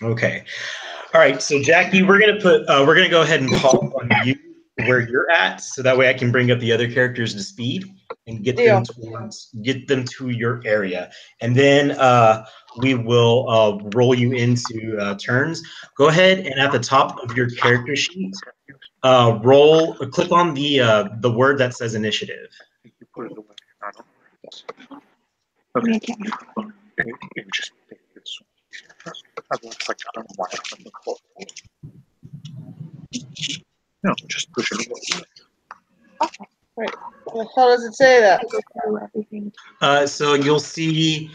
Okay. All right. So Jackie, we're gonna go ahead and pause on you where you're at, so that way I can bring up the other characters to speed and Deal. get them to your area, and then we will roll you into turns. Go ahead and at the top of your character sheet, click on the word that says initiative. Okay. No, just push it away. Right. How does it say that? So you'll see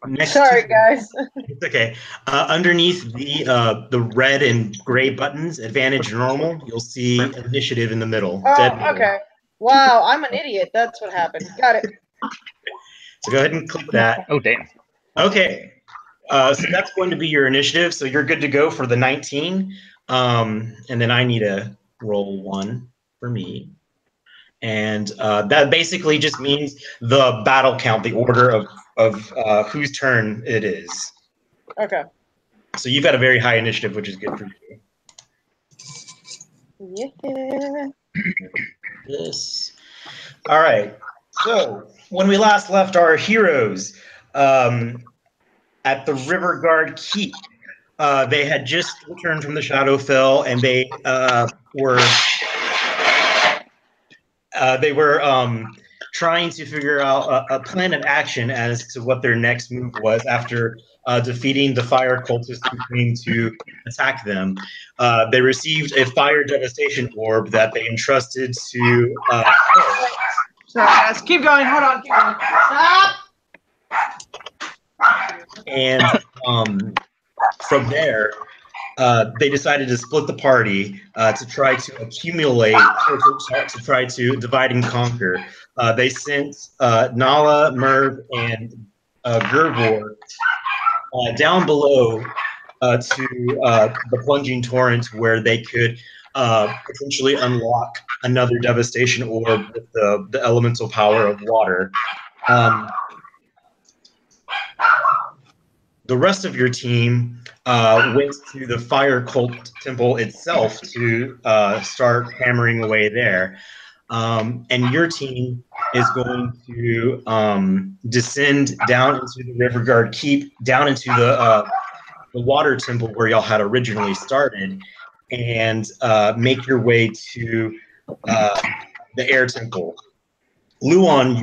next Sorry, to guys. it's okay. Underneath the red and gray buttons, advantage normal, you'll see initiative in the middle. Dead middle. Okay. Wow, I'm an idiot. That's what happened. Got it. So go ahead and click that. Oh, damn. Okay. So that's going to be your initiative. So you're good to go for the 19. And then I need to roll 1 for me. And that basically just means the battle count, the order of whose turn it is. Okay. So you've got a very high initiative, which is good for you. Yeah. This. All right. So when we last left our heroes at the River Guard Keep, they had just returned from the Shadowfell, and they were trying to figure out a plan of action as to what their next move was after defeating the fire cultists who came to attack them. They received a fire devastation orb that they entrusted to. Sorry, guys. Keep going. Hold on. Keep going. Stop. And from there, they decided to split the party to try to accumulate, to try to divide and conquer. They sent Nala, Merv, and Gervor down below to the plunging torrent, where they could potentially unlock another devastation orb with the elemental power of water. The rest of your team went to the fire cult temple itself to start hammering away there. And your team is going to descend down into the River Guard Keep, down into the water temple where y'all had originally started, and make your way to the air temple. Luon,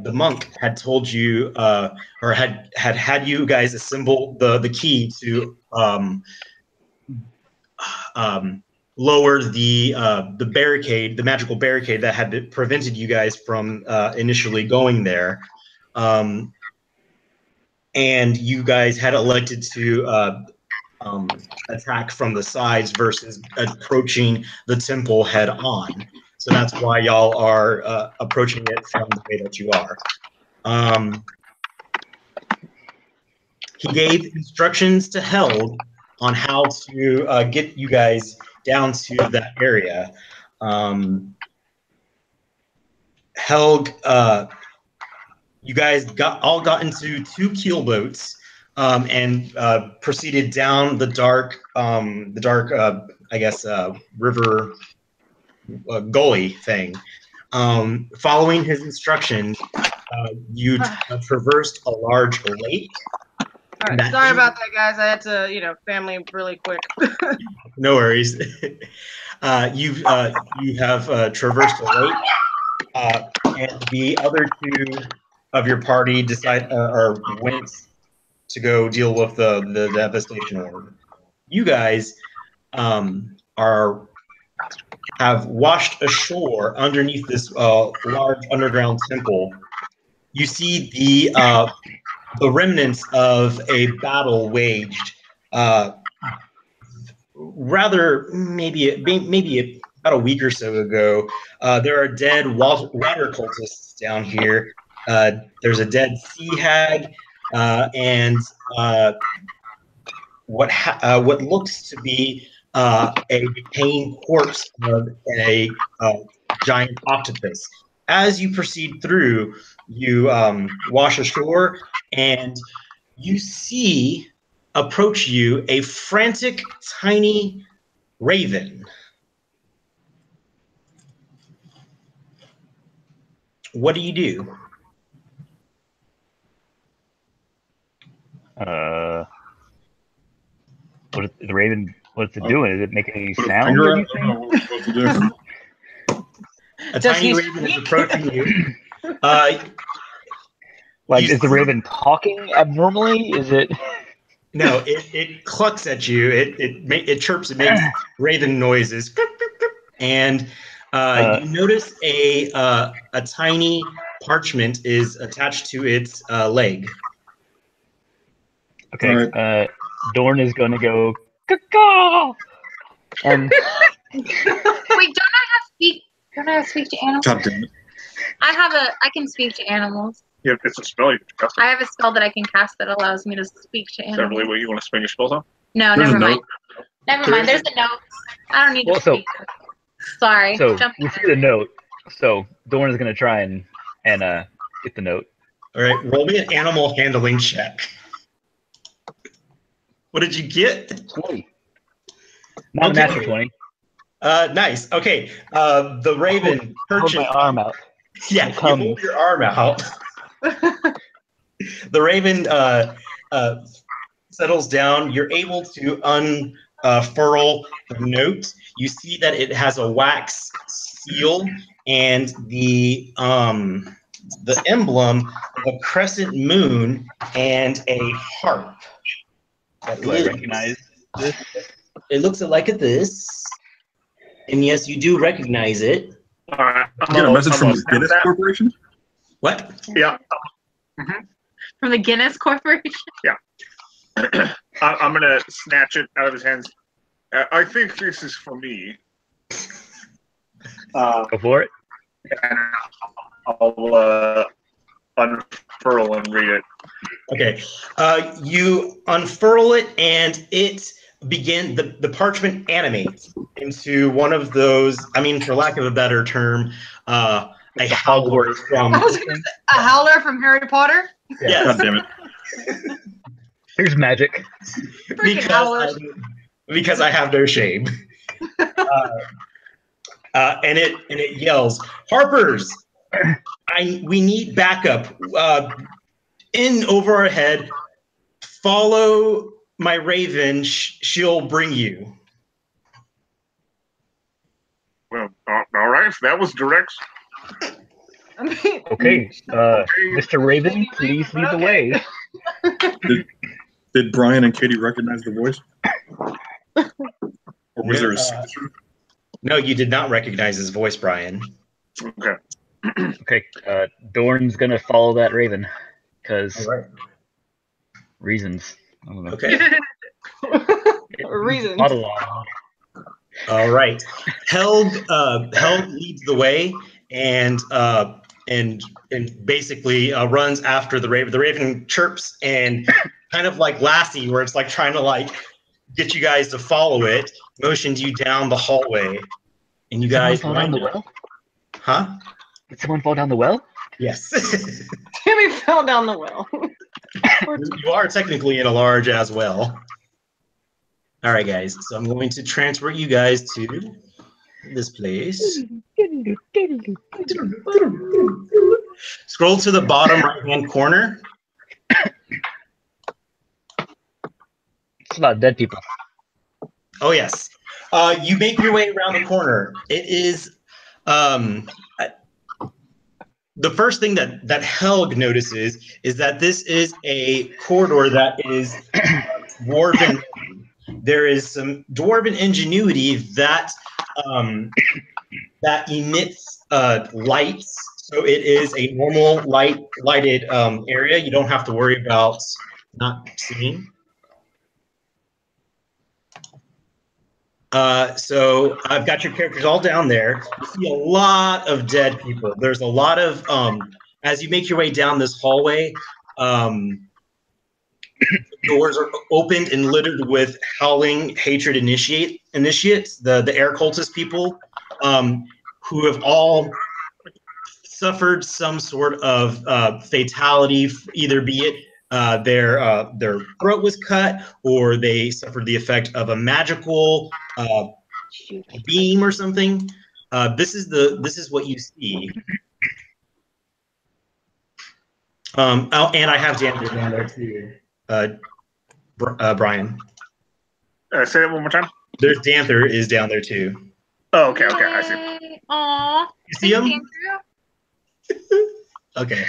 the monk, had told you, or had you guys assemble the key to lower the barricade, the magical barricade that had prevented you guys from initially going there. And you guys had elected to attack from the sides versus approaching the temple head on. So that's why y'all are approaching it from the way that you are. He gave instructions to Held on how to get you guys down to that area. Helg, you guys got into 2 keel boats and proceeded down the dark, I guess, river gully thing. Following his instructions, you traversed a large lake. All right. Sorry about that, guys. I had to, family really quick. No worries. You have traversed a lake, and the other 2 of your party went to go deal with the devastation orb. You guys have washed ashore underneath this large underground temple. You see the remnants of a battle waged rather maybe about a week or so ago. There are dead water cultists down here. There's a dead sea hag, and what looks to be a decaying corpse of a giant octopus. As you proceed through, you wash ashore, and you see approach you a frantic, tiny raven. What do you do? What is the raven? What's it Oh. doing? Is it making any Put a sound? finger Or out. I don't know what we're supposed to do. A Does tiny he raven is speak? approaching you. Like, You is the see- raven talking abnormally? Is it? No, it clucks at you. It chirps. It makes raven noises, and you notice a tiny parchment is attached to its leg. Okay. All Dorn is going to go caw, and Wait, don't I have speak to animals? God damn it. I can speak to animals. Yeah, it's a spell. You can cast it. I have a spell that I can cast that allows me to speak to Is that animals. really what you want to spend your spells on? No, There's a never mind. note. Never mind. There's a note. I don't need to Well, so- speak. Sorry. so Jump. we see the note. So Dorn is going to try and get the note. All right, roll me an animal handling check. What did you get? 20. Not Okay. a natural 20. Nice. Okay. The raven Hold perches. my arm out. Yeah, It you comes. hold your arm out. The raven settles down. You're able to unfurl the note. You see that it has a wax seal and the emblem of a crescent moon and a harp. Do I recognize this? It looks like this. And yes, you do recognize it. All right. You get a message from the Guinness Corporation? What? Yeah. From the Guinness Corporation. I'm going to snatch it out of his hands. I think this is for me. Go for it. And I'll unfurl and read it. Okay. You unfurl it and it the parchment animates into one of those, I mean, for lack of a better term, a howler from... I was gonna say, a howler from Harry Potter? Yes. God damn it. Here's magic. Freaking howlers. Because I have no shame. And it yells, Harpers, we need backup. In over our head, follow my raven, she'll bring you. Well, all right. That was direct. I mean, Okay, Mr. Raven, please lead the way. Did Brian and Katie recognize the voice? Or was there a signature? No, you did not recognize his voice, Brian. Okay. Okay, Dorn's gonna follow that Raven, because All right. reasons. I don't know. Okay. reason. Not along. All right. Helg leads the way and basically runs after the raven. The raven chirps and kind of like Lassie, where it's like trying to like get you guys to follow it, motions you down the hallway, and you guys Someone fall down the well? Huh? Did someone fall down the well? Yes. Timmy fell down the well. You are technically in a large as well. All right, guys. So I'm going to transfer you guys to this place. Scroll to the bottom right-hand corner. It's a lot of dead people. Oh, yes. You make your way around the corner. It is the first thing that Helg notices is that this is a corridor that is dwarven. There is some dwarven ingenuity that that emits lights. So it is a normal lighted area. You don't have to worry about not seeing. So I've got your characters all down there. You see a lot of dead people. There's a lot of, as you make your way down this hallway, doors are opened and littered with howling hatred initiates, the air cultist people, who have all suffered some sort of fatality, either be it their throat was cut, or they suffered the effect of a magical beam or something. This is what you see. Oh, and I have Xander down there too, Brian. Say that one more time. There's Danther is down there too. Oh, okay, I see. Aww. You see him? Andrew. Okay.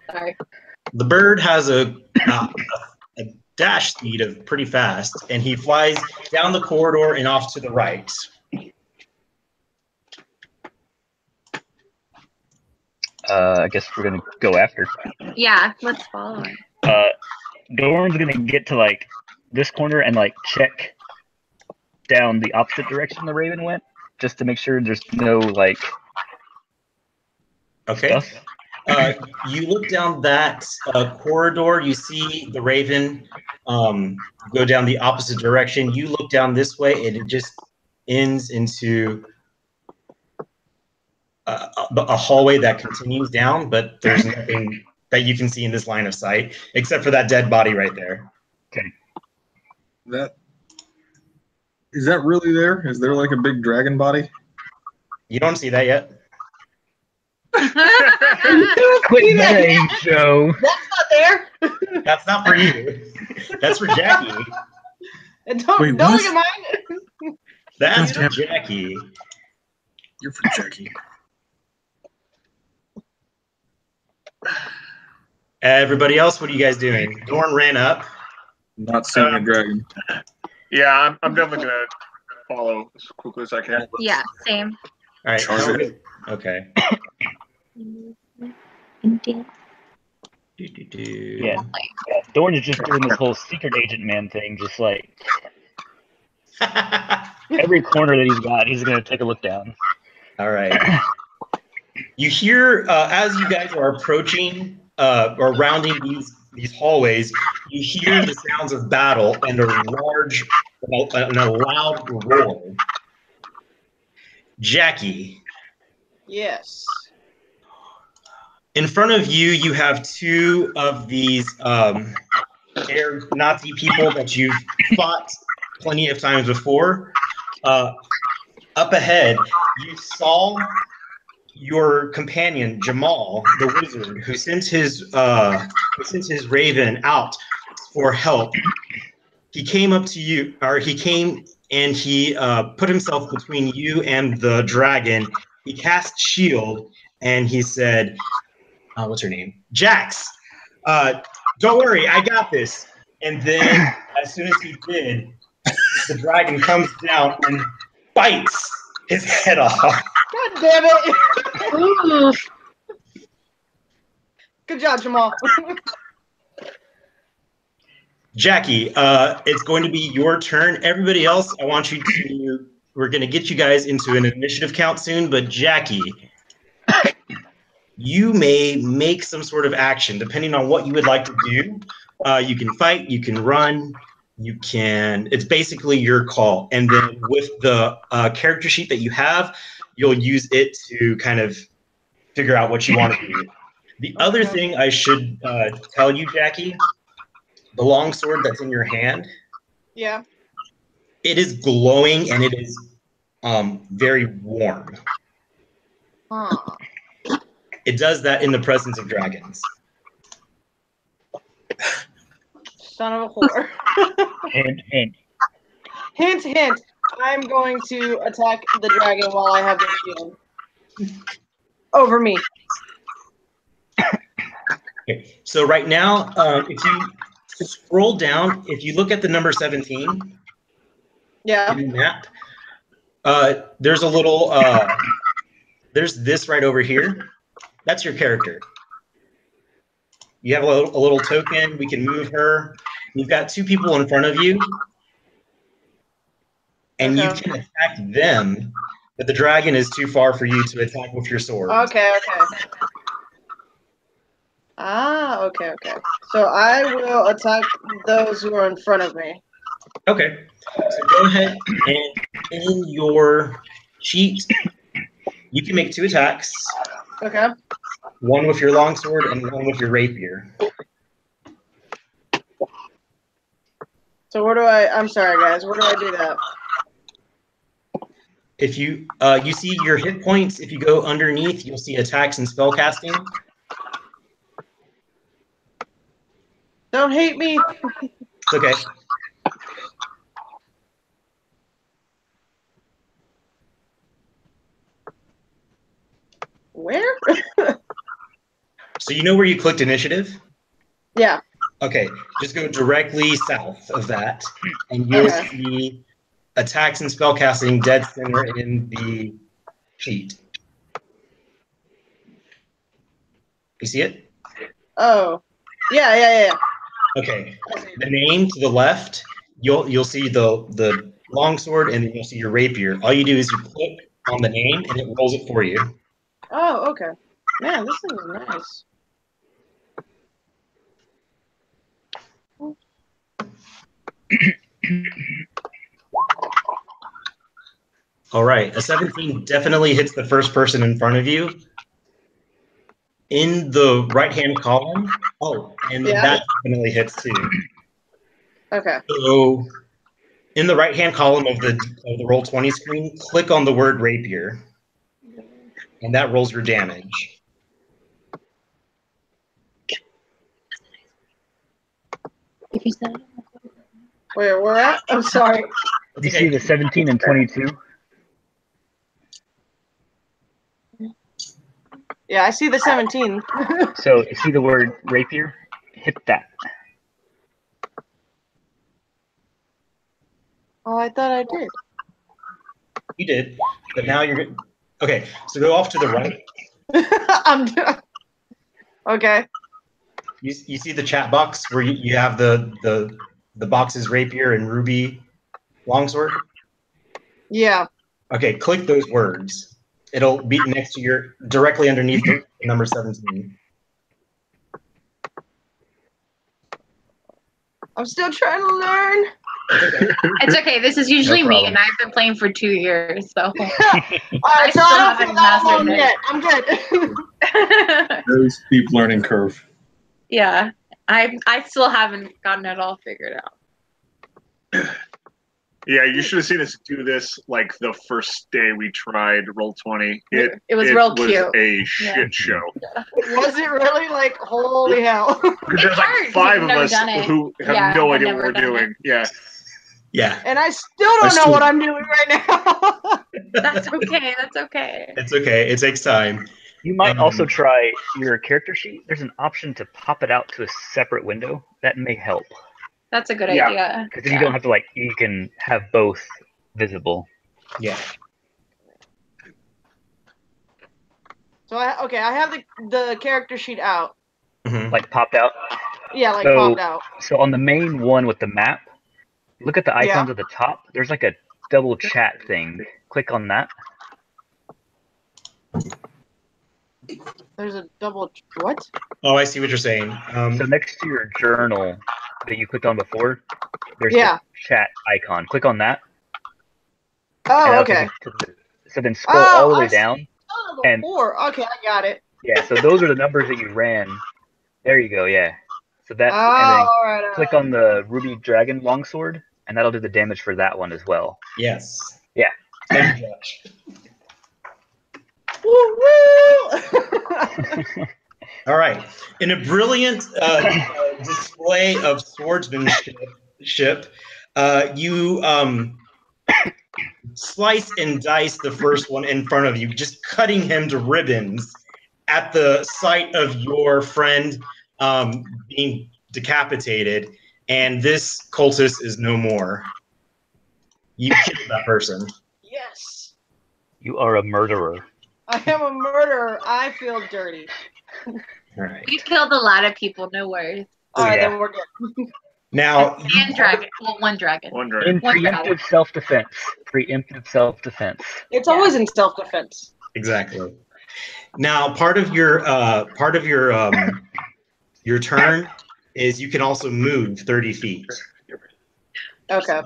Sorry. The bird has a dash speed of pretty fast, and he flies down the corridor and off to the right. I guess we're gonna go after. Yeah, let's follow him. Doran's gonna get to like this corner and like check down the opposite direction the raven went, just to make sure there's no like Okay. stuff. You look down that corridor. You see the raven go down the opposite direction. You look down this way, and it just ends into a hallway that continues down, but there's nothing that you can see in this line of sight except for that dead body right there. Okay. Is that really there? Is there like a big dragon body? You don't see that yet. Quit saying so. That's not there. That's not for you. That's for Jackie. And don't Wait, look what? at mine. That's for Jackie. You're for Jackie. Everybody else, what are you guys doing? Dorn ran up. Not seeing a dragon. Yeah, I'm definitely gonna follow as quickly as I can. Yeah, same. All right. Charge it. Okay. Yeah. Doran is just doing this whole secret agent man thing, just like every corner that he's got, he's gonna take a look down. All right. You hear as you guys are approaching or rounding these hallways, you hear the sounds of battle and a loud roar. Jackie, Yes. in front of you, you have two of these air Nazi people that you've fought plenty of times before. Up ahead, you saw your companion Jamal, the wizard, who sent his raven out for help. He came up to you, or he came and he put himself between you and the dragon. He cast shield and he said, "What's her name? Jax. Don't worry, I got this." And then, as soon as he did, the dragon comes down and bites his head off. God damn it. Good job, Jamal. Jackie, it's going to be your turn. Everybody else, I want you to, we're going to get you guys into an initiative count soon, but Jackie, you may make some sort of action depending on what you would like to do. You can fight, you can run, it's basically your call. And then with the character sheet that you have, you'll use it to kind of figure out what you want to do. The other thing I should tell you, Jackie, the longsword that's in your hand, Yeah. it is glowing and it is very warm. Huh. It does that in the presence of dragons. Son of a whore. Hint, hint. Hint, hint. I'm going to attack the dragon while I have the shield. Over me. Okay. So right now, if you scroll down, if you look at the number 17 Yeah. in the map, there's a little, there's this right over here. That's your character. You have a little token. We can move her. You've got two people in front of you, and you can attack them, but the dragon is too far for you to attack with your sword. Okay. Ah, okay. So I will attack those who are in front of me. Okay. So go ahead and in your sheet, you can make 2 attacks. Okay. one with your longsword and one with your rapier. So where do I'm sorry, guys. Where do I do that? If you you see your hit points, if you go underneath, you'll see attacks and spellcasting. Don't hate me. It's okay. Where? So you know where you clicked initiative? Yeah. Okay, just go directly south of that, and you'll Okay. see attacks and spellcasting dead center in the sheet. You see it? Oh. Yeah. Okay. The name to the left, you'll see the longsword, and then you'll see your rapier. All you do is you click on the name, and it rolls it for you. Oh, okay. Man, this thing is nice. All right, a 17 definitely hits the first person in front of you. In the right-hand column, and Yeah. that definitely hits too. Okay. So in the right-hand column of the Roll20 screen, click on the word rapier, and that rolls your damage. If you said Wait, where at? I'm sorry. You see the 17 and 22? Yeah, I see the 17. So you see the word rapier? Hit that. Oh, I thought I did. You did, but now you're good. Okay, so go off to the right. I'm done. Okay. You see the chat box where you have the boxes rapier and ruby longsword? Yeah. Okay, click those words. It'll be next to directly underneath the number 17. I'm still trying to learn. it's okay. This is usually No me, problem. and I've been playing for 2 years, so All right, so still I don't haven't feel that mastered alone it. yet. I'm good. Very steep learning curve. yeah, I still haven't gotten it all figured out. Yeah, you should have seen us do this like the first day we tried Roll20. It was real was cute. a shit show. Was it really like holy hell? Because there's hard, like 5 of never us done it. who have Yeah, no I've idea what never we're done doing. Yeah. Yeah, And I still don't know what I'm doing right now. That's okay. That's okay. it's okay. It takes time. You might also try your character sheet. There's an option to pop it out to a separate window. That may help. That's a good Yeah. idea. Because then you don't have to, you can have both visible. Yeah. So I have the character sheet out. Mhm. Like popped out. Yeah, like So- popped out. So on the main one with the map, look at the icons Yeah. at the top. There's like a double chat thing. Click on that. There's a double what? Oh, I see what you're saying. So next to your journal that you clicked on before, there's Yeah. the chat icon. Click on that. and Oh, that'll okay. take you to so then scroll all the way down. Oh, and- 4. Okay, I got it. Yeah, so those are the numbers that you ran. There you go, yeah. So that, Oh, and then all right. click on the Ruby Dragon Longsword, and that'll do the damage for that one as well. Yes. Yeah. Thank you, Josh. Woo woo! All right. In a brilliant display of swordsmanship, you slice and dice the first one in front of you, just cutting him to ribbons at the sight of your friend being decapitated, and this cultist is no more. You killed that person. Yes. You are a murderer. I am a murderer. I feel dirty. All right. We killed a lot of people. No worries. All right, Yeah. then we're good. Now, And dragon. Well, one dragon. Wondering. In One preemptive self-defense. Preemptive self-defense. It's Yeah. always in self-defense. exactly. Now, part of your your turn is you can also move 30 feet. Okay.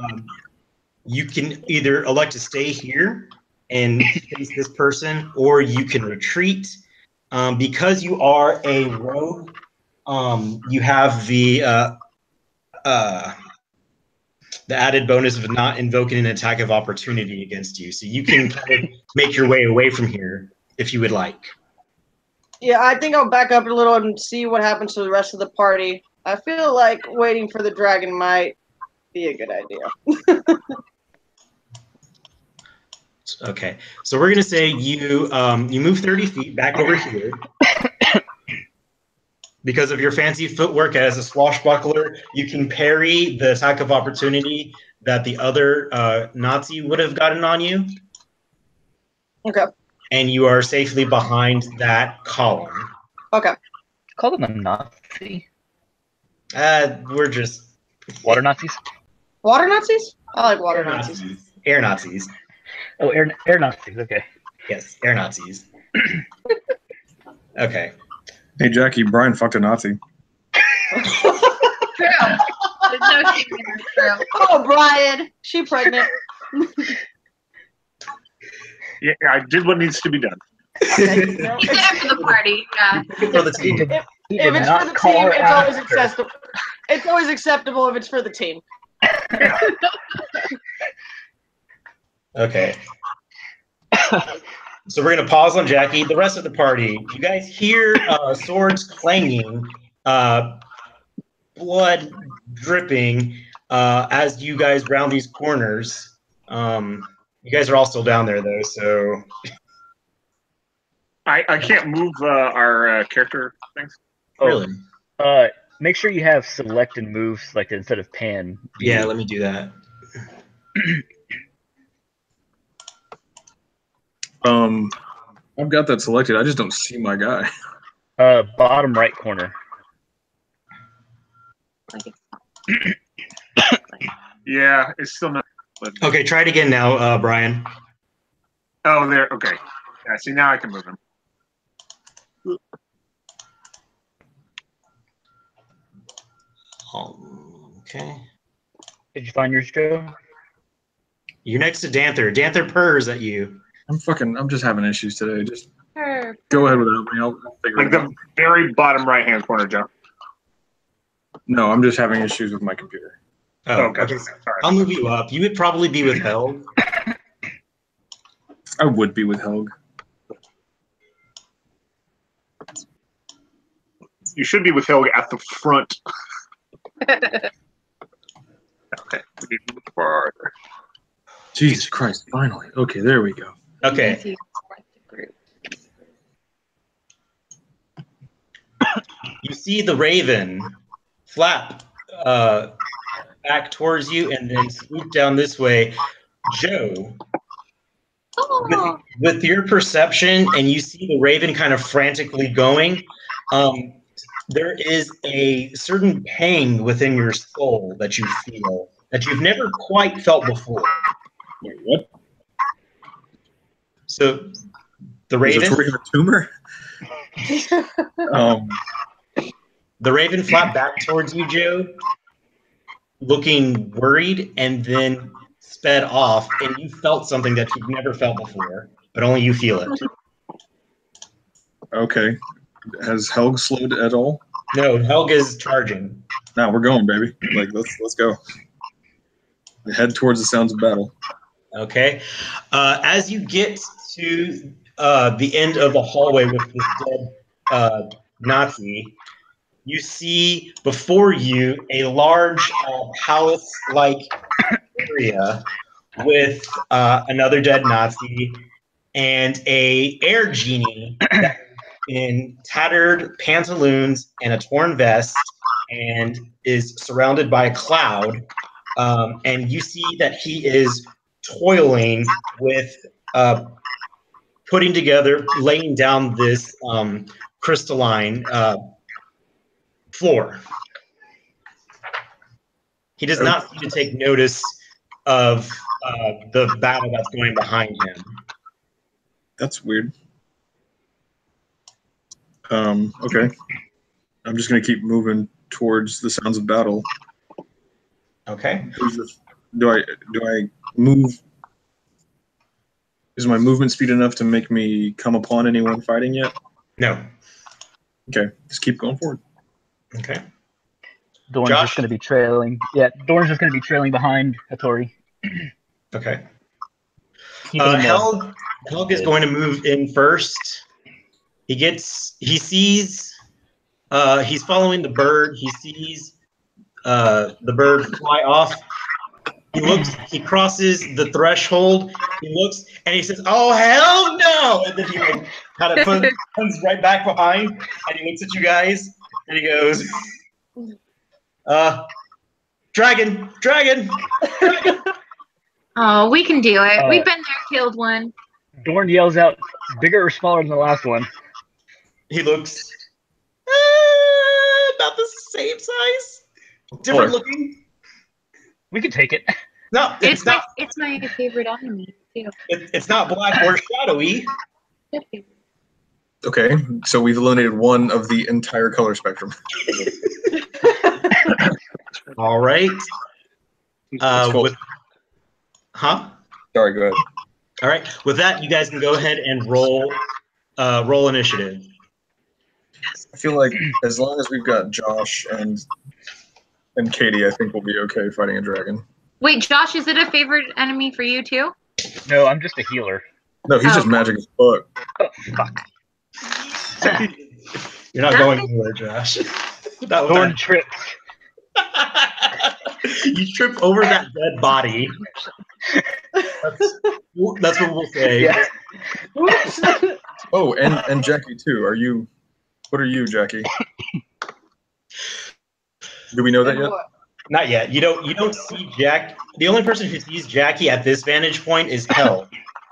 You can either elect to stay here and face this person, or you can retreat Because you are a rogue, you have the added bonus of not invoking an attack of opportunity against you. So you can kind of make your way away from here if you would like. Yeah, I think I'll back up a little and see what happens to the rest of the party. I feel like waiting for the dragon might be a good idea. Okay, so we're gonna say you move 30 feet back over here. Because of your fancy footwork as a swashbuckler, you can parry the attack of opportunity that the other Nazi would have gotten on you. Okay. And you are safely behind that column. Okay. Call them a Nazi. We're just Water Nazis? Water Nazis? I like water Nazis. Air Nazis. Oh, air Nazis. Okay. Yes, air Nazis. Okay. Hey, Jackie, Brian fucked a Nazi. True. There's no shame in it. True. Oh, Brian, she pregnant. Yeah, I did what needs to be done. Okay. He did it for the party. Yeah. For the team. If it's for the team, it's always acceptable. It's always acceptable if it's for the team. Okay. So we're going to pause on Jackie. The rest of the party, you guys hear swords clanging, blood dripping as you guys round these corners. You guys are all still down there, though, so... I can't move our character things. Oh, Really? Make sure you have select and move selected instead of pan. Yeah, let me do that. I've got that selected. I just don't see my guy. Bottom right corner. Yeah, it's still not. Okay, try it again now, Brian. Oh, there. Okay. Yeah. See, now I can move him. Okay. Did you find yours, Joe? You're next to Danther. Danther purrs at you. I'm just having issues today. Just go ahead without me. I'll figure Like it out. the very bottom right hand corner, Joe. No, I'm just having issues with my computer. Oh, Okay. okay. Sorry. I'll move you up. You would probably be withheld. I would be with Helg. You should be with Helga at the front. Okay. We need to move farther. Jesus Christ! Finally. Okay, there we go. Okay. You see the raven flap back towards you and then swoop down this way. Joe, with your perception, and you see the raven kind of frantically going, there is a certain pang within your soul that you feel that you've never quite felt before. Wait, what? So the Is raven, it a tumor? the raven flapped back towards you, Joe, looking worried, and then sped off, and you felt something that you've never felt before, but only you feel it. Okay. Has Helg slowed at all? No, Helga's charging. Now we're going, baby. Like let's go. We head towards the sounds of battle. Okay. As you get to the end of the hallway with this dead Nazi, you see before you a large palace-like area with another dead Nazi and a air genie in tattered pantaloons and a torn vest and is surrounded by a cloud. And you see that he is toiling with putting together, laying down this crystalline floor. He does not seem to take notice of the battle that's going behind him. That's weird. Okay. I'm just gonna keep moving towards the sounds of battle. Okay. Do I move? Is my movement speed enough to make me come upon anyone fighting yet? No. Okay, just keep going forward. Okay. Dorn's Josh? just going to be trailing. Yeah, Dorn's just going to be trailing behind Hattori. Okay. Keeping him Helg is going to move in first. He sees, he's following the bird. He sees the bird fly off. He crosses the threshold. He looks and he says, "Oh hell no!" And then he like kind of comes right back behind and he looks at you guys and he goes, "Dragon, dragon." Oh, we can do it. Uh, We've been there, killed one. Dorn yells out, "Bigger or smaller than the last one?" He looks about the same size, different looking. We can take it. No, it's not. It's my favorite enemy too. It's not black or shadowy. Okay, so we've eliminated one of the entire color spectrum. All right. Cool. Sorry, go ahead. All right. With that, you guys can go ahead and roll initiative. I feel like as long as we've got Josh and Katie, I think we'll be okay fighting a dragon. Wait, Josh, is it a favorite enemy for you too? No, I'm just a healer. No, he's just magic as fuck. Oh, fuck. You're not going anywhere, Josh. Dorn trips. You trip over that dead body. That's what we'll say. Yeah. Oh, and Jackie too. What are you, Jackie? Do we know that yet? Not yet. You don't see Jack. The only person who sees Jackie at this vantage point is Hell.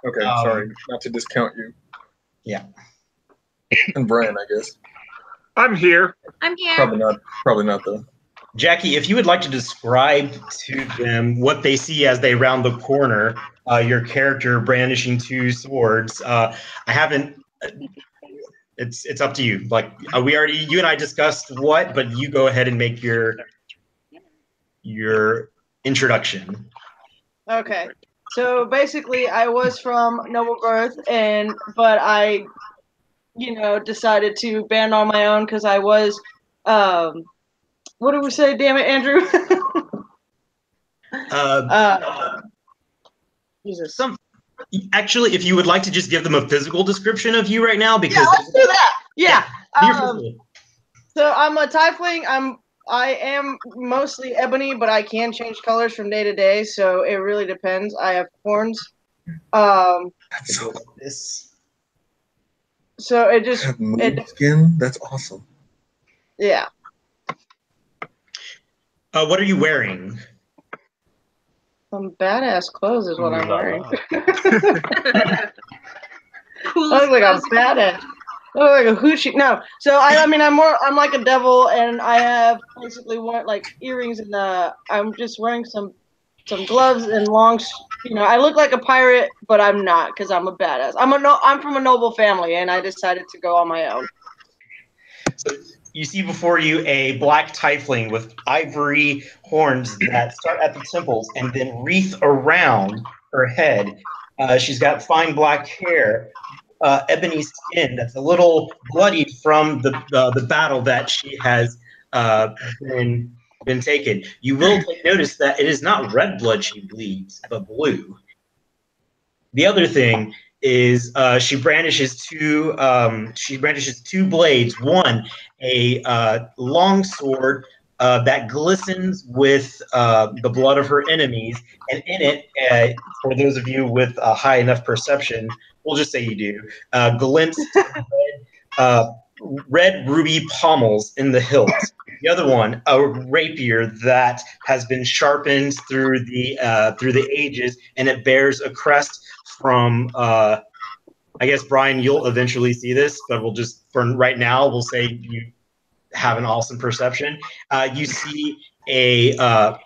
Okay, sorry, not to discount you. Yeah. And Brian, I guess. I'm here. I'm here. Probably not though. Jackie, if you would like to describe to them what they see as they round the corner, your character brandishing two swords. I haven't. It's up to you. Like you and I discussed what, but you go ahead and make your introduction. Okay. So basically, I was from noble birth, but I, decided to band on my own because I was, what did we say? Damn it, Andrew. Jesus. Actually, if you would like to just give them a physical description of you right now, because yeah, let's do that. Yeah. You're So I'm a tiefling. I am mostly ebony, but I can change colors from day to day, so it really depends. I have horns. This. So it just skin. That's awesome. Yeah. What are you wearing? Some badass clothes is what I'm wearing. Cool. I look like a badass. I look like a hoochie. No, so I'm like a devil, and I have basically like earrings, and I'm just wearing some gloves and long. I look like a pirate, but I'm not because I'm a badass. I'm from a noble family, and I decided to go on my own. So you see before you a black tiefling with ivory horns that start at the temples and then wreath around her head. She's got fine black hair, ebony skin that's a little bloodied from the battle that she has been taken. You will take notice that it is not red blood she bleeds, but blue. The other thing is she brandishes two blades. One, a long sword that glistens with the blood of her enemies, and in it, for those of you with a high enough perception, we'll just say you do, glints red ruby pommels in the hilt. The other one, a rapier that has been sharpened through the ages, and it bears a crest from. I guess Brian, you'll eventually see this, but we'll just for right now we'll say you have an awesome perception. You see a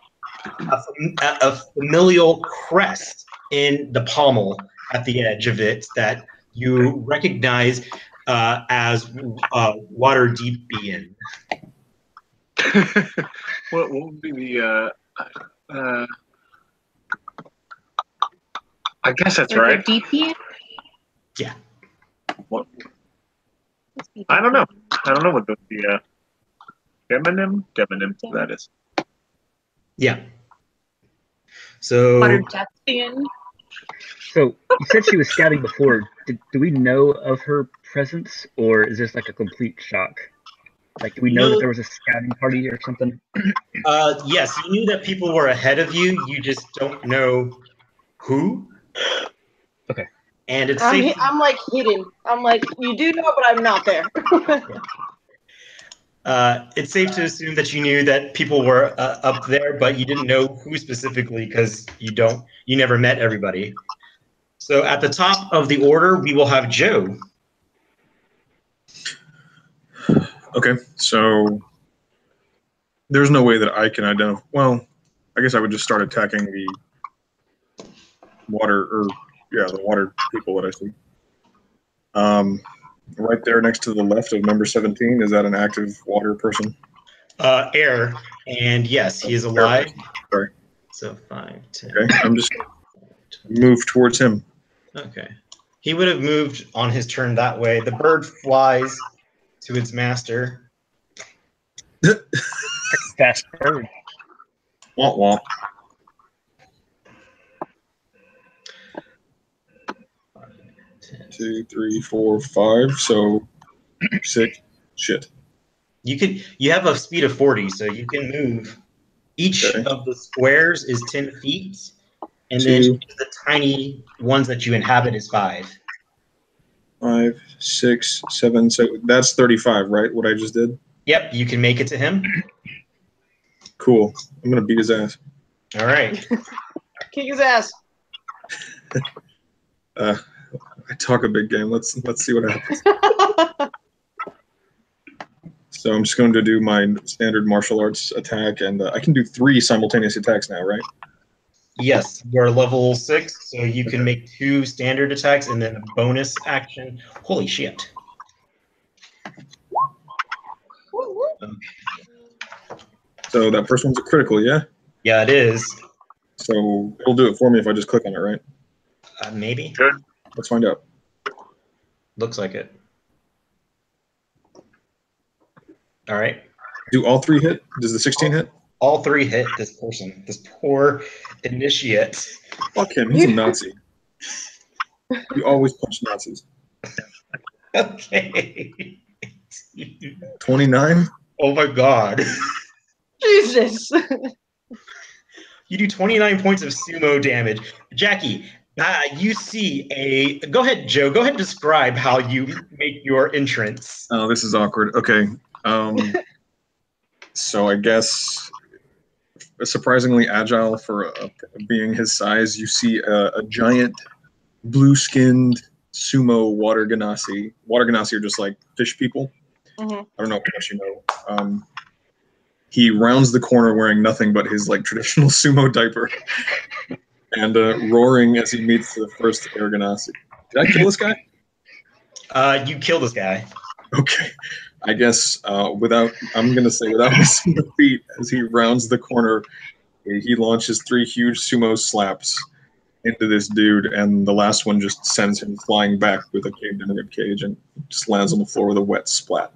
familial crest in the pommel at the edge of it that you recognize as Waterdeep Being. What would be the? I guess that's Like right. a DP? Yeah. What? I don't know. I don't know what the demonym that is. Yeah. So Water Jetson. So you said she was scouting before. Do we know of her presence, or is this like a complete shock? Like, do we know that there was a scouting party or something? yes, you knew that people were ahead of you. You just don't know who. Okay. And it's safe. I'm like hidden. I'm like, you do know, but I'm not there. It's safe to assume that you knew that people were up there, but you didn't know who specifically because you never met everybody. So at the top of the order, we will have Joe. Okay, so there's no way that I can identify. Well, I guess I would just start attacking the water people that I see. Right there next to the left of number 17, is that an active water person? Air, and yes, he is alive. Sorry. So 5, 10. Okay, I'm just move towards him. Okay. He would have moved on his turn that way. The bird flies to its master. Fast bird. Womp womp. 2, 3, 4, 5. So 6. Shit. You have a speed of 40, so you can move. Each of the squares is 10 feet, and then the tiny ones that you inhabit is 5. 5, 6, 7. So that's 35, right? What I just did. Yep, you can make it to him. Cool. I'm gonna beat his ass. All right. Kick his ass. I talk a big game. Let's see what happens. So I'm just going to do my standard martial arts attack, and I can do 3 simultaneous attacks now, right? Yes, you're level 6, so you can make 2 standard attacks and then a bonus action. Holy shit. So that first one's a critical, yeah? Yeah, it is. So it'll do it for me if I just click on it, right? Maybe. Sure. Let's find out. Looks like it. All right. Do all 3 hit? Does the 16 hit? All 3 hit this person, this poor initiate. Fuck him. He's a Nazi. You always punch Nazis. Okay. 29? Oh my god. Jesus. You do 29 points of sumo damage. Jackie, you see a... Go ahead, Joe. Go ahead and describe how you make your entrance. Oh, this is awkward. Okay. So I guess surprisingly agile for being his size. You see a giant blue-skinned sumo water ganassi. Water ganassi are just like fish people. Mm-hmm. I don't know how much you know. He rounds the corner wearing nothing but his like traditional sumo diaper, and roaring as he meets the first air ganassi. Did I kill this guy? You kill this guy. Okay. I guess I'm going to say without missing a beat, as he rounds the corner, he launches 3 huge sumo slaps into this dude, and the last one just sends him flying back with a caved-in rib cage and just lands on the floor with a wet splat.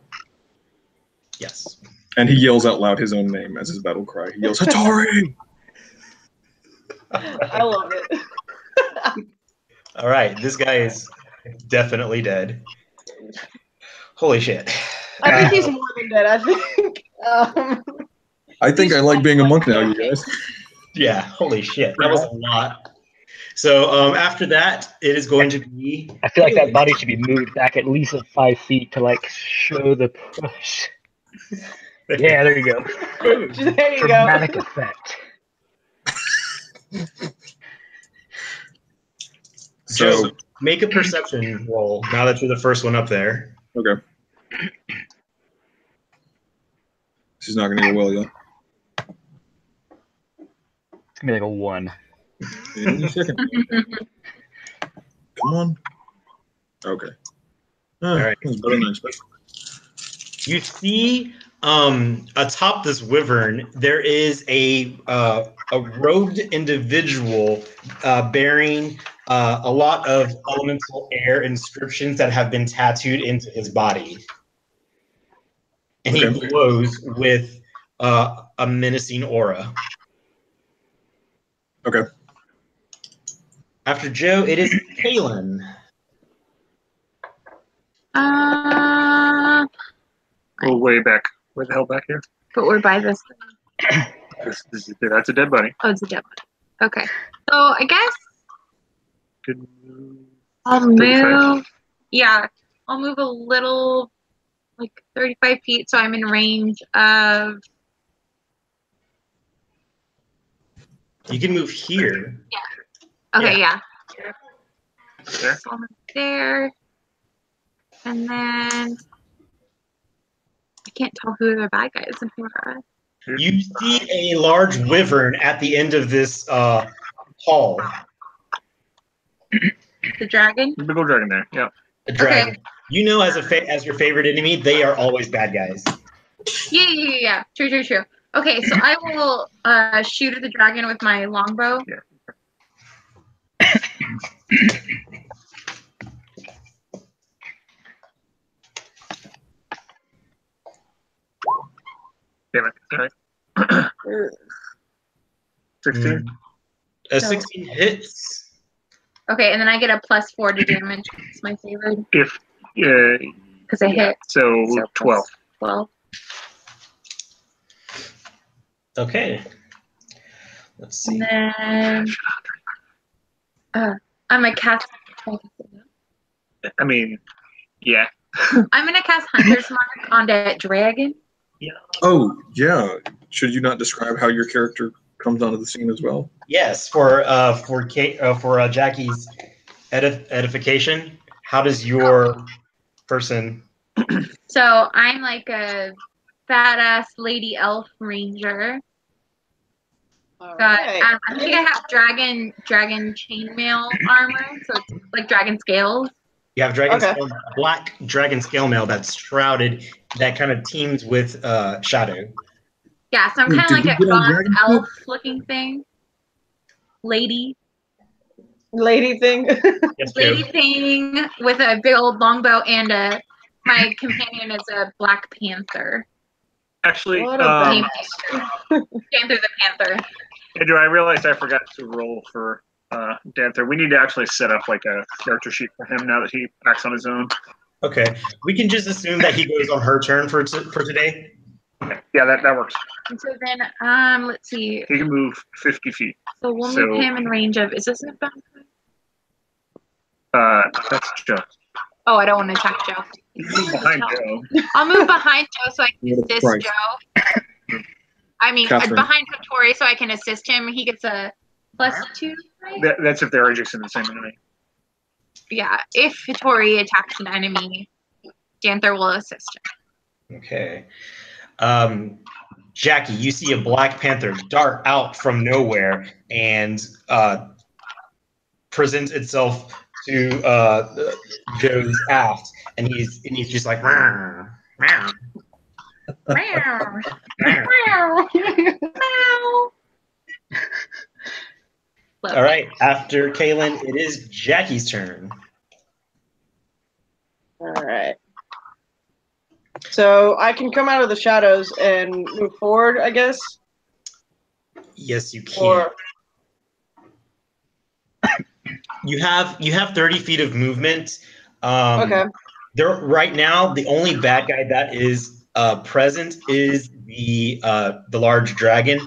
Yes. And he yells out loud his own name as his battle cry. He yells, Hattori! I love it. All right, this guy is definitely dead. Holy shit. I think he's more than dead. I think I like being a monk now, you guys. Yeah, holy shit. That was a lot. So after that, it is going to be... I feel like that body should be moved back at least 5 feet to like show the push. Yeah, there you go. There you Dramatic go. effect. So make a perception roll now that you're the first one up there. Okay. She's not going to go well yet. It's gonna be like a 1. In a second. Come on. Okay. All right. That was better than I expected. You see atop this wyvern, there is a robed individual bearing a lot of elemental air inscriptions that have been tattooed into his body. And he Okay. glows with a menacing aura. Okay. After Joe, it is Kaylin. Oh, way back. Where the hell back here? But we're by this. That's a dead body. Oh, it's a dead body. Okay. So I guess Good move. I'll 35. move. Yeah, I'll move a little, like 35 feet, so I'm in range of. You can move here. Okay, yeah. There. So I'll move there, and then I can't tell who the bad guys and who are. You see a large wyvern at the end of this hall. The dragon. Big old dragon there. Yeah. A dragon. You know, as your favorite enemy, they are always bad guys. Yeah. True. Okay, so I will shoot at the dragon with my longbow. Yeah. Damn it. All right. 16. A 16 hits. Okay, and then I get a +4 to damage. It's my favorite. If Because I hit. so, So 12. 12. Okay. Let's see. And then I'm gonna cast. I mean, yeah. I'm gonna cast Hunter's Mark on that dragon. Oh, yeah. Should you not describe how your character comes onto the scene as well? Yes, for Jackie's edification. How does your person? So I'm like a badass lady elf ranger. Alright. I think I have dragon chainmail armor, so it's like dragon scales. You have dragon Okay. scale, black dragon scale mail that's shrouded, that kind of teams with shadow. Yeah, so I'm Wait, kind of did like we a get on goth dragon elf looking thing. Lady Lady thing. Yes, Joe. thing with a big old longbow, and my companion is a black panther. Actually, What a Named Panther the Panther. Andrew, I realized I forgot to roll for Danther. We need to actually set up like a character sheet for him now that he acts on his own. Okay, we can just assume that he goes on her turn for today. Yeah, that works. And so then, let's see. He can move 50 feet. So we'll So- move him in range of. Is this a bounce? That's Joe. Oh, I don't want to attack Joe. You can move behind Joe. I'll move behind Joe so I can What a assist price. Joe. I mean, Catherine. behind Hattori so I can assist him. He gets a +2, right? That's if they're adjacent to the same enemy. Yeah, if Hattori attacks an enemy, Danther will assist him. Okay. Jackie, you see a black panther dart out from nowhere and presents itself to Joe's aft, and he's just like, "Meow, meow, Meow. meow." Meow. All right. After Kaylin, it is Jackie's turn. Alright. So I can come out of the shadows and move forward, I guess? Yes, you can. Or You have 30 feet of movement. okay. There right now, the only bad guy that is present is the large dragon,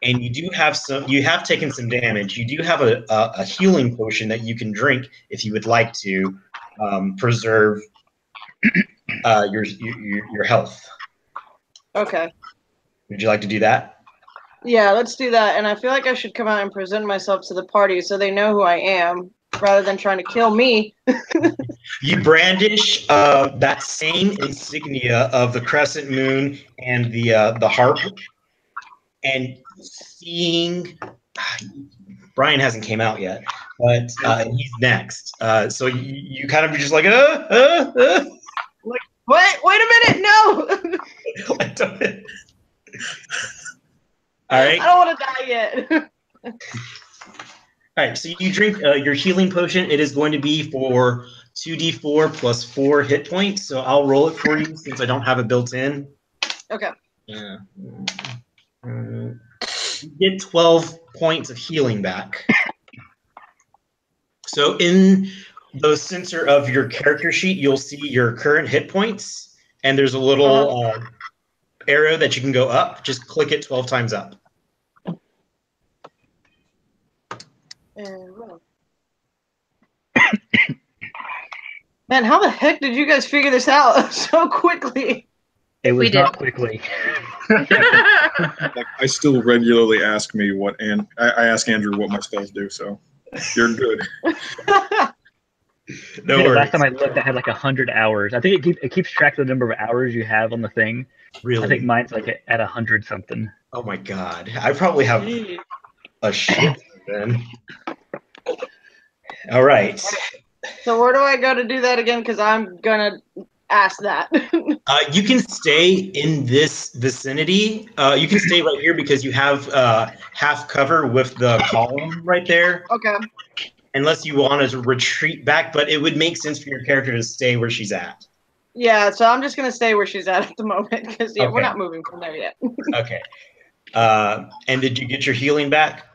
and you have taken some damage. You do have a healing potion that you can drink if you would like to preserve your health. Okay. Would you like to do that? Yeah, let's do that. And I feel like I should come out and present myself to the party so they know who I am, rather than trying to kill me. You brandish that same insignia of the crescent moon and the harp, and seeing Brian hasn't came out yet, but he's next. So you kind of just like, What? Wait a minute! No! I don't- All right. I don't want to die yet. All right, so you drink your healing potion. It is going to be for 2d4 plus 4 hit points. So I'll roll it for you since I don't have it built in. Okay. Yeah. You get 12 points of healing back. So in the center of your character sheet, you'll see your current hit points, and there's a little arrow that you can go up. Just click it 12 times up. And roll. Man, how the heck did you guys figure this out so quickly? It was We did. not quickly. Like, I still regularly ask me I ask Andrew what my spells do, so you're good. No The worries. last time I looked, I had like 100 hours. I think it keeps track of the number of hours you have on the thing. Really? I think mine's like at 100 something. Oh my god. I probably have a shit then. All right. So where do I go to do that again? Because I'm gonna ask that. You can stay in this vicinity. You can stay right here because you have half cover with the column right there. Okay. Unless you want to retreat back, but it would make sense for your character to stay where she's at. Yeah, so I'm just gonna stay where she's at the moment because we're Okay. not moving from there yet. Okay. And did you get your healing back?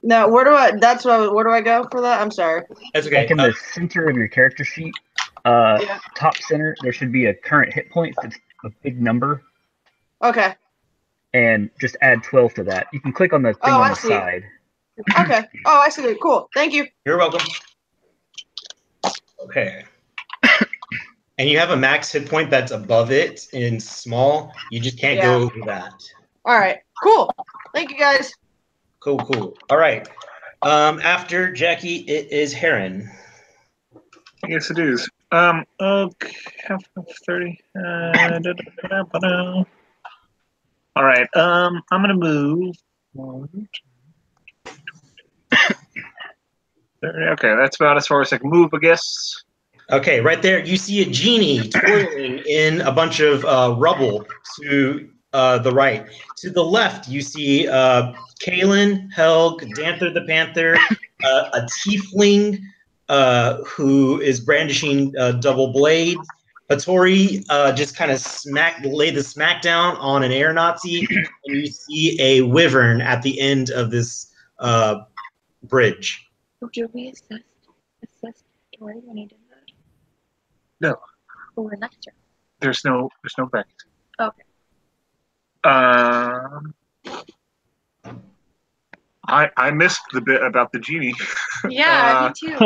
No, where do I? That's what. Where do I go for that? I'm sorry. That's okay. Like in the center of your character sheet, Yeah. top center, there should be a current hit points. It's a big number, Okay. and just add 12 to that. You can click on the thing Oh, on I the see. side. Okay. Oh, I see. Cool. Thank you. You're welcome. Okay. And you have a max hit point that's above it in small. You just can't go over that. All right. Cool. Thank you, guys. Cool, cool. All right. After Jackie, it is Heron. Yes, it is. Okay, half of 30. All right. I'm gonna move. 30. Okay, that's about as far as I can move, I guess. Okay, right there, you see a genie twirling in a bunch of rubble to the right. To the left, you see Kalen, Helg, Danther the Panther, a tiefling who is brandishing double blades. Hattori just kind of laid the smackdown on an air Nazi, and you see a wyvern at the end of this bridge. Did we assess Tori when he did that? No. Who were next to her? There's no back. Okay. I missed the bit about the genie. Yeah, me too.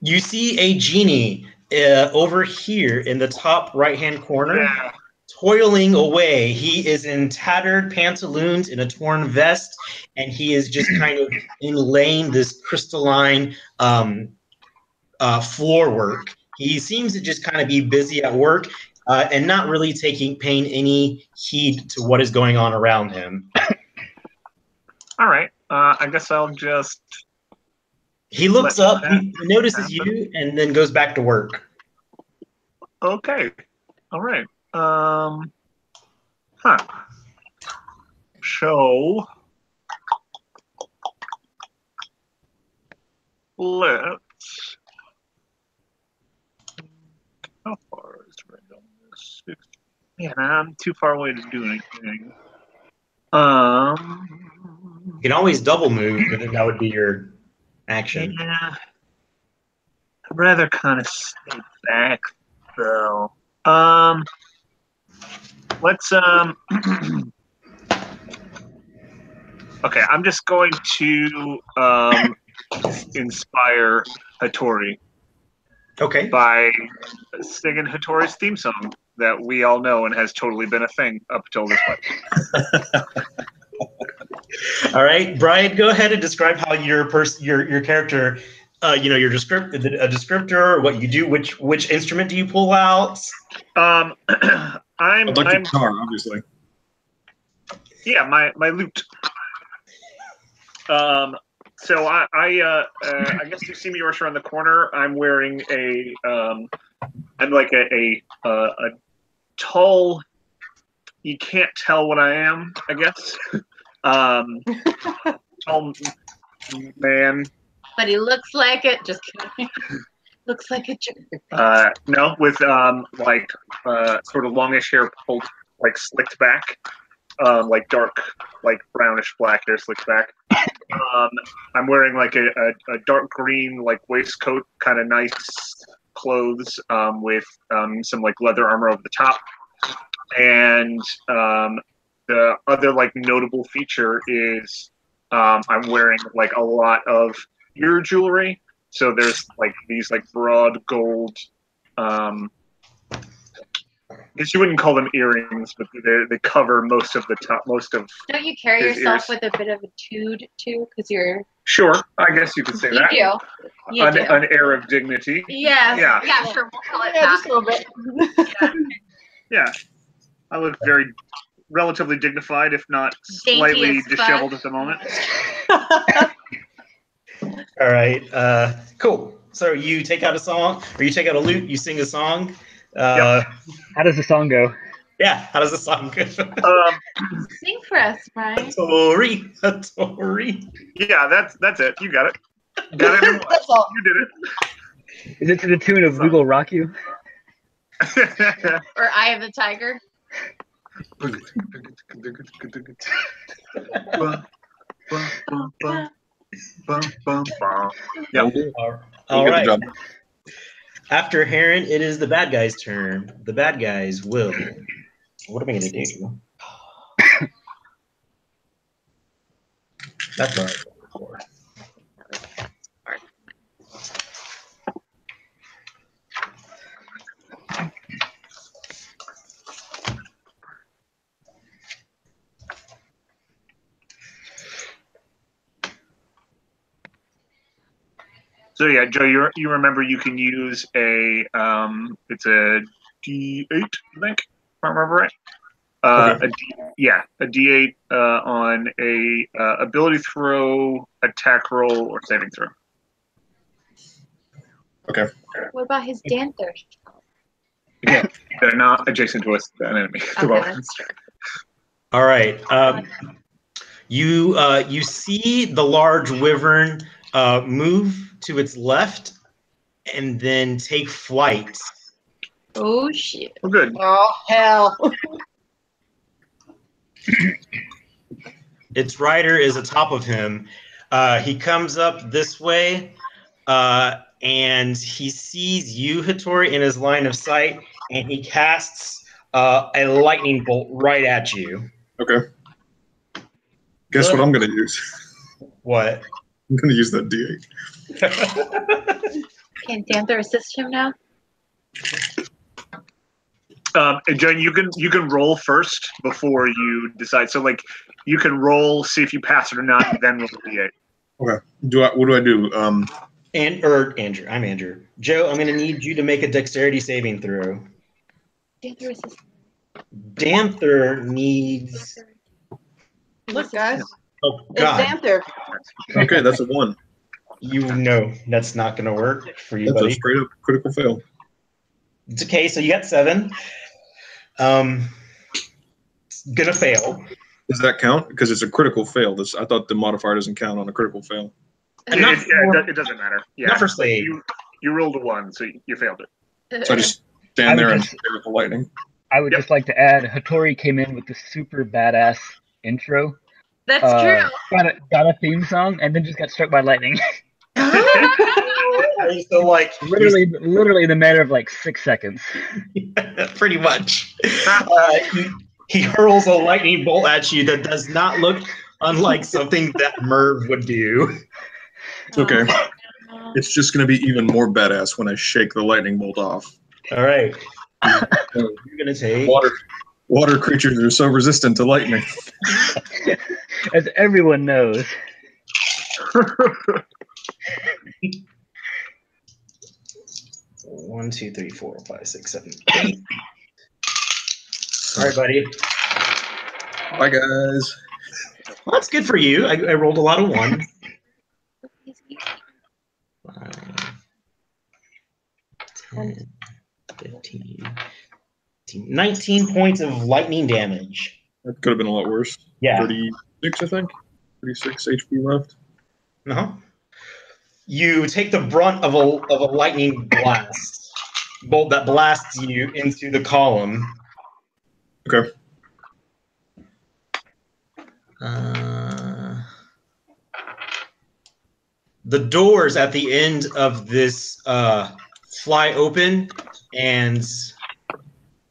You see a genie over here in the top right-hand corner, Yeah. toiling away. He is in tattered pantaloons in a torn vest, and he is just kind of inlaying this crystalline floor work. He seems to just kind of be busy at work and not really paying any heed to what is going on around him. All right. I guess I'll just. He looks up, he notices you, and then goes back to work. Okay. All right. So let's. How far is right on this? Man, I'm too far away to do anything. You can always double move, but then that would be your action. Yeah. I'd rather kind of stay back though. Let's Okay, I'm just going to inspire Hattori Okay. by singing Hattori's theme song that we all know and has totally been a thing up until this point. All right, Brian, go ahead and describe how your character, your descriptor, what you do, which instrument do you pull out? I'd like guitar, obviously. Yeah, my lute. So I guess you see me rush around the corner. I'm wearing I'm like a tall. You can't tell what I am, I guess. Tall man. But he looks like it. Just kidding. Looks like a jerk. No, with sort of longish hair pulled like slicked back, like dark, like brownish black hair slicked back. I'm wearing like a dark green like waistcoat, kind of nice clothes, with some like leather armor over the top. And the other like notable feature is I'm wearing like a lot of ear jewelry. So there's like these like broad gold. I guess you wouldn't call them earrings, but they cover most of the top, most of. Don't you carry his yourself ears. with a bit of a tude too? Because you're. Sure, I guess you could say You that. do. You do. An air of dignity. Yes. Yeah. Yeah. Sure. We'll call it Yeah, that. just a little bit. Yeah, I look very relatively dignified, if not Dainty slightly as fuck. disheveled at the moment. All right. Cool. So you take out a song, or you take out a lute, you sing a song. How does the song go? Yeah. How does the song go? Sing for us, Brian. Tori. Tori. Yeah, that's it. You got it. Got it. That's all. You did Is it to the tune of "We Will Rock You"? it. Or Eye of the Tiger. Yeah. All Get the right. job. After Heron, it is the bad guy's turn. The bad guys will. What am I going to do? That's what I was looking for. So yeah, Joe, you remember you can use a it's a D8, I think, if I remember right. Okay. A D8 on a ability throw, attack roll, or saving throw. Okay. What about his dancer? Again, they're not adjacent to us, an enemy. Okay, that's true. All right. You see the large wyvern move to its left and then take flight. Oh shit. Oh, good. Oh hell! Its rider is atop of him. He comes up this way, and he sees you, Hattori, in his line of sight, and he casts a lightning bolt right at you. Okay. Guess what I'm going to use? What? I'm going to use that D8. Can Dancer assist him now? And Joe, you can roll first before you decide. So like, you can roll, see if you pass it or not, then roll the D8. Okay. What do I do? Andrew. I'm Andrew. Joe, I'm going to need you to make a dexterity saving throw. Dancer assist. Danther needs. Look, guys, Oh it's God! Danther. Okay, that's a 1. You know that's not going to work for you, That's a buddy. straight up critical fail. It's okay. So you got 7. It's gonna fail. Does that count? Because it's a critical fail. I thought the modifier doesn't count on a critical fail. And not It doesn't matter. Yeah. Not for save. You rolled a 1, so you failed it. So I just stand there and stare at the lightning. I would just like to add, Hattori came in with the super badass intro. That's true. Got a theme song, and then just got struck by lightning. So like literally in the matter of like 6 seconds. pretty much. He hurls a lightning bolt at you that does not look unlike something that Merv would do. It's okay. It's just going to be even more badass when I shake the lightning bolt off. All right. You're gonna take Water creatures are so resistant to lightning. As everyone knows. 1, 2, 3, 4, 5, 6, 7, 8. All right, buddy. Bye, guys. Well, that's good for you. I rolled a lot of 1s. 5, 10, 15, 19 points of lightning damage. That could have been a lot worse. Yeah. 36, I think. 36 HP left. Uh-huh. You take the brunt of a lightning blast, bolt that blasts you into the column. Okay. The doors at the end of this fly open, and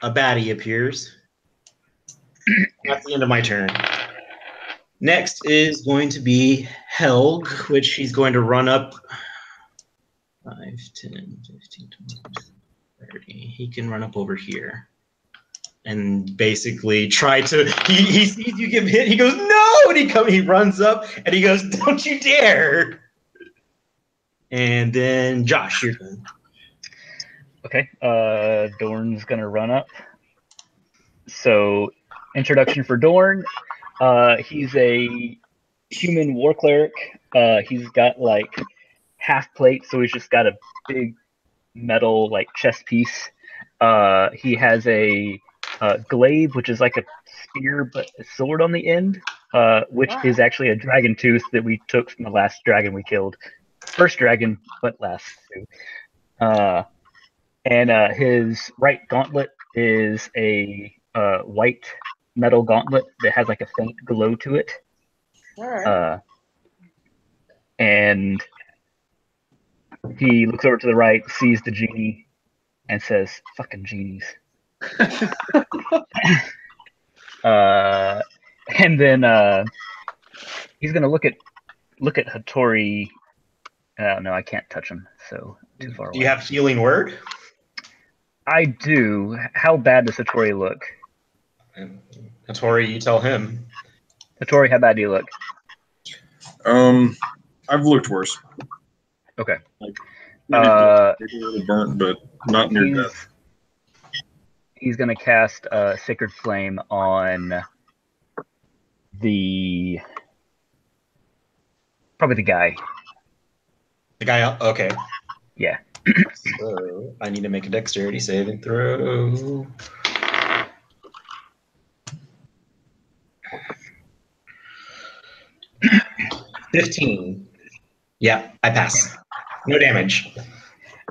a baddie appears. That's the end of my turn. Next is going to be Helg, which he's going to run up 5, 10, 15, 20, 30. He can run up over here and basically try to. He sees you get hit. He goes, "No!" And he runs up and he goes, "Don't you dare!" And then Josh, your turn. Okay. Dorn's gonna run up. So, introduction for Dorn. He's a human war cleric. He's got like half plate, so he's just got a big metal like chest piece. He has a glaive, which is like a spear but a sword on the end, which is actually a dragon tooth that we took from the last dragon we killed. First dragon, but last too. And his right gauntlet is a white metal gauntlet that has like a faint glow to it. All right. And he looks over to the right, sees the genie, and says, "Fucking genies." And then he's gonna look at Hattori. No, I can't touch him, so too far away. Do you have healing word? I do. How bad does Hattori look? Hattori, you tell him. Hattori, how bad do you look? I've looked worse. Okay. Maybe a little burnt, but not near death. He's gonna cast Sacred Flame on probably the guy. The guy. Okay. Yeah. So I need to make a dexterity saving throw. $15. Yeah, I pass. No damage.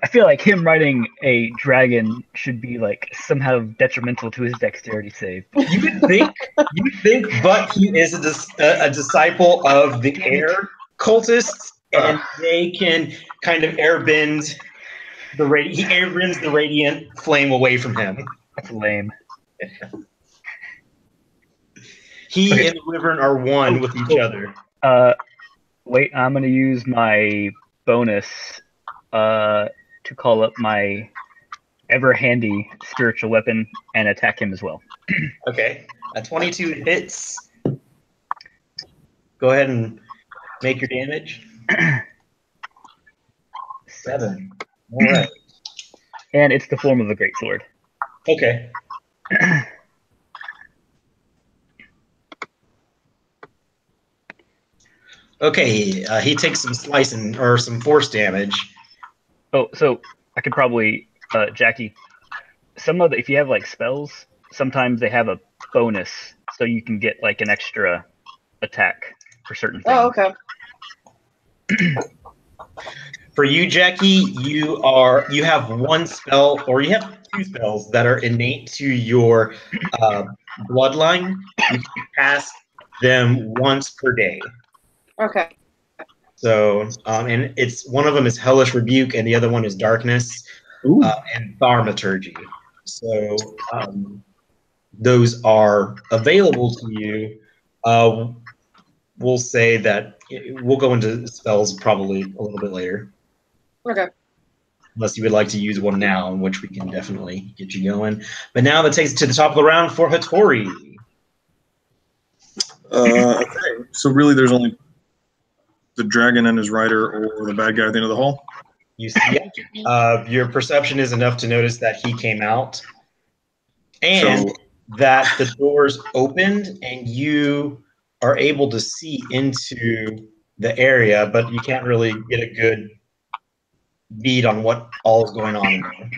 I feel like him riding a dragon should be like somehow detrimental to his dexterity save. You would think, but he is a disciple of the air cultists, and they can kind of airbend he airbends the radiant flame away from him. That's lame. He and the Wyvern are one with each other. Wait, I'm gonna use my bonus to call up my ever handy spiritual weapon and attack him as well. Okay, a 22 hits. Go ahead and make your damage. 7. All right. And it's the form of a greatsword. Okay. Okay, he takes some slicing or some force damage. Oh, so I could probably, Jackie, if you have like spells, sometimes they have a bonus, so you can get like an extra attack for certain things. Oh, okay. For you, Jackie, you have one spell, or you have 2 spells that are innate to your bloodline. You can cast them once per day. Okay. So, and it's one of them is Hellish Rebuke, and the other one is Darkness and Thaumaturgy. So, those are available to you. We'll say that we'll go into spells probably a little bit later. Okay. Unless you would like to use one now, in which we can definitely get you going. But now that takes us to the top of the round for Hattori. Okay, so really there's only the dragon and his rider or the bad guy at the end of the hall? You see, your perception is enough to notice that he came out and that the doors opened and you are able to see into the area, but you can't really get a good bead on what all is going on in there.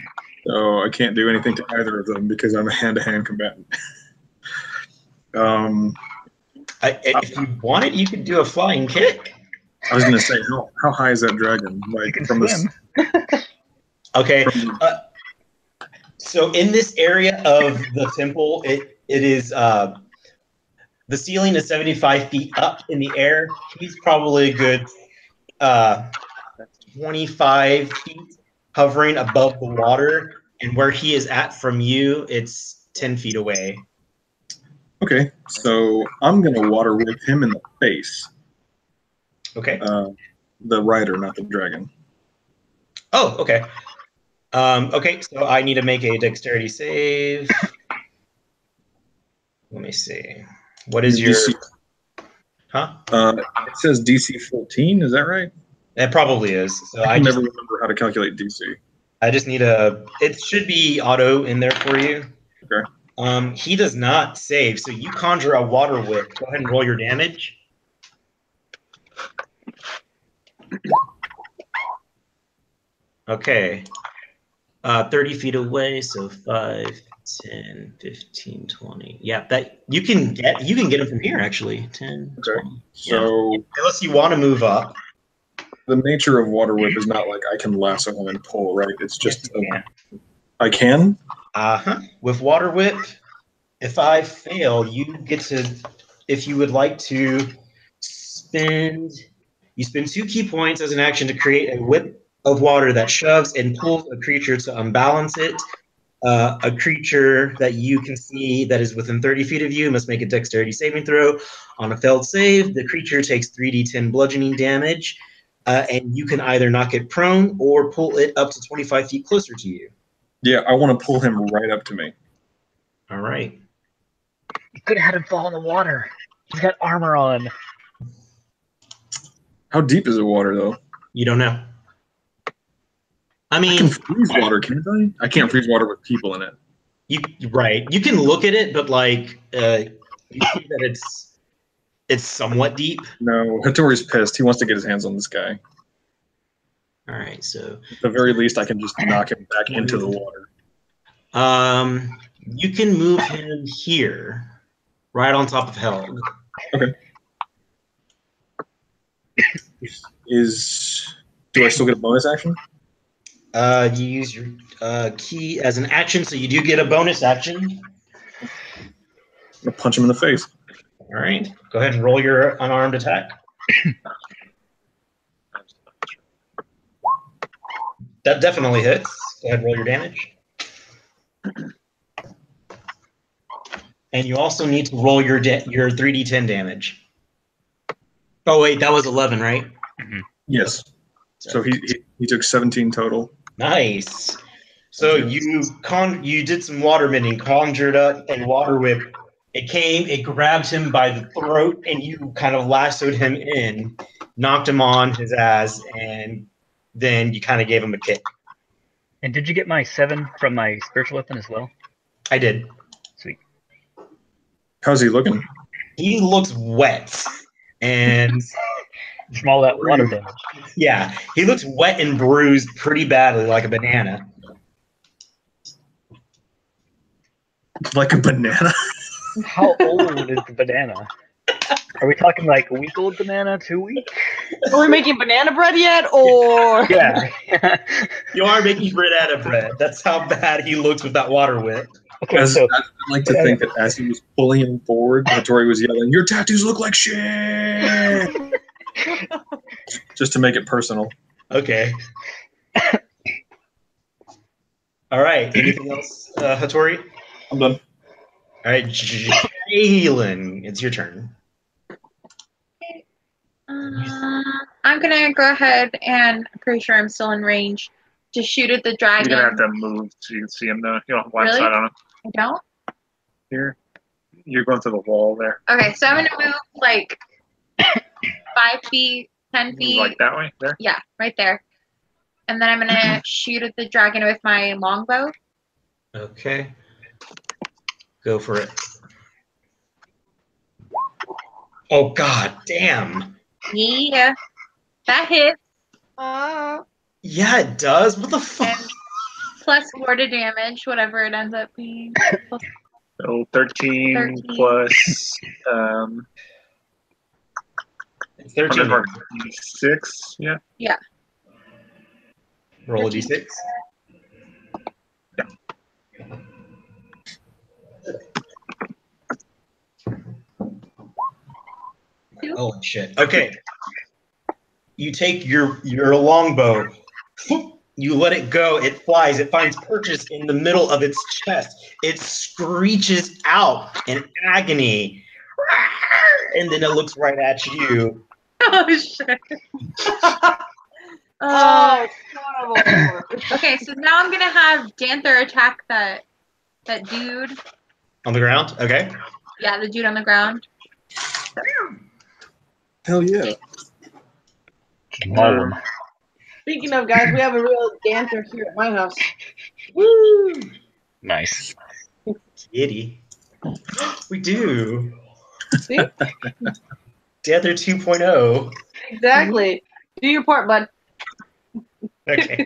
So I can't do anything to either of them because I'm a hand-to-hand combatant. If you wanted, you could do a flying kick. I was gonna say, how high is that dragon? You Like can from swim. Okay. From, So in this area of the temple, it is the ceiling is 75 feet up in the air. He's probably a good 25 feet hovering above the water, and where he is at from you, it's 10 feet away. okay, so I'm gonna water whip him in the face. Okay. The rider, not the dragon. Oh, okay. Okay, so I need to make a dexterity save. Let me see. What is your... DC? Huh? It says DC 14. Is that right? It probably is. So I can never remember how to calculate DC. I just need a... It should be auto in there for you. Okay. He does not save, so you conjure a water whip. Go ahead and roll your damage. Okay. 30 feet away, so 5, 10, 15, 20. Yeah, that you can get him from here actually. 10, Okay. 20. So yeah. Unless you want to move up. the nature of water whip is not like I can lasso him and pull, right? It's just Yes, I can. With water whip, if I fail, you get to, if you would like to spend 2 key points as an action to create a whip of water that shoves and pulls a creature to unbalance it. A creature that you can see that is within 30 feet of you must make a dexterity saving throw. On a failed save, the creature takes 3d10 bludgeoning damage, and you can either knock it prone or pull it up to 25 feet closer to you. Yeah, I want to pull him right up to me. All right. You could have had him fall in the water. He's got armor on. How deep is the water, though? You don't know. I mean, I can freeze water, can't I? I can't freeze water with people in it. Right. You can look at it, but like you see that it's somewhat deep. No, Hattori's pissed. He wants to get his hands on this guy. All right, so at the very least, I can just knock him back into the water. You can move him here, right on top of Held. Okay. Do I still get a bonus action? You use your key as an action, so you do get a bonus action. I'm gonna punch him in the face. All right. Go ahead and roll your unarmed attack. That definitely hits. Go ahead and roll your damage. And you also need to roll your 3d10 damage. Oh, wait, that was 11, right? Mm-hmm. Yes. So he took 17 total. Nice. So you did some water bending, conjured up a water whip. It grabbed him by the throat, and you kind of lassoed him in, knocked him on his ass, and then you kind of gave him a kick. And did you get my 7 from my spiritual weapon as well? I did. Sweet. How's he looking? He looks wet, and from all that water damage. Yeah, he looks wet and bruised pretty badly, like a banana. Like a banana? How old is the banana? Are we talking like a week-old banana, 2 weeks? Are we making banana bread yet, or? Yeah. You are making banana bread. That's how bad he looks with that water whip. Okay, I'd like to think that as he was pulling him forward, Hattori was yelling, "Your tattoos look like shit!" Just to make it personal. Okay. All right. Anything else, Hattori? I'm done. All right, Jalen, it's your turn. I'm gonna go ahead and I'm pretty sure I'm still in range to shoot at the dragon. You're gonna have to move so you can see him though. You don't have line Really? sight on him. I don't? Here. You're going to the wall there. Okay, so I'm gonna move like 5 feet, 10 feet. Like that way? There? Yeah, right there. And then I'm gonna shoot at the dragon with my longbow. Okay. Go for it. Oh, god damn. Yeah. That hits. Yeah, it does. What the fuck? And plus 4 to damage, whatever it ends up being. So 13 plus It's 13 damage. 6. Yeah. Yeah. Roll a d6. Holy shit. Okay. You take your longbow, you let it go, it flies, it finds purchase in the middle of its chest. It screeches out in agony. And then it looks right at you. Oh shit. Oh, horrible. Okay, so now I'm gonna have Danther attack that dude. On the ground? Okay. Yeah, the dude on the ground. Hell yeah. Maul him. Speaking of, guys, we have a real dancer here at my house. Woo! Nice. Kitty. We do. See? Tether 2.0. Exactly. Do your part, bud. Okay.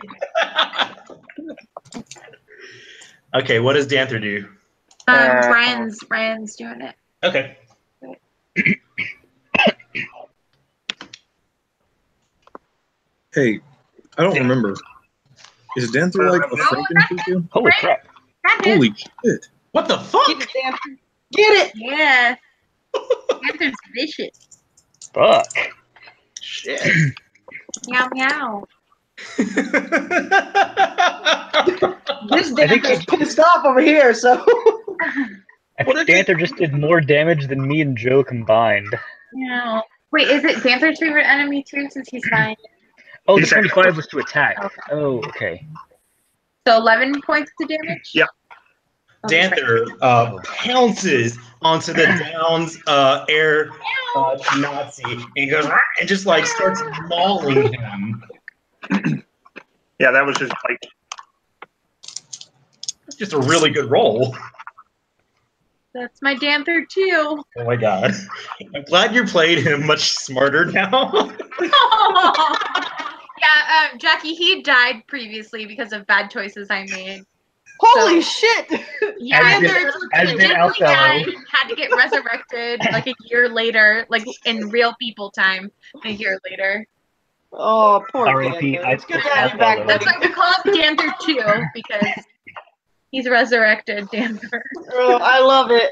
Okay, what does Danther do? Brian's doing it. Okay. Hey, I don't remember. Is Danther like a Franken creature? Holy crap. Got it. Holy shit. What the fuck? Get it, dancer. Get it. Yeah. Danther's vicious. Fuck. Shit. Meow meow. This I think dancer's pissed off over here, so. I think Danther just did more damage than me and Joe combined. Yeah. Wait, is it Danther's favorite enemy too, since he's mine? Oh, the He's actually- 25 was to attack. Okay. Oh, okay. So 11 points of damage? Yeah. Okay, Danther pounces onto the Downs air Nazi and goes and just like starts mauling him. Yeah, that was just like It's just a really good roll. That's my Danther too. Oh my god. I'm glad you played him much smarter now. Yeah, Jackie, he died previously because of bad choices I made. Holy So- shit! Yeah, did- Danther as did definitely Alcello. died, had to get resurrected like a year later, like in real people time, a year later. Oh, poor R.I.P. Danther. It's good to I- have you back, Alcello. That's buddy. why we call him Danther 2, because he's resurrected Danther. Oh, I love it.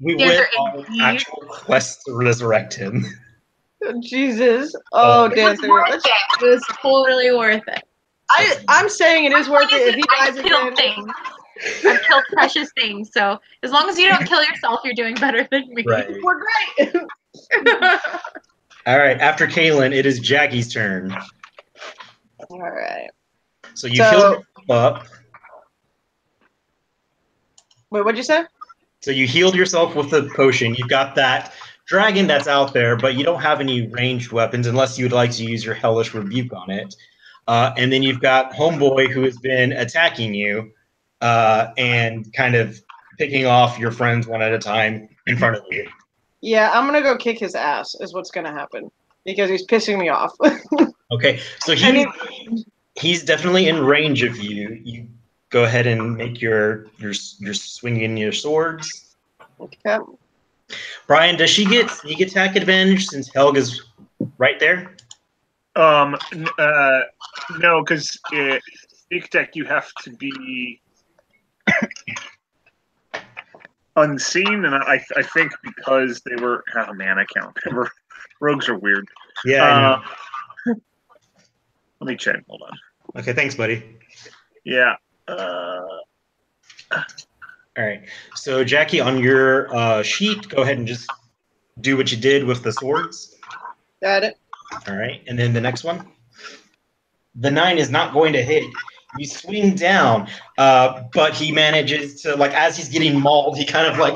We Danther went on indeed. actual quest to resurrect him. Jesus. Oh, It was Danther. worth Let's- it. It was totally worth it. I'm saying it is worth it if he I've dies killed again. things. I've killed precious things, so as long as you don't kill yourself, you're doing better than me. Right. We're great. All right, after Kaylin, it is Jackie's turn. All right. So you So- healed yourself up. Wait, what'd you say? So you healed yourself with the potion. You've got that dragon that's out there, but you don't have any ranged weapons unless you'd like to use your hellish rebuke on it. And then you've got Homeboy who has been attacking you and kind of picking off your friends one at a time in front of you. Yeah, I'm gonna go kick his ass. Is what's gonna happen because he's pissing me off. Okay, so he's definitely in range of you. You go ahead and make your swinging your swords. Okay. Brian, does she get sneak attack advantage since Helga's right there? no, because sneak attack you have to be unseen, and I think because they were I can't remember. Rogues are weird. Yeah. I know. Let me check. Hold on. Okay, thanks, buddy. Yeah. All right. So, Jackie, on your sheet, go ahead and just do what you did with the swords. Got it. All right. And then the next one. The 9 is not going to hit. You swing down, but he manages to, like, as he's getting mauled, he kind of, like,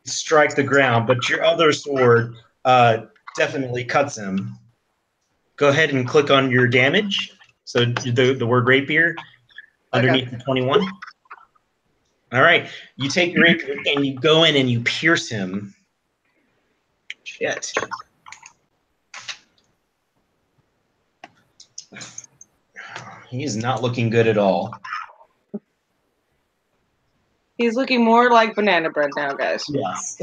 strikes the ground. But your other sword definitely cuts him. Go ahead and click on your damage. So the word rapier underneath the 21. All right. You take your rapier and you go in and you pierce him. Shit. He's not looking good at all. He's looking more like banana bread now, guys. Yes.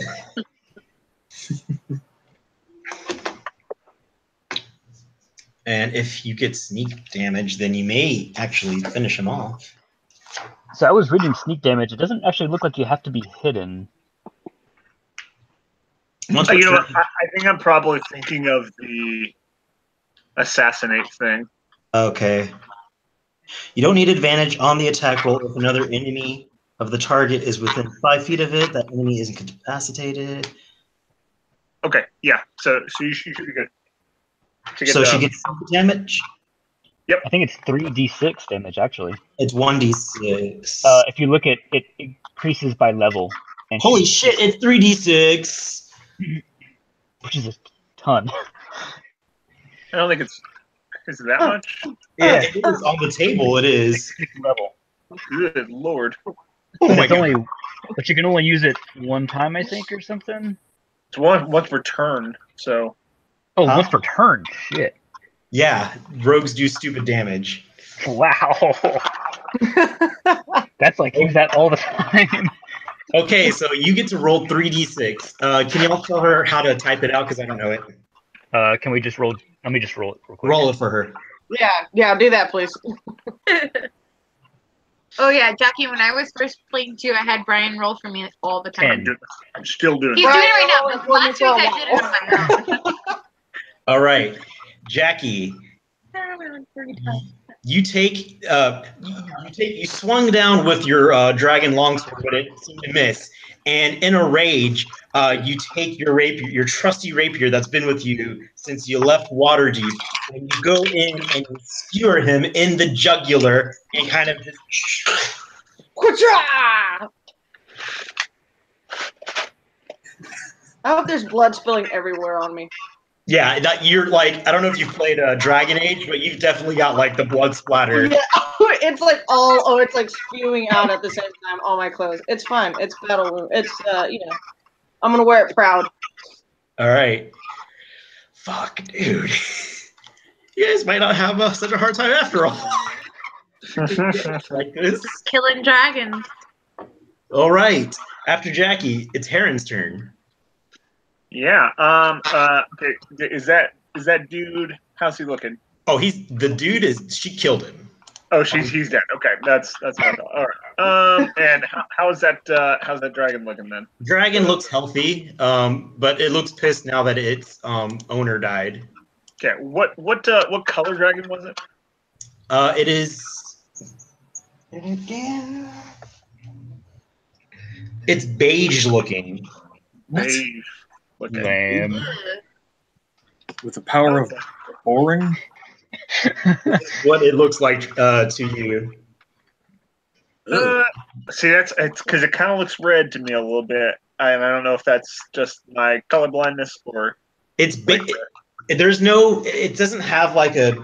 And if you get sneak damage, then you may actually finish him off. So I was reading sneak damage. It doesn't actually look like you have to be hidden. Once per You know, turn- I think I'm probably thinking of the assassinate thing. Okay. You don't need advantage on the attack roll if another enemy of the target is within 5 feet of it. That enemy is incapacitated. Okay, yeah. So you should be good. So she gets damage. I think it's 3d6 damage, actually. It's 1d6. If you look at it, it increases by level. And Holy shit! It's 3d6. Which is a ton. I don't think is it that much? Yeah, it is on the table. It is. 6th level. Good lord. Oh And my it's god! but you can only use it one time, I think, or something. It's once per turn, so Oh, Huh? once per turn. Shit. Yeah, rogues do stupid damage. Wow. That's like use that all the time. Okay, so you get to roll 3d6. Can y'all tell her how to type it out? Because I don't know it. Can we just roll? Let me just roll it real quick. Roll it for her. Yeah, do that, please. Oh yeah, Jackie. When I was first playing too, I had Brian roll for me all the time. 10. I'm still doing He's it. doing it right now. Brian, But last week I did it on my own. All right, Jackie. You take you swung down with your dragon longsword, but it seemed to miss. And in a rage, you take your rapier, your trusty rapier that's been with you since you left Waterdeep, and you go in and you skewer him in the jugular and kind of just. Quatra! I hope there's blood spilling everywhere on me. Yeah, you're like, I don't know if you've played Dragon Age, but you've definitely got like the blood splatter. Yeah, it's like it's like spewing out at the same time. All my clothes. It's fine. It's battle wound. It's I'm gonna wear it proud. All right. Fuck, dude. You guys might not have such a hard time after all. Like this. Killing dragons. All right. After Jackie, it's Heron's turn. Yeah. Okay. Is that dude? How's he looking? Oh, she killed him. Oh, he's dead. Okay, that's what I thought. All right. And how's that dragon looking then? Dragon looks healthy, but it looks pissed now that its owner died. Okay. What color dragon was it? It is. It's beige looking. Beige. Okay. Lame. With the power of boring. What it looks like to you. See, it's because it kind of looks red to me a little bit, and I don't know if that's just my color blindness or It's big. There's no. It doesn't have like a.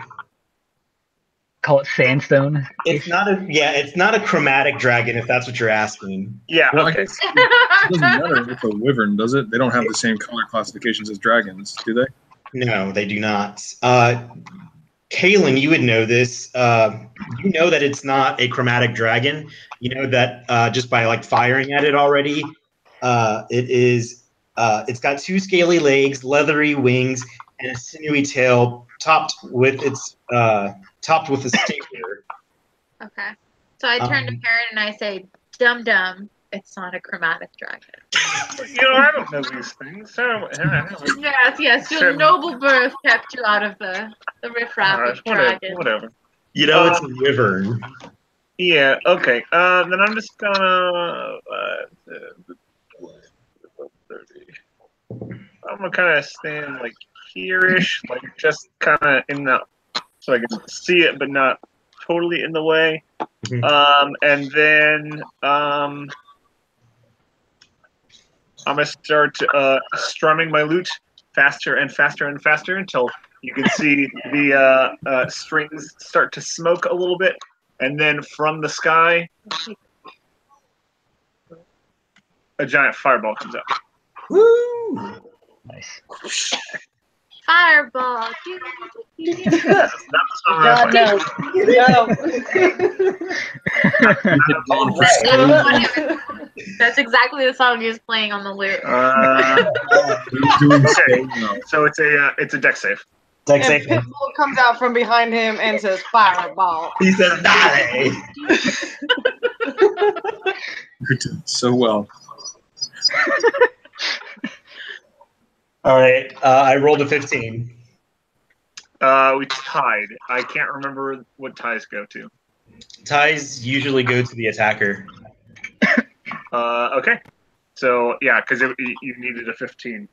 Call it sandstone. It's not a. Yeah, it's not a chromatic dragon. If that's what you're asking. yeah. Well, I Okay. guess it doesn't matter with a wyvern, does it? They don't have the same color classifications as dragons, do they? No, they do not. Kaylin, you would know this. You know that it's not a chromatic dragon. You know that just by like firing at it already. It is. It's got 2 scaly legs, leathery wings, and a sinewy tail, topped with a stinger. Okay. So I turn to Karen and I say, "Dum dum, it's not a chromatic dragon." I don't know these things. Yes. Your noble birth kept you out of the riffraff of dragons. Whatever. You know it's a wyvern. Yeah. Okay. Then I'm just gonna. I'm gonna kind of stand like here-ish, like just kind of in the, so I can see it, but not totally in the way. Mhm. And then I'm gonna start strumming my lute faster and faster and faster until you can see the strings start to smoke a little bit, and then from the sky, a giant fireball comes out. Woo! Nice. Fireball. That's not the song I'm God playing. no. That's exactly the song he was playing on the lute. Okay, so it's a deck save. Dex And save. Pitbull comes out from behind him and says, "Fireball." He says, "Dale." You're doing so well. All right. I rolled a 15. We tied. I can't remember what ties go to. Ties usually go to the attacker. Okay. So yeah, because you needed a 15.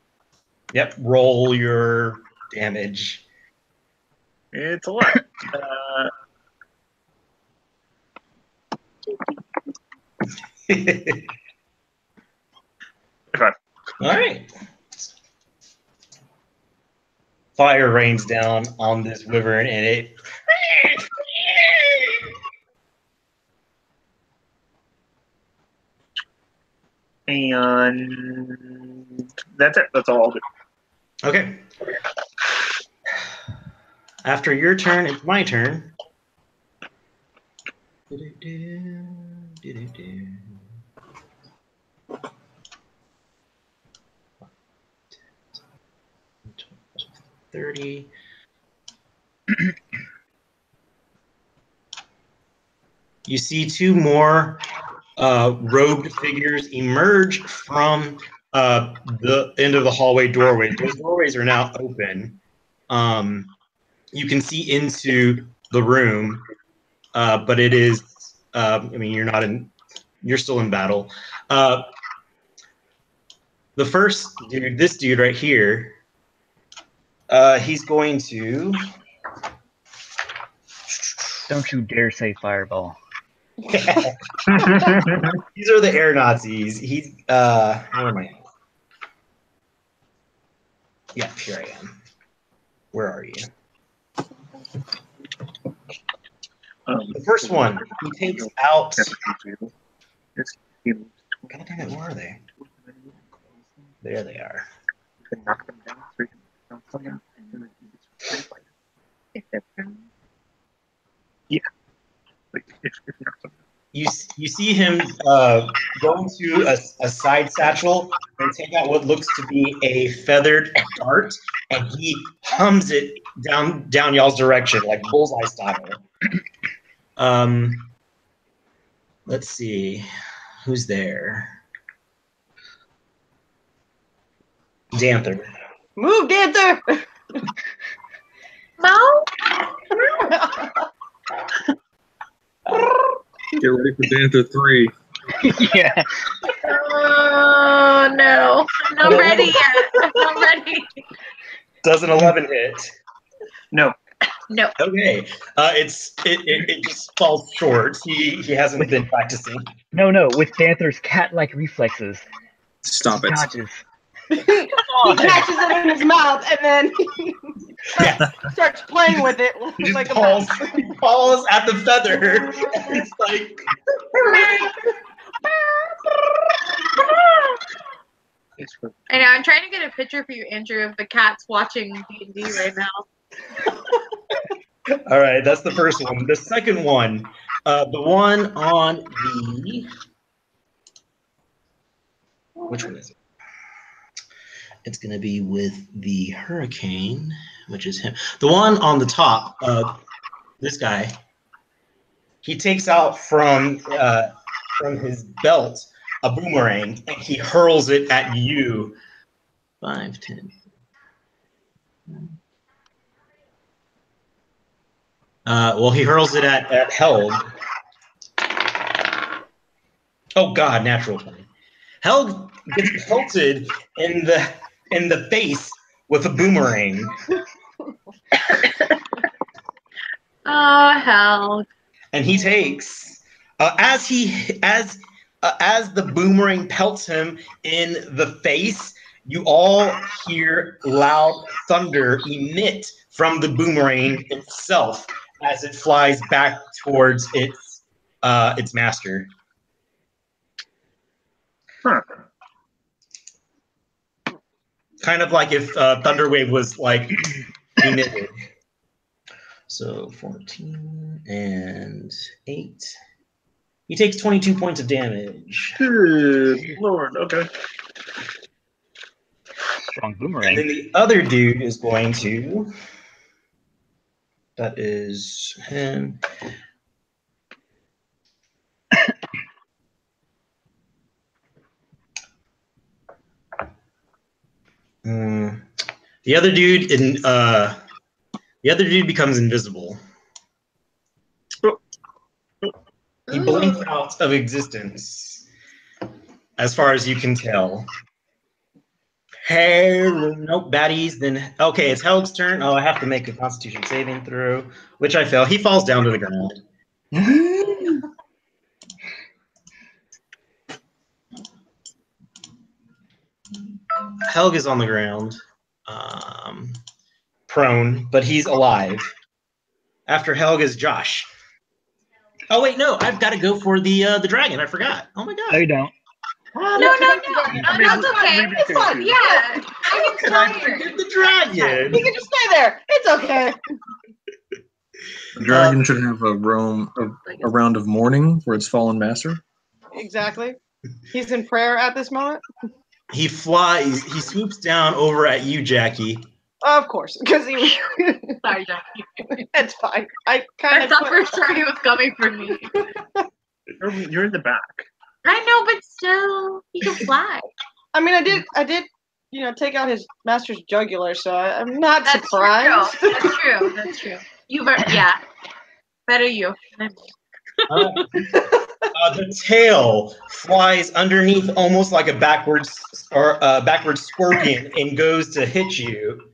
Yep. Roll your damage. It's a lot. Okay. All right. Fire rains down on this wyvern, and it. And that's it. That's all I'll do. Okay. After your turn, it's my turn. Do-do-do, do-do-do. 30. You see two more robed figures emerge from the end of the hallway doorway. Those doorways are now open. You can see into the room, but it is. I mean, you're still in battle. The first dude, this dude right here, he's going to. Don't you dare say fireball. These are the air Nazis. He's where am I? Yeah, here I am. Where are you? The first one, he takes out. God damn it, where are they? There they are. If they're brown. You see him go into a side satchel and take out what looks to be a feathered dart, and he hums it down y'all's direction like bullseye style. Let's see, who's there? Danther. Move, Danther! No? Get ready for Danther 3. Yeah. Oh, no. I'm not ready yet. I'm not ready. Does an 11 hit? No. No. Okay. It just falls short. He hasn't been practicing. No. With Panther's cat-like reflexes, Stop it. dodges. He catches it in his mouth and then he starts playing with it He just like a falls, mouse. he falls at the feather. It's like I know. I'm trying to get a picture for you, Andrew, of the cats watching D&D right now. all right. That's the first one. The second one, the one on the which one is it? It's going to be with the hurricane, which is him. The one on the top, this guy, he takes out from his belt a boomerang and he hurls it at you. 5, 10. Well, he hurls it at Held. Oh God, natural 20. Held gets pelted in the face with a boomerang. Oh, hell. And he takes as the boomerang pelts him in the face, you all hear loud thunder emit from the boomerang itself as it flies back towards its master. Huh. Kind of like if Thunderwave was like emitted. So 14 and 8. He takes 22 points of damage. Good Lord. Okay. Strong And boomerang. then the other dude is going to That is him. The other dude becomes invisible. He blinks out of existence, as far as you can tell. Hey, nope, baddies. Then okay, it's Helg's turn. Oh, I have to make a Constitution saving throw, which I fail. He falls down to the ground. Helg is on the ground, prone, but he's alive. After Helg is Josh. Oh wait, no, I've got to go for the dragon. I forgot. Oh my god. No, you don't. No, that's okay. It's fine. Yeah, I can I still hear. forget the dragon. You can just stay there. It's okay. The dragon should have a round of mourning for its fallen master. Exactly. He's in prayer at this moment. He flies. He swoops down over at you, Jackie. Of course, because he. Sorry, Jackie. It's fine. I kind I of. thought for sure he was coming for me. You're in the back. I know, but still, he can fly. I mean, I did, take out his master's jugular, so I'm not surprised. True. That's true. Yeah. Better you. The tail flies underneath, almost like a backward scorpion, and goes to hit you.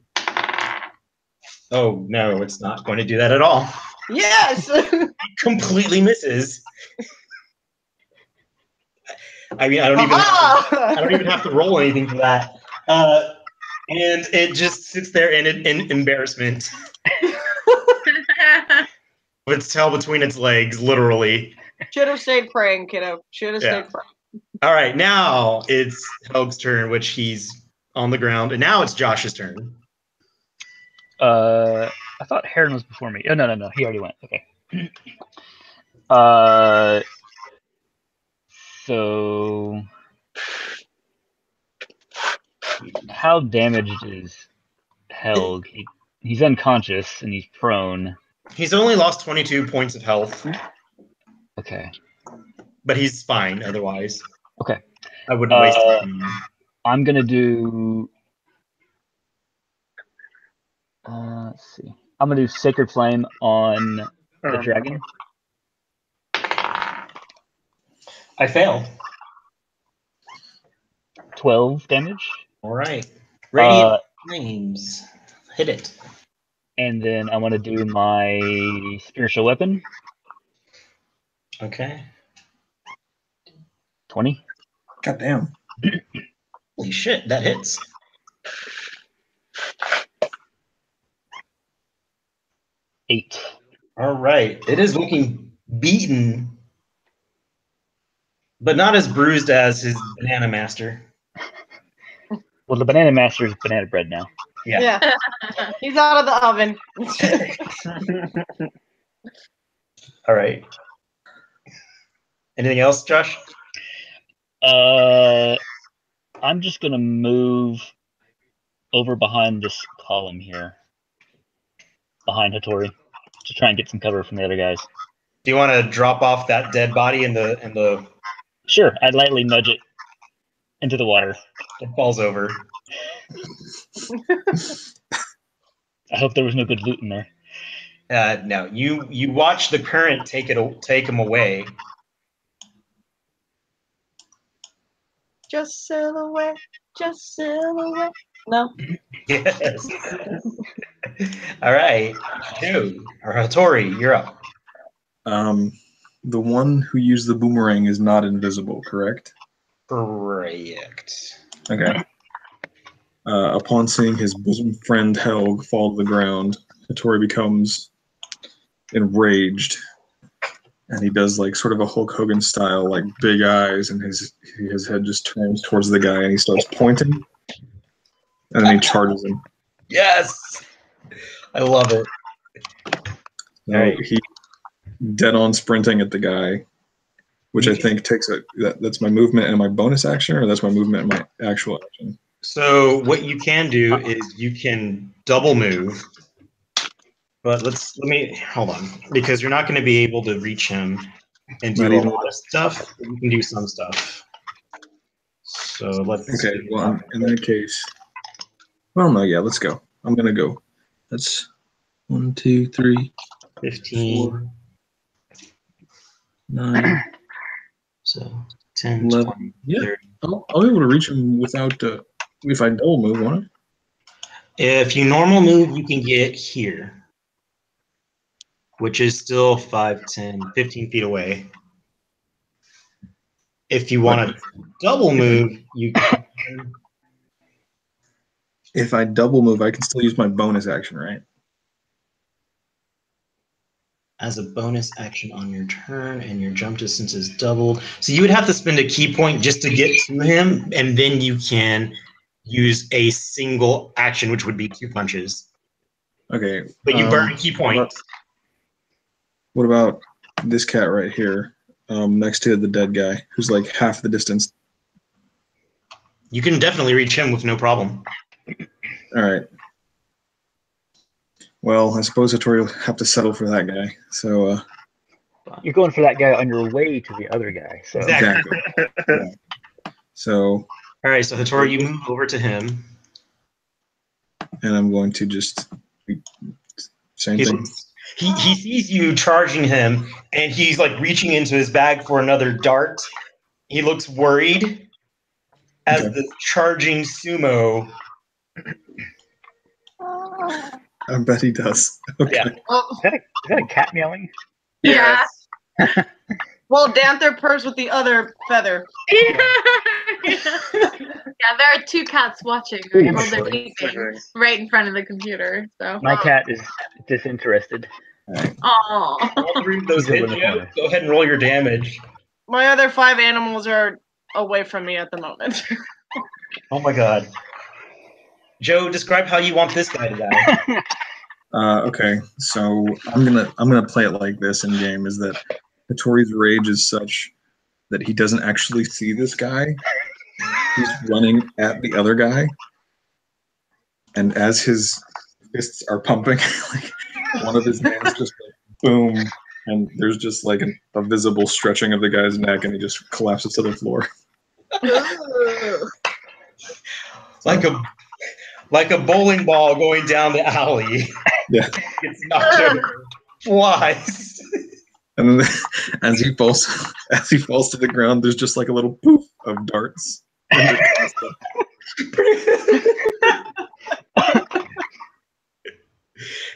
Oh no, it's not going to do that at all. Yes. It completely misses. I mean, I don't even have to roll anything for that. And it just sits there in embarrassment. With its tail between its legs, literally. Should have stayed praying, kiddo. Should have stayed praying. All right, now it's Helg's turn, which he's on the ground, and now it's Josh's turn. I thought Heron was before me. Oh no, he already went. Okay. So how damaged is Helg? He's unconscious and he's prone. He's only lost 22 points of health. Okay. But he's fine otherwise. Okay. I wouldn't waste time. I'm gonna do. Let's see. I'm gonna do Sacred Flame on the dragon. I fail. 12 damage. All right. Radiant Flames. Hit it. And then I want to do my spiritual weapon. Okay. 20. God damn. Holy shit, that hits. Eight. All right. It is looking beaten, but not as bruised as his Banana Master. Well, the Banana Master is banana bread now. Yeah. He's out of the oven. All right. Anything else, Josh? I'm just gonna move over behind this column here, behind Hattori, to try and get some cover from the other guys. Do you want to drop off that dead body in the? Sure, I'd lightly nudge it into the water. It falls over. I hope there was no good loot in there. No, you watch the current take him away. Just silhouette, just silhouette. No. Yes. All right, dude, or Hattori, you're up. The one who used the boomerang is not invisible, correct? Correct. Okay. Upon seeing his bosom friend Helg fall to the ground, Hattori becomes enraged, and he does like sort of a Hulk Hogan style, like big eyes, and his head just turns towards the guy, and he starts pointing, and then he charges him. Yes, I love it. No, he dead on sprinting at the guy, which I think takes that's my movement and my bonus action, or that's my movement and my actual action. So what you can do is you can double move, But let me hold on, because you're not going to be able to reach him and Not do a even- lot of stuff. But you can do some stuff. So let's. Okay, well, in that case, well, no, yeah, let's go. I'm gonna go. That's 1, 2, 3, 15. 4, 9, So 10, 11. 20, Yeah, 30. I'll be able to reach him without if I double move, won't I? If you normal move, you can get here, which is still 5, 10, 15 feet away. If you want to double move, you can. If I double move, I can still use my bonus action, right? As a bonus action on your turn, and your jump distance is doubled. So you would have to spend a key point just to get to him, and then you can use a single action, which would be 2 punches. Okay. But you burn a key point. What about this cat right here, next to the dead guy, who's like half the distance? You can definitely reach him with no problem. All right. Well, I suppose Hattori will have to settle for that guy. So You're going for that guy on your way to the other guy. So Exactly. yeah. So, All right, so Hattori, you move over to him. and I'm going to just same He thing. looks, he sees you charging him, and he's like reaching into his bag for another dart. He looks worried as Okay. the charging sumo. I bet he does. Okay. Yeah. Oh, is that a cat meowing? Yeah. well, Danther purrs with the other feather. Yeah, there are 2 cats watching while they're eating right in front of the computer. So. My cat is disinterested. Oh. All 3 of those He's over hit in the you. corner. Go ahead and roll your damage. My other 5 animals are away from me at the moment. Oh my god. Joe, describe how you want this guy to die. Okay, so I'm gonna play it like this in game. Is that Hattori's rage is such that he doesn't actually see this guy. He's running at the other guy, and as his fists are pumping, like one of his hands just like boom, and there's just like a visible stretching of the guy's neck, and he just collapses to the floor. Like a bowling ball going down the alley. Yeah. It's knocked over. Flies. And then as he falls to the ground, there's just like a little poof of darts.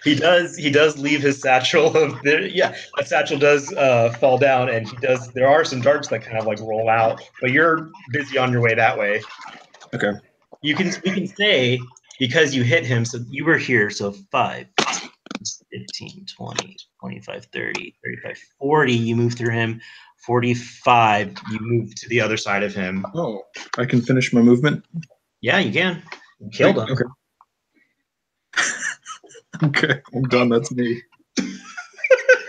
He does leave his satchel of a satchel does fall down, and there are some darts that kind of like roll out, but you're busy on your way that way. Okay. We can say, because you hit him, so you were here, so 5, 15, 20, 25, 30, 35, 40, you move through him. 45, you move to the other side of him. Oh, I can finish my movement? Yeah, you can. You killed him. Okay. Okay, I'm done. That's me.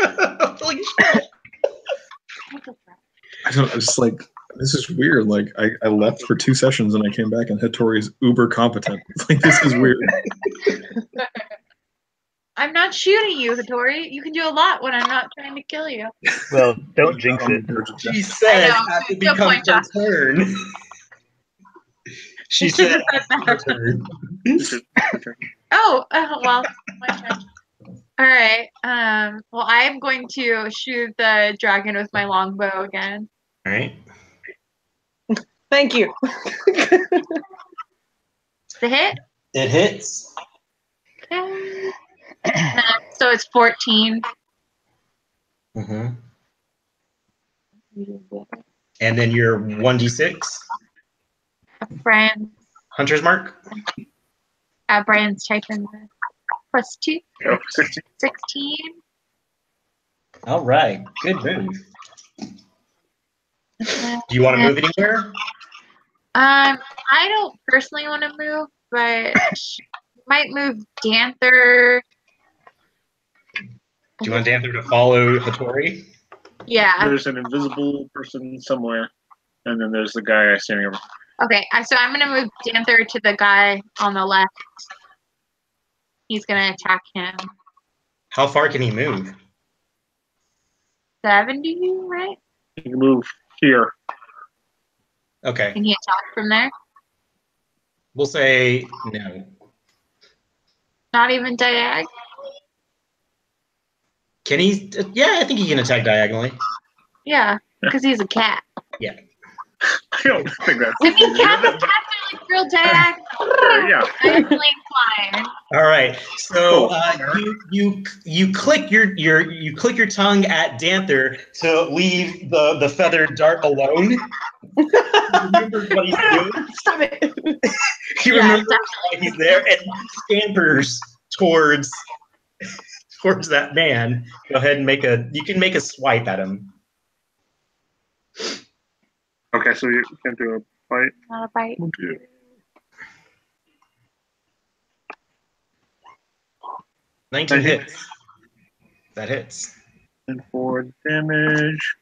Holy shit. I don't. It's like this is weird. Like I left for 2 sessions and I came back and Hattori's uber competent. Like this is weird. I'm not shooting you, Hattori. You can do a lot when I'm not trying to kill you. Well, don't jinx it. She said I know, as it good becomes point, her Josh. turn. She said her turn. Oh, well, my turn. All right. Well, I am going to shoot the dragon with my longbow again. All right. Thank you. The hit. It hits. Okay. So it's 14. Mm-hmm. And then your 1d6. A friend. Hunter's mark. Brian's typing the +2. Yep, 16. 16. All right. Good move. Do you want to move anywhere? I don't personally want to move, but might move Danther. Do you want Danther to follow Hattori? Yeah. There's an invisible person somewhere, and then there's the guy standing over. Okay, so I'm gonna move Danther to the guy on the left. He's gonna attack him. How far can he move? 70, right? You can move here. Okay. Can he attack from there? We'll say no. Not even diag? Can he? Yeah, I think he can attack diagonally. Yeah, because he's a cat. Yeah. I don't think that's. I mean, cats are like real diagonal. Yeah. Diagonally inclined. All right. So Cool. you click your tongue at Danther to leave the feathered dart alone. He remembers what he's doing. Stop it. He remembers why he's there and scampers towards that man. Go ahead and you can make a swipe at him. Okay, so you can do a bite. Not a bite. Okay. $19 hits. That hits. And 4 damage.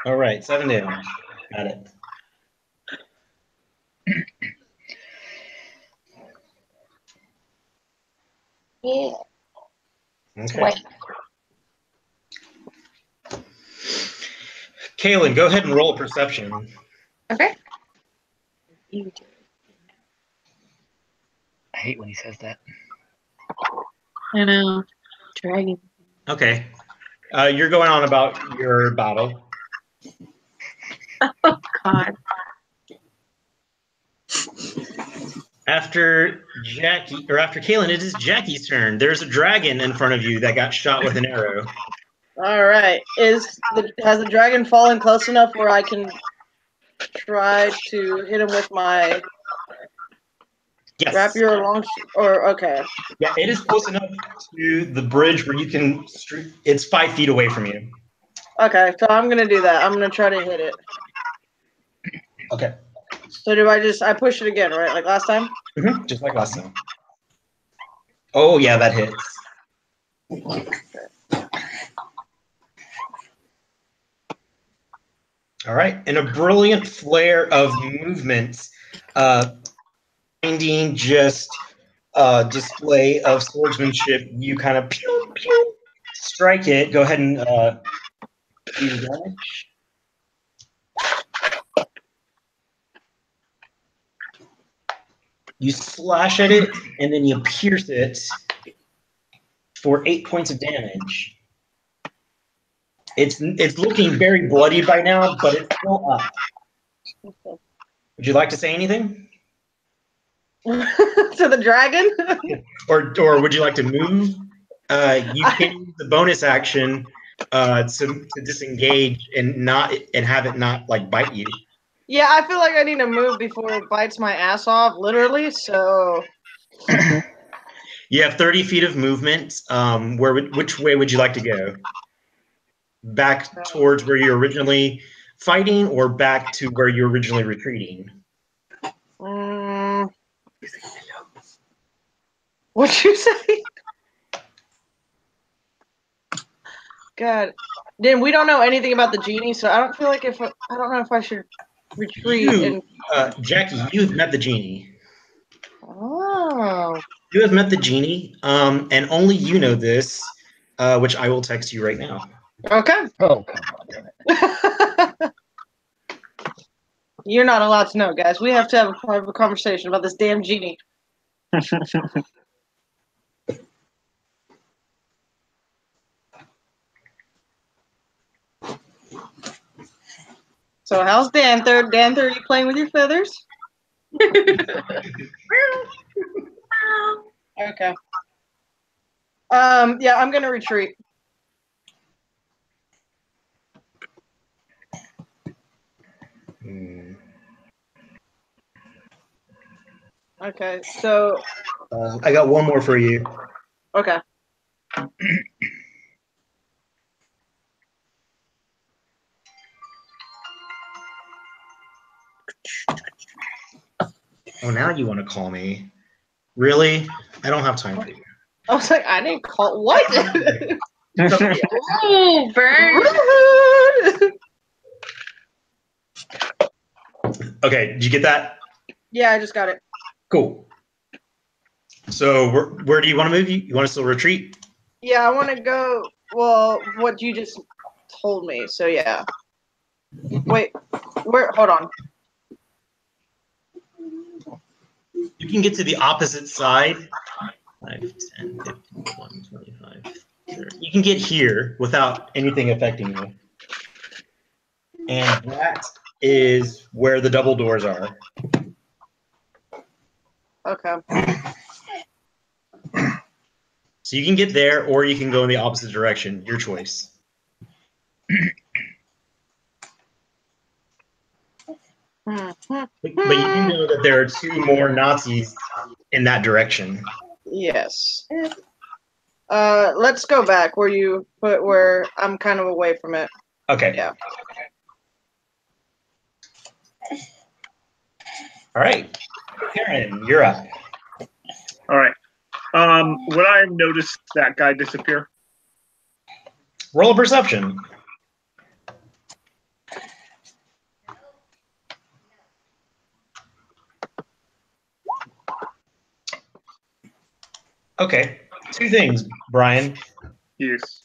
All right, 7 damage. Got it. Yeah. Okay. Wait. Kaylin, go ahead and roll a perception. Okay. You do. I hate when he says that. I know. Dragon. Okay. You're going on about your battle. Oh, God. After Kaylin, it is Jackie's turn. There's a dragon in front of you that got shot with an arrow. All right. Has the dragon fallen close enough where I can try to hit him with my Yes. rapier or okay. Yeah, it is close enough to the bridge where you can. It's 5 feet away from you. Okay, so I'm gonna do that. I'm gonna try to hit it. Okay. So do I push it again, right? Like last time? Mm-hmm. Just like last time. Oh yeah, that hits. All right, in a brilliant flare of movement, finding just display of swordsmanship, you kind of pew, pew, strike it. Go ahead and do the damage. You slash at it, and then you pierce it for 8 points of damage. It's looking very bloody by now, but it's still up. Would you like to say anything? To the dragon? Or would you like to move? You can use the bonus action to disengage and have it not like bite you. Yeah, I feel like I need to move before it bites my ass off, literally. So You have 30 feet of movement. Which way would you like to go? Back towards where you're originally fighting, or back to where you're originally retreating? What'd you say? God, then we don't know anything about the genie, so I don't feel like I don't know if I should retreat. Jackie, you have met the genie. Oh. You have met the genie, and only you know this, which I will text you right now. Okay. Oh, come on, damn it. You're not allowed to know, guys. We have to have a private conversation about this damn genie. So how's Danther? Danther, are you playing with your feathers? Okay. Yeah, I'm gonna retreat. Okay, so I got one more for you. okay. Oh, now you want to call me? Really? I don't have time for you. I was like, I didn't call what? Ooh, burn. Rude. Okay, did you get that? Yeah, I just got it. Cool. So where do you want to move? You want to still retreat? Yeah, I want to go. Well, what you just told me. So yeah. Wait, where? Hold on. You can get to the opposite side. 5, 10, 15, 20, 25, 30. You can get here without anything affecting you. And that is where the double doors are. Okay. So you can get there, or you can go in the opposite direction. Your choice. But you do know that there are 2 more Nazis in that direction. Yes. Let's go back where you put where I'm kind of away from it. Okay. Yeah. All right. Karen, you're up. All right. Would I notice that guy disappear? Roll a perception. Okay. 2 things, Brian. Yes.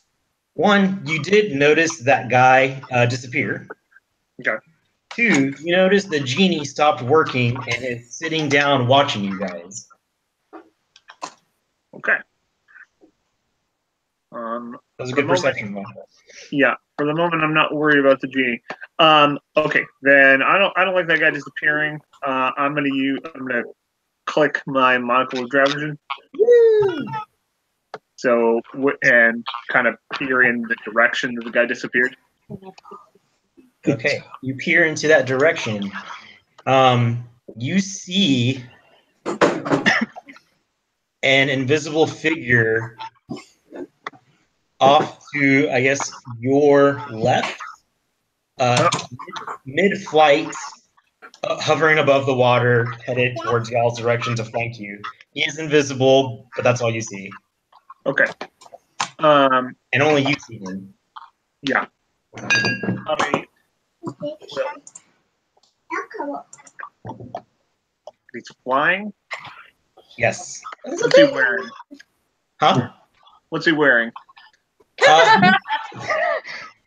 1, you did notice that guy disappear. Okay. 2, you noticed the genie stopped working and is sitting down watching you guys. Okay. That was a For the good moment- perception one. Yeah. For the moment, I'm not worried about the genie. Okay. Then I don't like that guy disappearing. I'm gonna click my monocle of Dravagen. So and kind of peer in the direction that the guy disappeared. Okay, you peer into that direction. You see an invisible figure off to, I guess, your left, mid-flight, hovering above the water, headed towards y'all's direction to flank you. He is invisible, but that's all you see. Okay. And only you see him. Yeah. He's flying. Yes. What's he wearing? Huh? What's he wearing?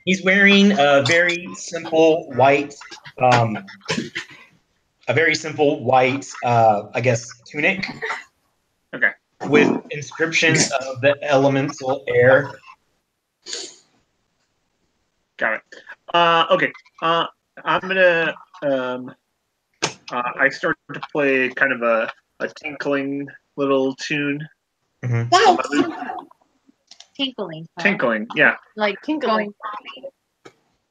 He's wearing a very simple white, I guess, tunic. Okay. With inscriptions of the elemental air. Got it. Okay. I'm gonna. I start to play kind of a tinkling little tune. Mm-hmm. Tinkling. Huh? Tinkling. Yeah. Like Tinkling.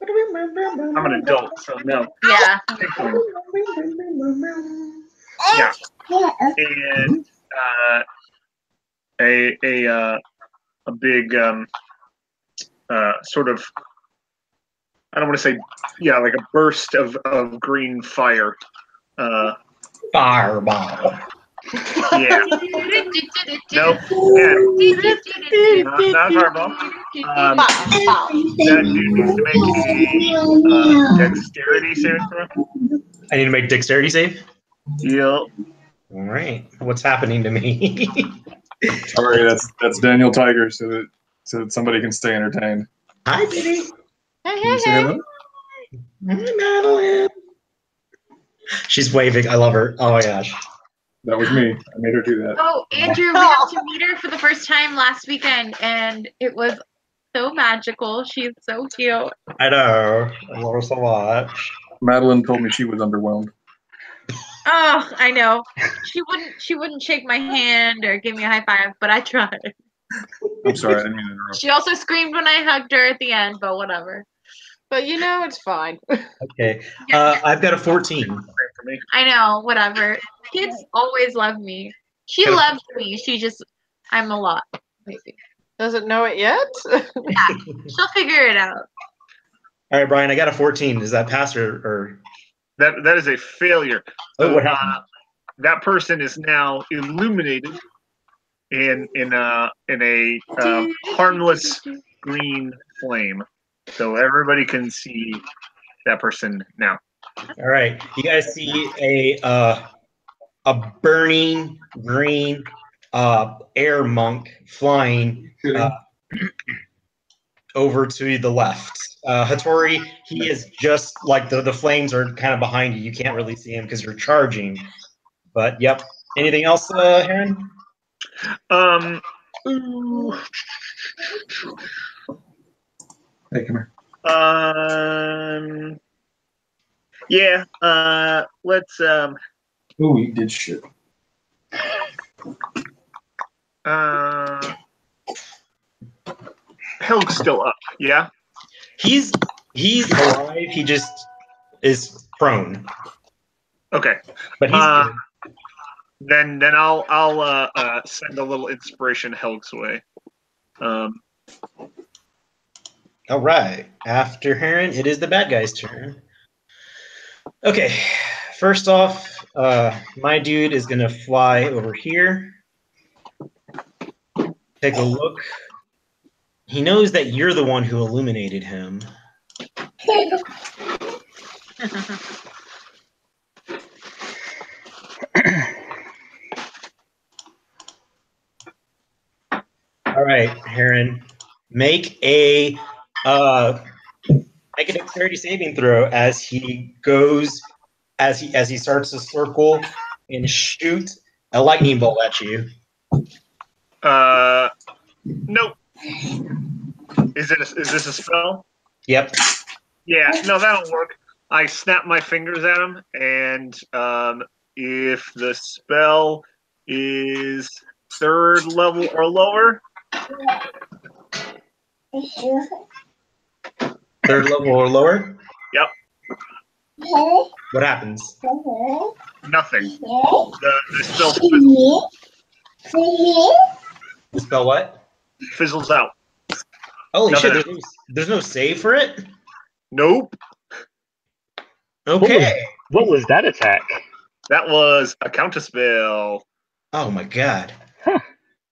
I'm an adult, so no. Yeah. Tinkling. Yeah. And a big sort of, I don't want to say, yeah, like a burst of green fire. Fireball. Yeah. Nope. Yeah. Not a fireball. That dude needs to make a dexterity saving throw. I need to make dexterity save. Yep. All right. What's happening to me? Sorry, that's Daniel Tiger, so that somebody can stay entertained. Hi, baby. Can you say hello? Hi, Madeline. She's waving. I love her. Oh my gosh. That was me. I made her do that. Oh, Andrew, we got to meet her for the first time last weekend, and it was so magical. She's so cute. I know. I love her so much. Madeline told me she was underwhelmed. Oh, I know. She wouldn't shake my hand or give me a high five, but I tried. I'm sorry, I didn't mean to interrupt. She also screamed when I hugged her at the end, but whatever. But you know, it's fine. Okay. I've got a 14. For me. I know, whatever. Kids always love me. She loves me. I'm a lot, maybe. Doesn't know it yet? Yeah, she'll figure it out. All right, Brian, I got a 14. Does that pass or? That is a failure. Oh, what happened? That person is now illuminated in a harmless green flame, so everybody can see that person now. All right, you guys see a burning green air monk flying over to the left. Hattori, he is just like the flames are kind of behind you. You can't really see him because you're charging. But yep. Anything else, Heron? Ooh, Hey, come here. yeah. Let's Oh, you did shit. Helg's still up. Yeah. He's alive. He just is prone. Okay. But he's good. Then I'll send a little inspiration Helg's way. All right. After Heron, it is the bad guy's turn. Okay. First off, my dude is gonna fly over here. Take a look. He knows that you're the one who illuminated him. All right, Heron, make a dexterity saving throw as he goes, as he starts to circle and shoot a lightning bolt at you. Nope. Is this a spell? Yep. Yeah. No, that'll work. I snap my fingers at him, and if the spell is 3rd level or lower. 3rd level or lower? Yep. What happens? Nothing. The spell fizzles. The spell what? Fizzles out. Holy Nothing shit, there's no save for it? Nope. Okay. What was that attack? That was a counterspell. Oh my god. Huh.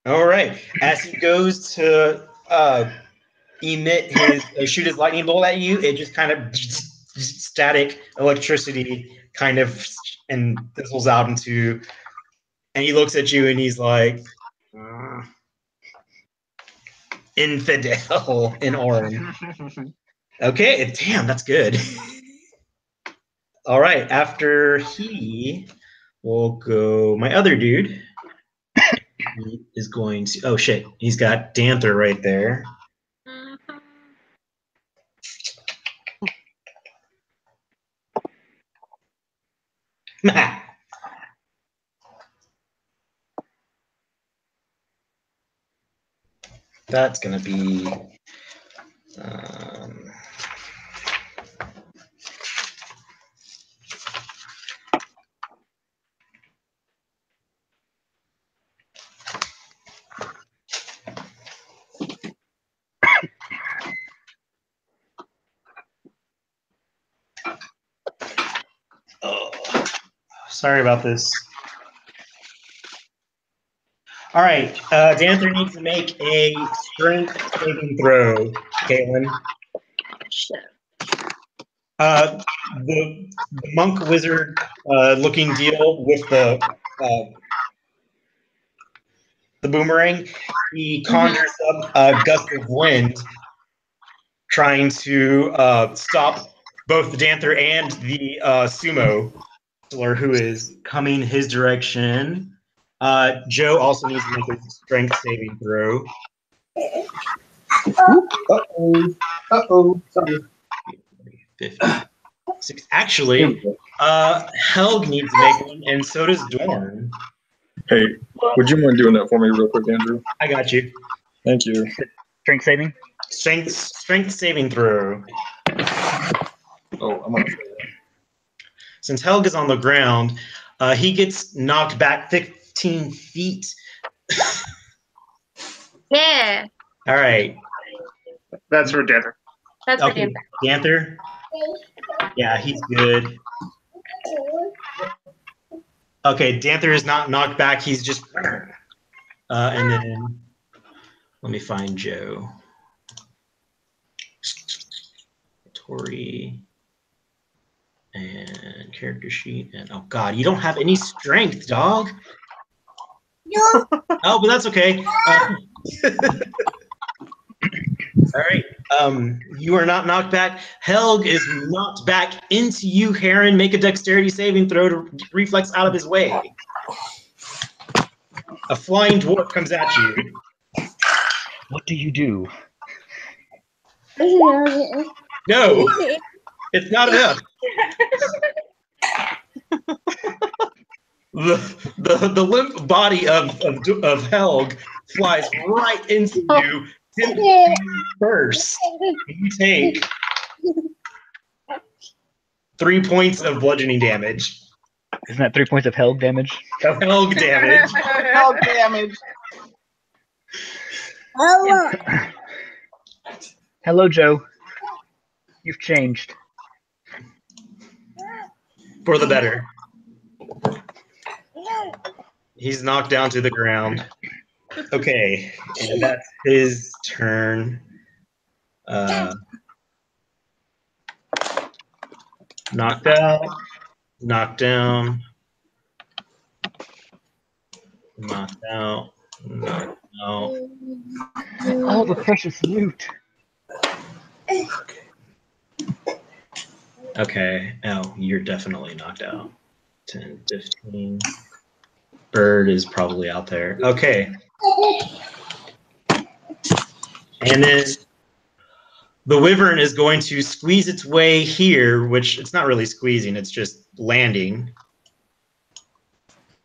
All right. As he goes to emit shoot his lightning bolt at you, it just kind of static electricity kind of and fizzles out into, and he looks at you and he's like, infidel in orange. Okay, damn, that's good. All right, after he will go my other dude. He is going to, oh shit, he's got Danther right there. That's gonna be oh, sorry about this. All right, Danther needs to make a strength saving throw, Caitlin. The monk wizard looking deal with the boomerang, he conjures up a gust of wind, trying to stop both the Danther and the sumo wrestler who is coming his direction. Joe also needs to make a strength saving throw. Uh-oh. Sorry. 50. Actually, Helg needs to make one, and so does Dorn. Hey, would you mind doing that for me real quick, Andrew? I got you. Thank you. Strength saving? Strength saving throw. Oh, I'm on. Since Helg is on the ground, he gets knocked back 15 feet. Yeah. All right. That's for Danther. That's for Okay, Danther. Danther. Yeah, he's good. Okay, Danther is not knocked back. He's just. And then let me find Joe. Tori. And character sheet. And oh god, you don't have any strength, dog. No. Oh, but that's okay. All right. You are not knocked back. Helg is knocked back into you, Heron. Make a dexterity saving throw to reflex out of his way. A flying dwarf comes at you. What do you do? No, it's not enough. The limp body of Helg flies right into you. 10 feet first. You take 3 points of bludgeoning damage. Isn't that 3 points of Helg damage? Of Helg damage. Help damage. Hello, Joe. You've changed. For the better. He's knocked down to the ground. Okay, and that's his turn. Knocked out, knocked down, knocked out, knocked out. All the precious loot. Okay, oh, you're definitely knocked out. 10, 15. Bird is probably out there. Okay. And then the wyvern is going to squeeze its way here, which it's not really squeezing, it's just landing.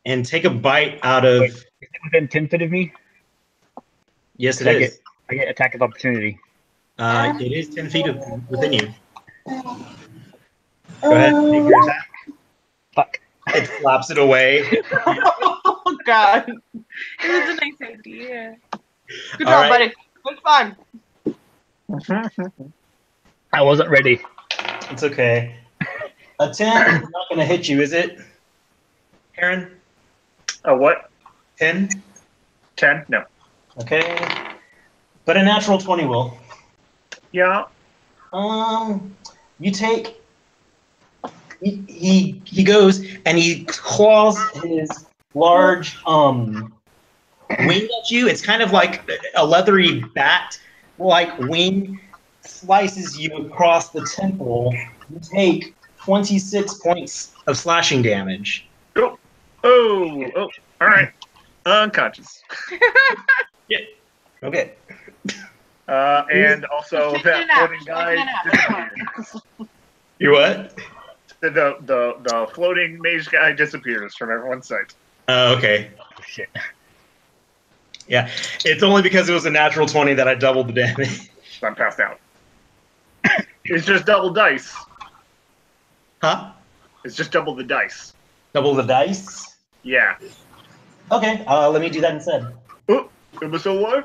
And take a bite out of... Wait, is it within 10 feet of me? Yes, it is. I get attack of opportunity. It is 10 feet within you. Go ahead, make your attack. Fuck. It slaps it away. Oh, God. It was a nice idea. Good All job, right. buddy. It's fine. I wasn't ready. It's okay. A 10 is not going to hit you, is it? Aaron? What? 10? 10? No. Okay. But a natural 20 will. Yeah. You take... He goes and he claws his large wing at you. It's kind of like a leathery bat-like wing slices you across the temple. You take 26 points of slashing damage. Oh. All right. Unconscious. Yeah. Okay. And also Taking a that nap. floating guy Taking a nap. disappears. You what? The floating mage guy disappears from everyone's sight. Oh, okay. Oh, shit. Yeah. It's only because it was a natural 20 that I doubled the damage. I'm passed out. It's just double dice. Huh? It's just double the dice. Double the dice? Yeah. Okay. Let me do that instead. Oh, am I still alive?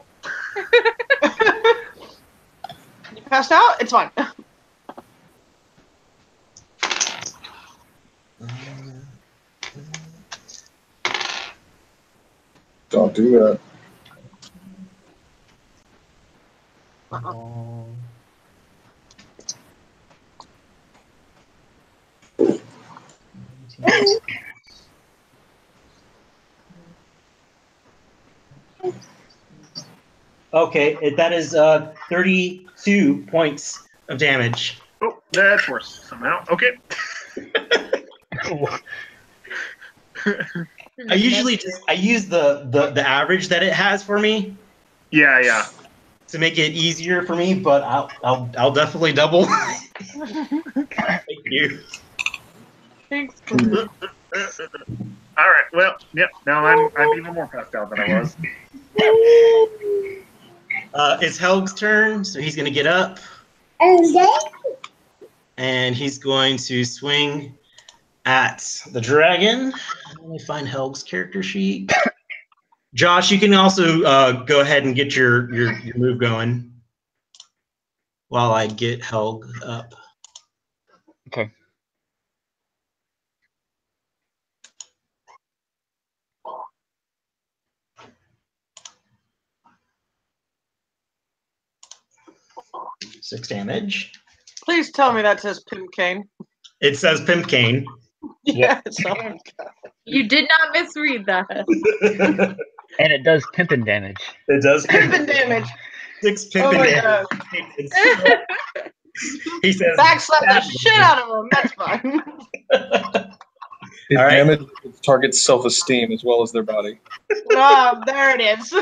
You passed out? It's fine. Don't do that. Okay, that is 32 points of damage. Oh, that's worse somehow. Okay. I usually I use the average that it has for me Yeah. to make it easier for me, but I'll definitely double. Thank you. Thanks. All right. Well, yep. Now I'm even more passed out than I was. It's Helg's turn, so he's gonna get up and he's going to swing at the dragon. Let me find Helg's character sheet. Josh, you can also go ahead and get your move going while I get Helg up. Okay. Six damage. Please tell me that says Pimp Cane. It says Pimp Cane. Yes. Oh my god. You did not misread that. And it does pimpin' damage. It does Pimpin' damage. 6 Oh pimpin' my damage. He says, Backslap the shit out of him. That's fine. It All right. damages its target's self-esteem as well as their body. Oh, there it is.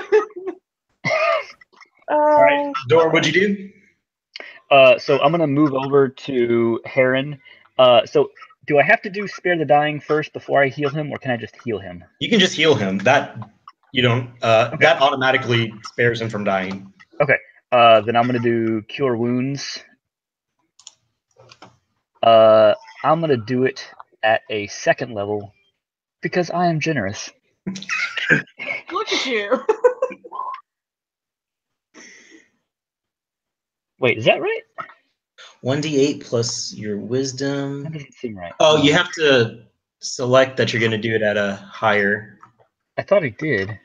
All right, Dor, what'd you do? So I'm gonna move over to Heron. So do I have to do spare the dying first before I heal him, or can I just heal him? You can just heal him. That you don't. That automatically spares him from dying. Okay. Then I'm gonna do cure wounds. I'm gonna do it at a 2nd level because I am generous. Look at you. Wait, is that right? 1d8 plus your That wisdom. doesn't seem right. Oh, you have to select that you're going to do it at a higher. I thought I did.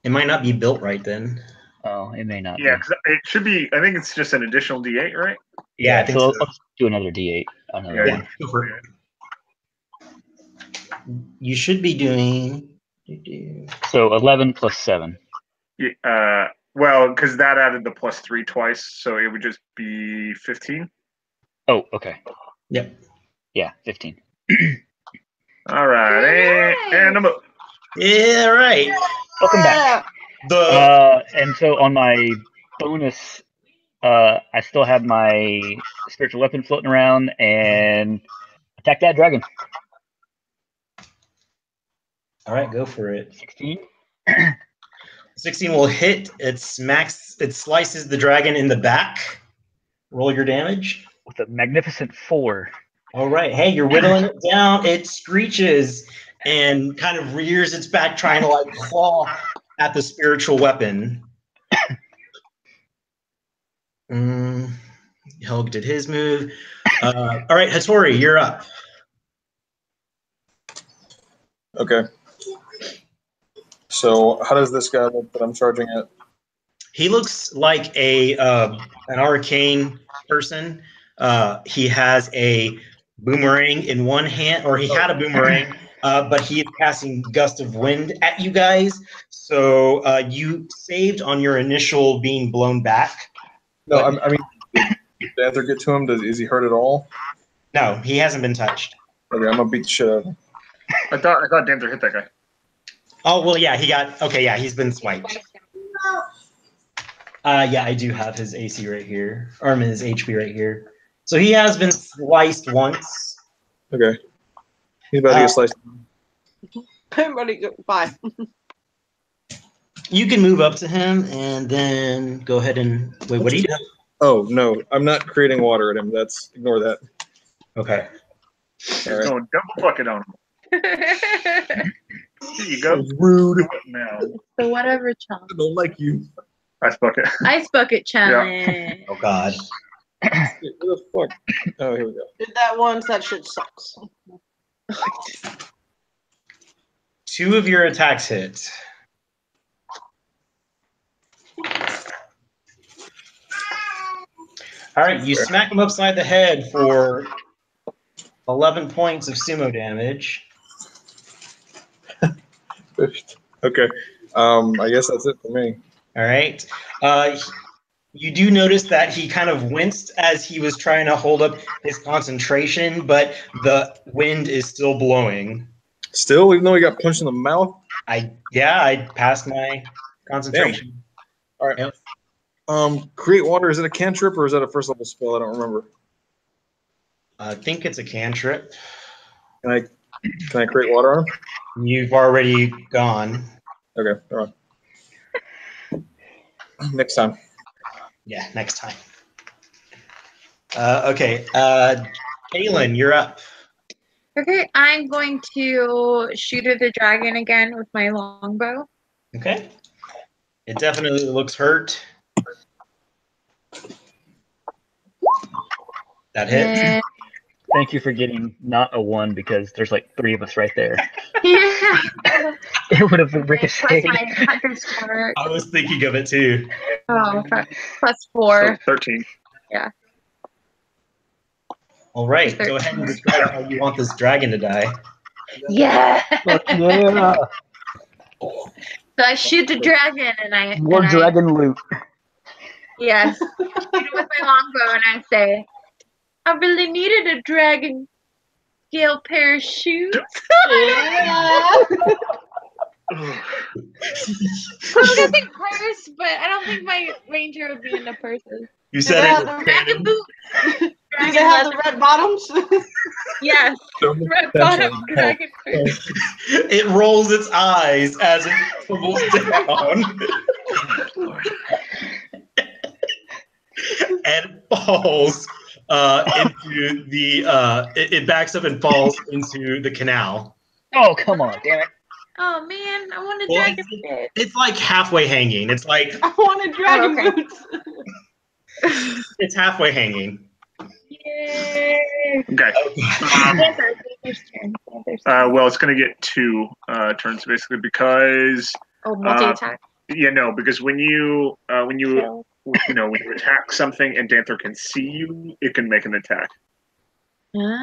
It might not be built right then. Oh, it may not. Yeah, be. 'cause it should be. I think it's just an additional D8, right? Yeah, I think so so. I'll just do another D8. Another Yeah. one. Go for it. You should be doing. So 11 plus 7. Yeah, well, because that added the +3 twice, so it would just be 15. Oh, okay. Yep. Yeah, 15. All right, and I'm up. Yeah, right. Welcome back. And so on my bonus, I still have my spiritual weapon floating around and attack that dragon. All right, go for it. 16. 16 will hit. It smacks. It slices the dragon in the back. Roll your damage. With a magnificent 4. All right. Hey, you're whittling it down. It screeches and kind of rears its back, trying to like claw at the spiritual weapon. Helg did his move. All right, Hattori, you're up. Okay. So how does this guy look that I'm charging at? He looks like an arcane person. He has a boomerang in one hand, or he had a boomerang, but he is casting gust of wind at you guys. So you saved on your initial being blown back. No, I mean, did Panther get to him? Is he hurt at all? No, he hasn't been touched. Okay, I'm gonna beat the shit out of him. I thought Danzer hit that guy. Oh, well, yeah, he's been swiped. Yeah, I do have his AC right here, or his HP right here. So he has been sliced once. Okay. He's about to get sliced. Everybody go. Bye. You can move up to him and then go ahead and wait. What do you do? Oh no, I'm not creating water at him. Ignore that. Okay. All right. Don't fuck it on him. Here you go. Rude. Now. So whatever challenge. I don't like you. Ice bucket. Ice bucket challenge. Oh God. What the fuck? Oh, here we go. Did that once. That shit sucks. 2 of your attacks hit. All right, you smack him upside the head for 11 points of sumo damage. Okay. I guess that's it for me. All right. You do notice that he kind of winced as he was trying to hold up his concentration, but the wind is still blowing. Still, even though he got punched in the mouth? I passed my concentration. Damn. All right. Yep. Create water, is it a cantrip or is that a first level spell? I don't remember. I think it's a cantrip. Can I create water on him? You've already gone. Okay, all right. Next time. Yeah, next time. Okay. Kaylin, you're up. Okay, I'm going to shoot at the dragon again with my longbow. Okay. It definitely looks hurt. That hit. And Thank you for getting not a 1 because there's like 3 of us right there. yeah. It would have Plus ricocheted. my hunter's mark. I was thinking of it too. Oh, plus 4. So 13. All right, go ahead and describe how you want this dragon to die. Yeah. Yeah. So I shoot the dragon and More dragon loot. Yes. Shoot it with my longbow and I say, I really needed a dragon scale pair of shoes. Yeah. I was gonna say purse, but I don't think my ranger would be into purses. You said Yeah, it the with Dragon canon. boot. Do Dragon they have the leather. red bottoms? Yes. Red bottom dragon boot. It rolls its eyes as it tumbles down and falls into the. It backs up and falls into the canal. Oh, come on, damn it. Oh man, I want a Well, dragon fit. It's like halfway hanging. It's like I wanted dragon okay. boots. it's halfway hanging. Yay. Okay. Panther's turn. Well, it's going to get 2 turns basically because Oh, multi-attack. because when you attack something and Danther can see you, it can make an attack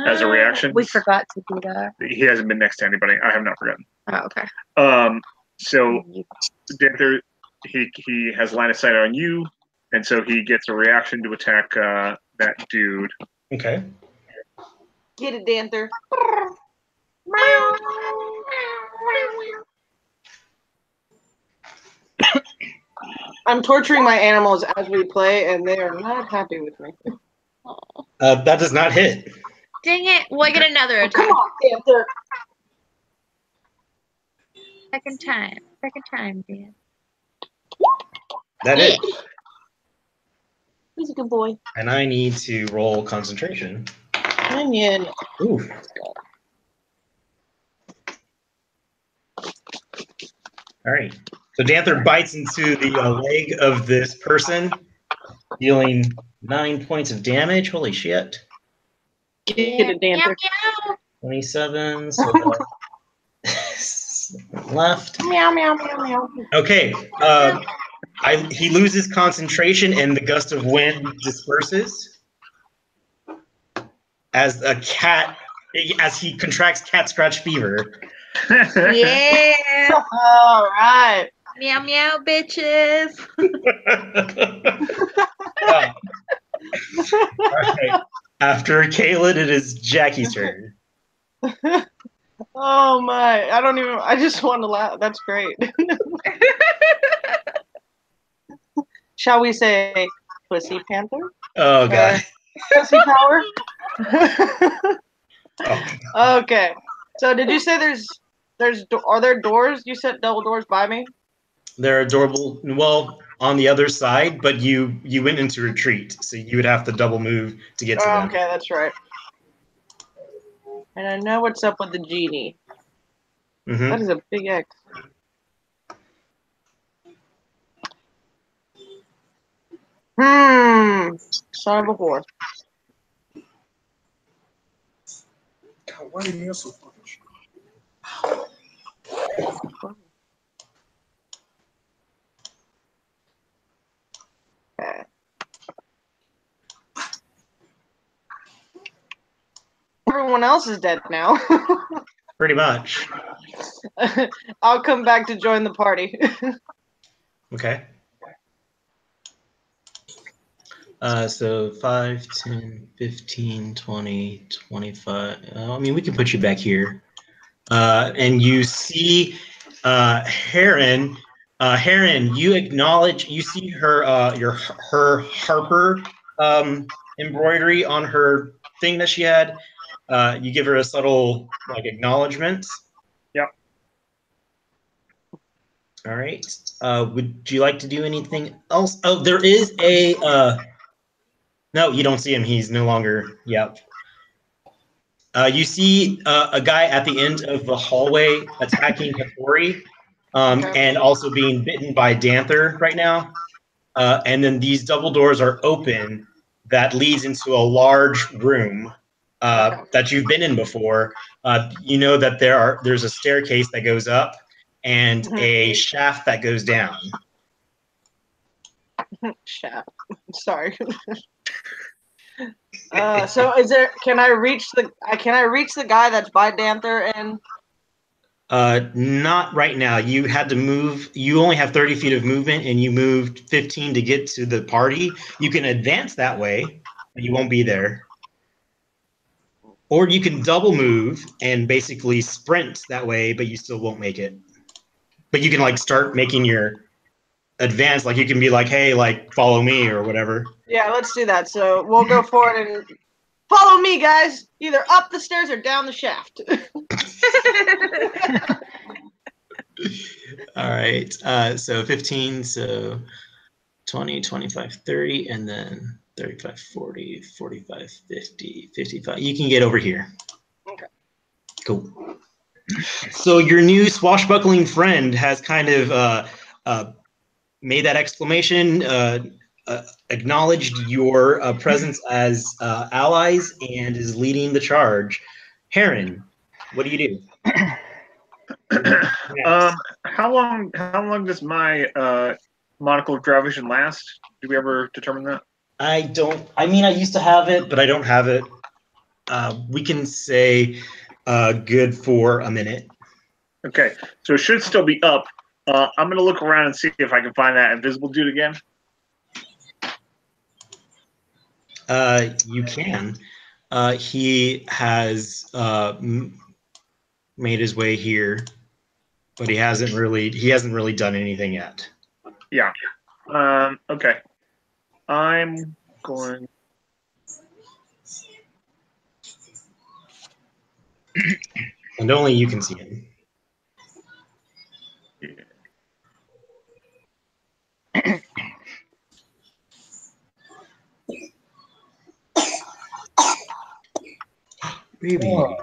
as a reaction. We forgot to do that. He hasn't been next to anybody. I have not forgotten. Oh, okay. So Danther, he has line of sight on you, and so he gets a reaction to attack that dude. Okay. Get it, Danther. I'm torturing my animals as we play, and they are not happy with me. That does not hit. Dang it. Well, I get another Oh, come attack. on, Danther. Second time, Dan. That is. He's a good boy. And I need to roll concentration. Onion. Ooh. All right. So Danther bites into the leg of this person, dealing 9 points of damage. Holy shit. Get it, Danther. 27. So left. Meow, meow, meow, meow. Okay. He loses concentration, and the gust of wind disperses as he contracts cat scratch fever. Yeah. All right. Meow meow, bitches. All right. After Kaylin, it is Jackie's turn. Oh my! I just want to laugh. That's great. Shall we say pussy panther? Oh god. Pussy power? Oh. Okay. So did you say are there doors? You said double doors by me? They're adorable. Well, on the other side, but you went into retreat, so you would have to double move to get to them. Okay, that's right. And I know what's up with the genie. Mm-hmm. That is a big X. Son of a whore. God, why are you so fucking Okay. Everyone else is dead now. Pretty much. I'll come back to join the party. Okay. So 5, 10, 15, 20, 25. I mean, we can put you back here. And you see Heron. Heron, you see her her Harper embroidery on her thing that she had. You give her a subtle acknowledgement. Yep. All right. Would you like to do anything else? Oh, there is a. No, you don't see him. He's no longer. Yep. You see a guy at the end of the hallway attacking Hattori, and also being bitten by Danther right now. And then these double doors are open that leads into a large room that you've been in before. You know that there's a staircase that goes up and a shaft that goes down. Shaft. Sorry. So is there? Can I reach the? Can I reach the guy that's by Danther and? Not right now. You had to move. You only have 30 feet of movement, and you moved 15 to get to the party. You can advance that way, but you won't be there. Or you can double move and basically sprint that way, but you still won't make it. But you can like start making your advance. Like you can be like, hey, like follow me or whatever. Yeah, let's do that. So we'll go forward and follow me, guys. Either up the stairs or down the shaft. All right. So 15, so 20, 25, 30, and then 35, 40, 45, 50, 55. You can get over here. Okay. Cool. So your new swashbuckling friend has kind of made that exclamation, acknowledged your presence as allies, and is leading the charge. Heron, what do you do? How long does my monocle of dry vision last? Did we ever determine that? I don't. I mean, I used to have it, but I don't have it. We can say good for a minute. Okay, so it should still be up. I'm gonna look around and see if I can find that invisible dude again. You can. He has made his way here, but he hasn't really done anything yet. Yeah. Okay. I'm going. And only you can see him. Baby. Oh,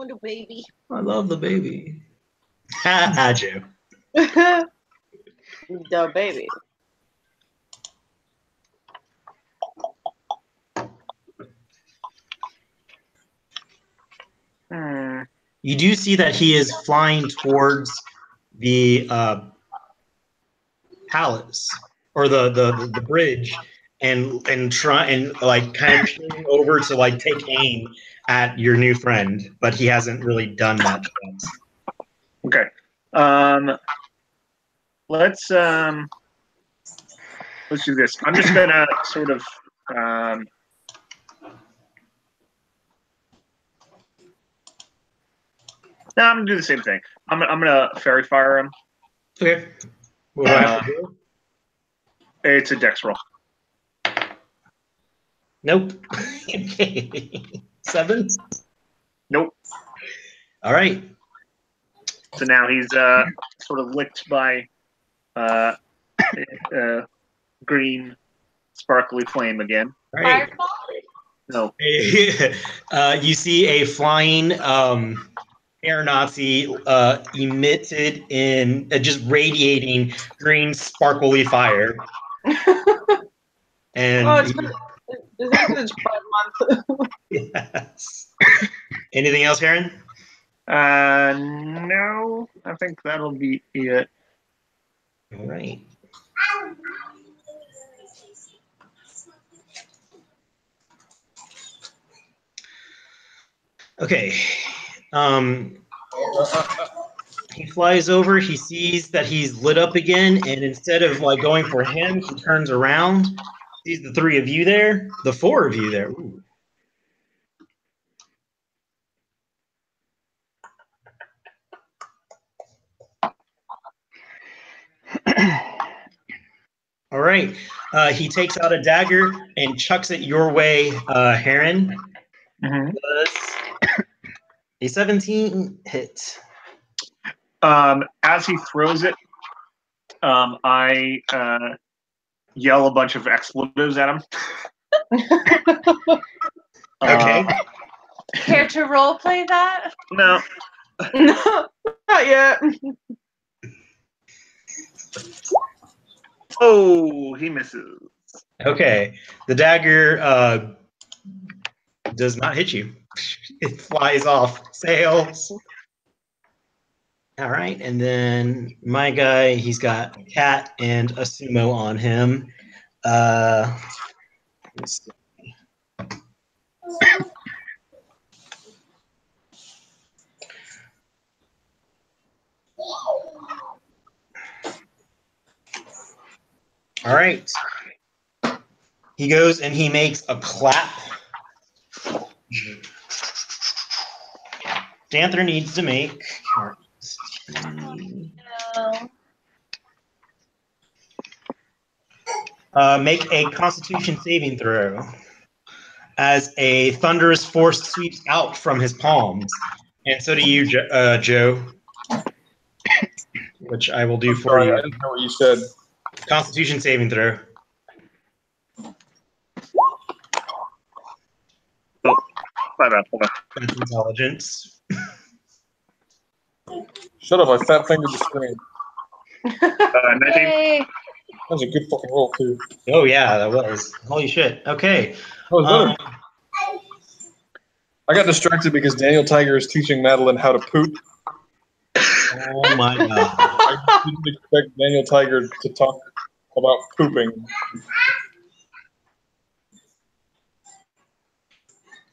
the baby. I love the baby. Ha, Joe. The baby. You do see that he is flying towards the palace or the bridge and try and like kind of peering over to like take aim at your new friend, but he hasn't really done that yet. Okay. Let's do this. I'm just gonna sort of no, I'm gonna do the same thing. I'm gonna fairy fire him. Okay. What do I have to do? It's a dex roll. Nope. Okay. 7? Nope. All right. So now he's sort of licked by green sparkly flame again. All right. Fireball? No. You see a flying air Nazi emitted in just radiating green sparkly fire. And Oh, is that because it's Pride Month? yes. Anything else, Heron? No, I think that'll be it. All right. Okay. He flies over. He sees that he's lit up again, and instead of like going for him, he turns around. Sees the 3 of you there, the 4 of you there. Ooh. All right. He takes out a dagger and chucks it your way, Heron. Mm-hmm. A 17 hit. As he throws it, I yell a bunch of expletives at him. Okay. Care to role play that? No. No, not yet. Oh, he misses. Okay. The dagger does not hit you. It flies off. Sails. All right. And then my guy, he's got a cat and a sumo on him. Let's see. All right. He goes and he makes a clap. Danther needs to make. Make a Constitution saving throw as a thunderous force sweeps out from his palms, and so do you, Joe. Which I will do for you. I didn't know what you said. Constitution saving throw. Oh, my bad. Hold on. That's intelligence. Shut up! I fat fingered the screen. 19. Yay. That was a good fucking roll too. Oh yeah, that was. Holy shit. Okay. That was better. I got distracted because Daniel Tiger is teaching Madeline how to poop. Oh my god. I didn't expect Daniel Tiger to talk about pooping.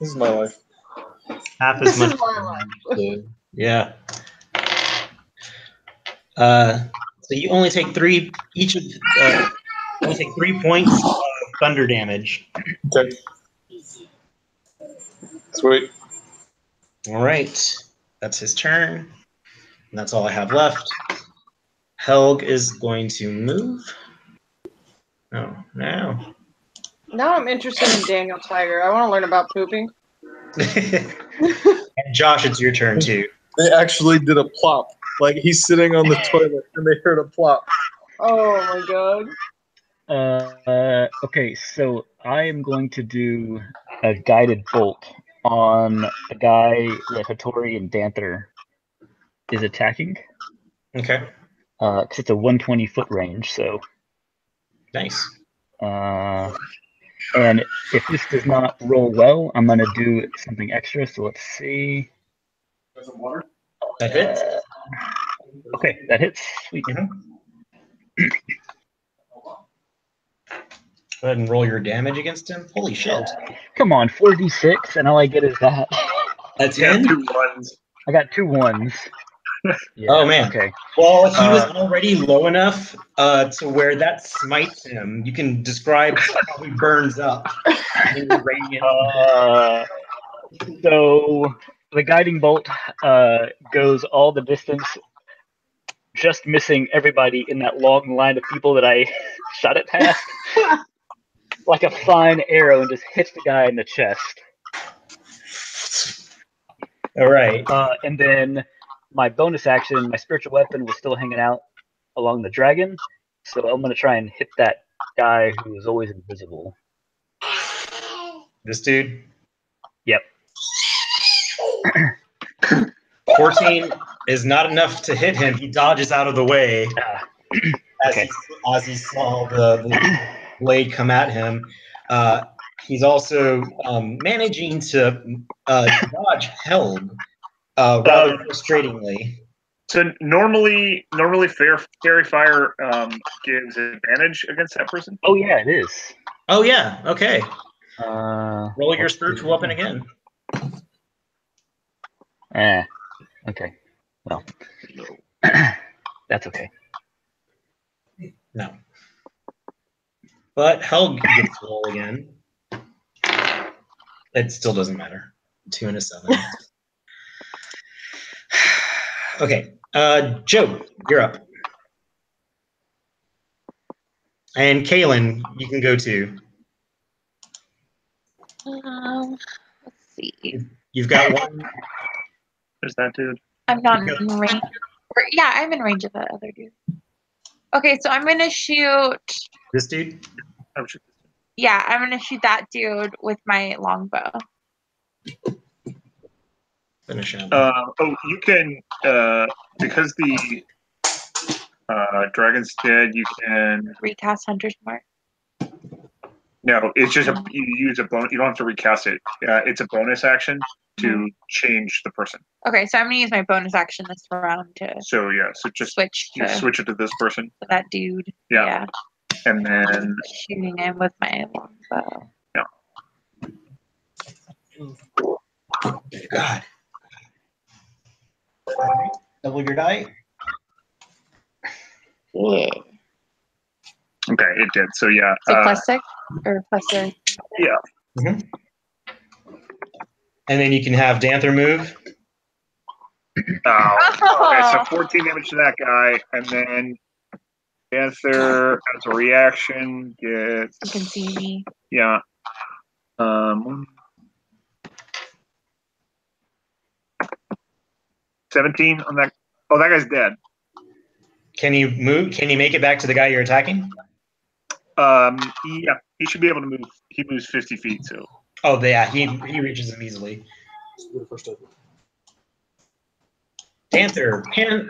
This is my life. Half This as much. is my life. Yeah. So you only take 3 each of. Only take 3 points of thunder damage. Okay. Sweet. All right. That's his turn. And that's all I have left. Helg is going to move. Oh, no. Now I'm interested in Daniel Tiger. I want to learn about pooping. And Josh, it's your turn too. They actually did a plop. Like he's sitting on the toilet and they heard a plop. Oh my god. Okay, so I am going to do a guided bolt on the guy that Hattori and Danther is attacking. Okay. Because it's a 120-foot range, so. Nice. And if this does not roll well, I'm going to do something extra, so let's see. That hits. Okay, that hits. Sweet. Go ahead and roll your damage against him. Holy shit. Come on, 4d6, and all I get is that. A 10? 2 1s. I got 2 1s. Yeah, Oh, man. Okay. Well, he was already low enough to where that smites him. You can describe how he burns up. So the guiding bolt goes all the distance, just missing everybody in that long line of people that I shot it past. Like a fine arrow, and just hits the guy in the chest. All right. And then my bonus action, my spiritual weapon was still hanging out along the dragon, so I'm going to try and hit that guy who is always invisible. This dude? Yep. 14 is not enough to hit him. He dodges out of the way Okay. as he saw the blade come at him. He's also managing to dodge Helm rather frustratingly. So normally, fairy fire gives advantage against that person. Oh yeah, it is. Oh yeah. Okay. Roll your let's spiritual see. weapon again. Okay. Well, that's okay. No. But Helg gets to roll again. It still doesn't matter. 2 and a 7. Okay. Joe, you're up. And Kaylin, you can go too. Let's see. You've got one. There's that dude. I'm not in range. Yeah, I'm in range of the other dude. Okay, so I'm gonna shoot. This dude? Oh, shit. Yeah, I'm gonna shoot that dude with my longbow. Finish him. You can because the dragon's dead. You can Recast Hunter's Mark. no. It's just you use a bonus. You don't have to recast it. It's a bonus action to change the person. Okay, so I'm gonna use my bonus action this round to So yeah, so just switch you to switch it to this person. that dude. Yeah. And then Shooting him with my longbow. God. All right. Double your die. Yeah. Okay, it did. So yeah. So plus 6 or plus 3? Yeah. And then you can have Danther move. Okay, so 14 damage to that guy, and then Panther as a reaction gets. You can see me. Yeah. 17 on that. Oh, that guy's dead. Can you move? Can you make it back to the guy you're attacking? Yeah, he should be able to move. He moves 50 feet, so. Oh, yeah, he reaches him easily. Panther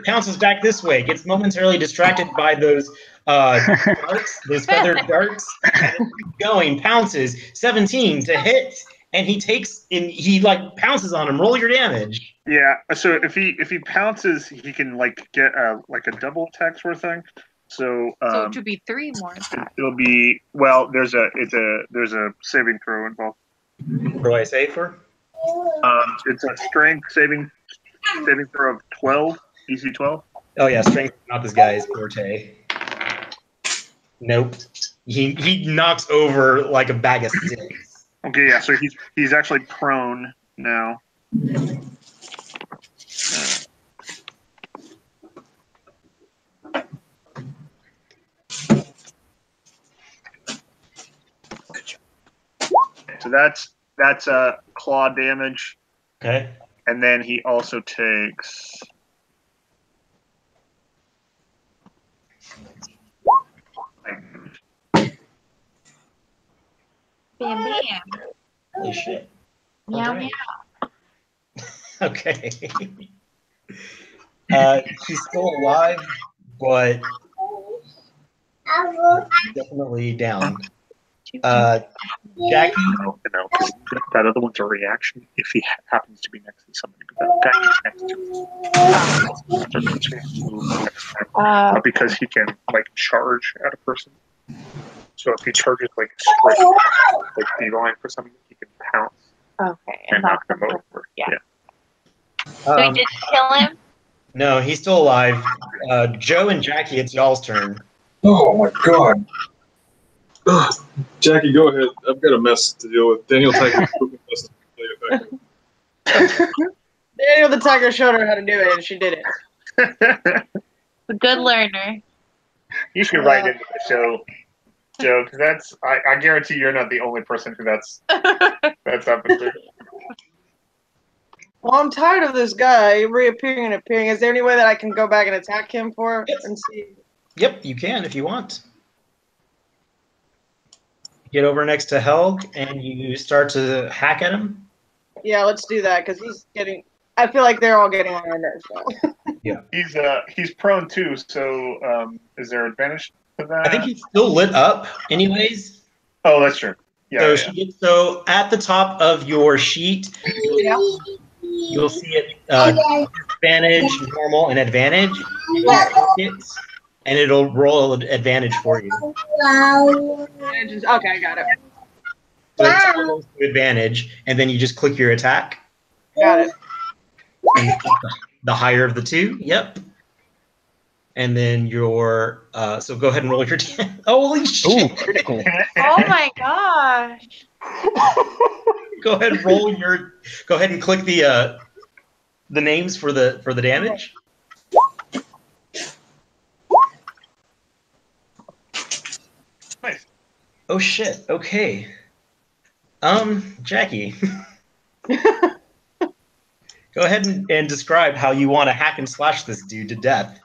pounces back this way, gets momentarily distracted by those darts, those feathered darts, and keeps going, pounces, 17 to hit, and he like pounces on him. Roll your damage. Yeah, so if he pounces, he can like get a double attack sort of thing. So So it should be 3 more attacks. it'll be there's a saving throw involved. What do I say for? It's a strength saving throw of 12, DC 12. Oh yeah, strength is not this guy's forte. Nope. He knocks over like a bag of sticks. Okay, yeah, so he's actually prone now. So that's claw damage. Okay. And then he also takes Bam, bam. Holy shit. Meow, Alright. meow. Okay. He's still alive, but definitely down. Jackie? No, because that other one's a reaction if he happens to be next to somebody. But that guy's next to him. Because he can charge at a person. So if he charges straight, the line for something, he can pounce Okay. and knock them over. Yeah. So he did kill him? No, he's still alive. Joe and Jackie, it's y'all's turn. Oh my god. Ugh. Jackie, go ahead. I've got a mess to deal with. Daniel Tiger. Daniel the Tiger showed her how to do it, and she did it. A good learner. You should write into the show, Joe, because I guarantee you're not the only person who that's happened to. Well, I'm tired of this guy reappearing and appearing. Is there any way that I can go back and attack him and see? Yep, you can if you want. Get over next to Helg, and you start to hack at him. Yeah, let's do that, because he's getting... I feel like they're all getting on my nerves now. Yeah. He's prone too, so is there advantage to that? I think he's still lit up anyways. Oh, that's true. Yeah. So at the top of your sheet, you'll see it advantage, normal, and advantage. And it'll roll advantage for you. Okay, I got it. So it goes to advantage, and then you just click your attack. Got it. And the higher of the two, yep. And then your so go ahead and roll your holy shit! Ooh, critical. Oh my gosh. Go ahead and go ahead and click the names for the damage. Nice. Oh shit. Okay. Jackie. Go ahead and describe how you want to hack and slash this dude to death.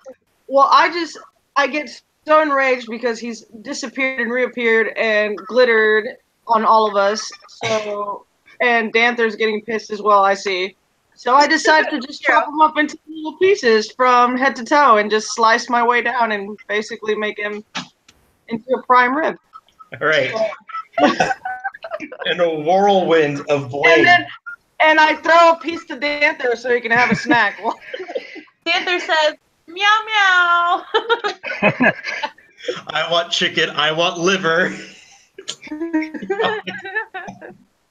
Well, I get so enraged because he's disappeared and reappeared and glittered on all of us. So, and Danther's getting pissed as well, I see. So I decided to just chop him up into little pieces from head to toe and just slice my way down and basically make him into a prime rib. All right. And a whirlwind of blade. And I throw a piece to Danther so he can have a snack. Danther says, meow meow. I want chicken. I want liver.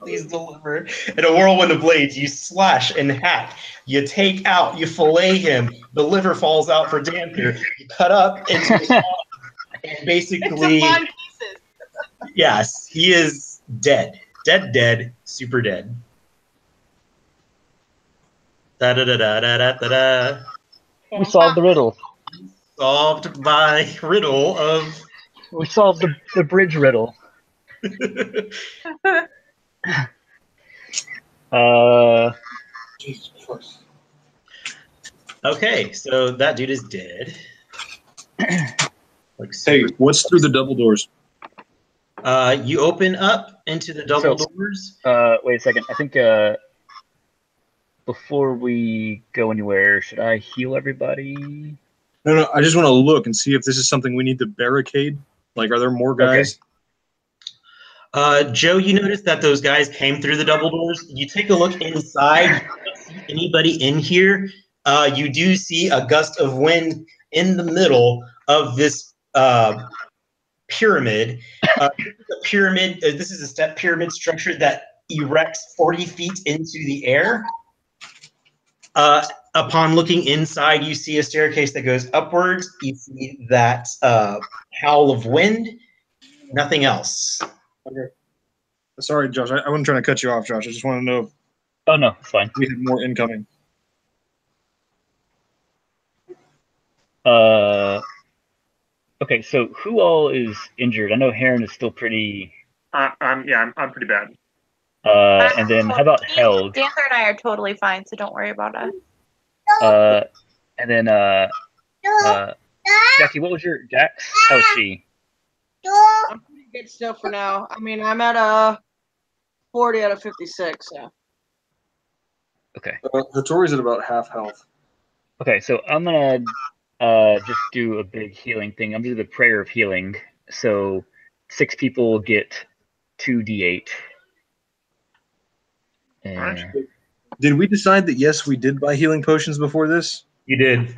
Please deliver. In a whirlwind of blades, you slash and hack. You take out, you fillet him. The liver falls out for damper. You cut up into his arm, and basically, It's a fine pieces. yes, he is dead. Dead, super dead. Da da da da da da da da. We solved the riddle. Solved by riddle of. We solved the bridge riddle. Jesus Christ. Okay, so that dude is dead. Like Hey, super. what's through the double doors? You open up into the double So- doors. Wait a second. I think before we go anywhere, should I heal everybody? No, I just want to look and see if this is something we need to barricade. Like, are there more guys? Joe, you notice that those guys came through the double doors. You take a look inside. You don't see anybody in here. You do see a gust of wind in the middle of this pyramid. This is a step pyramid structure that erects 40 feet into the air. Upon looking inside, you see a staircase that goes upwards. You see that howl of wind. Nothing else. Okay. Sorry, Josh. I wasn't trying to cut you off, Josh. I just want to know if Oh no, it's fine. we have more incoming. Okay, so who all is injured? I know Heron is still pretty. I'm pretty bad. And then how about Held? Dancer and I are totally fine, so don't worry about us. And then Jackie, what was your Jax? How is she? I'm pretty good still for now. I mean, I'm at a 40 out of 56. So. Okay. Hattori's at about half health. Okay, so I'm gonna just do a big healing thing. I'm gonna do the prayer of healing. So 6 people get 2d8. Alright. Did we decide that yes, we did buy healing potions before this? You did.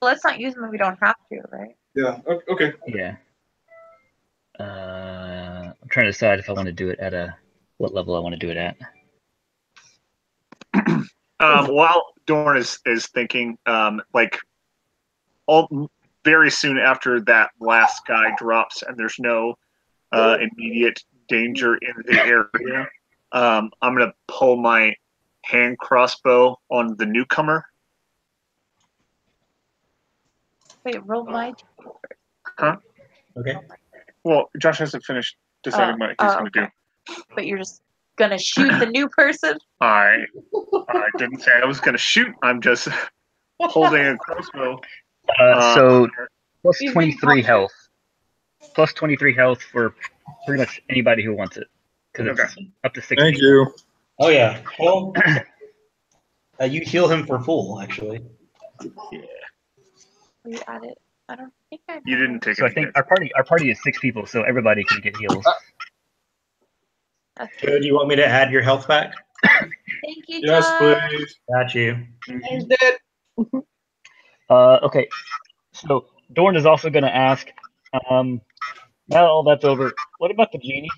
Let's not use them if we don't have to, right? Yeah. Okay. Yeah. I'm trying to decide if I want to do it at what level I want to do it at. While Dorn is thinking, very soon after that last guy drops and there's no immediate danger in the area, I'm gonna pull my hand crossbow on the newcomer. Wait, roll my. Huh? Okay. Well, Josh hasn't finished deciding what he's gonna do. But you're just gonna shoot the new person? I didn't say I was gonna shoot. I'm just holding a crossbow. So plus He's 23 being health. Plus 23 health for pretty much anybody who wants it. Because it's up to 60. Thank you. Oh yeah. Well, you heal him for full, actually. Are you at it? I don't think I. You didn't take So I any think hits. our party is 6 people, so everybody can get heals. Joe, do you want me to add your health back? Thank you, Yes, Josh. please. Got you. He's dead. Okay. So Dorn is also going to ask, now all that's over, what about the genie?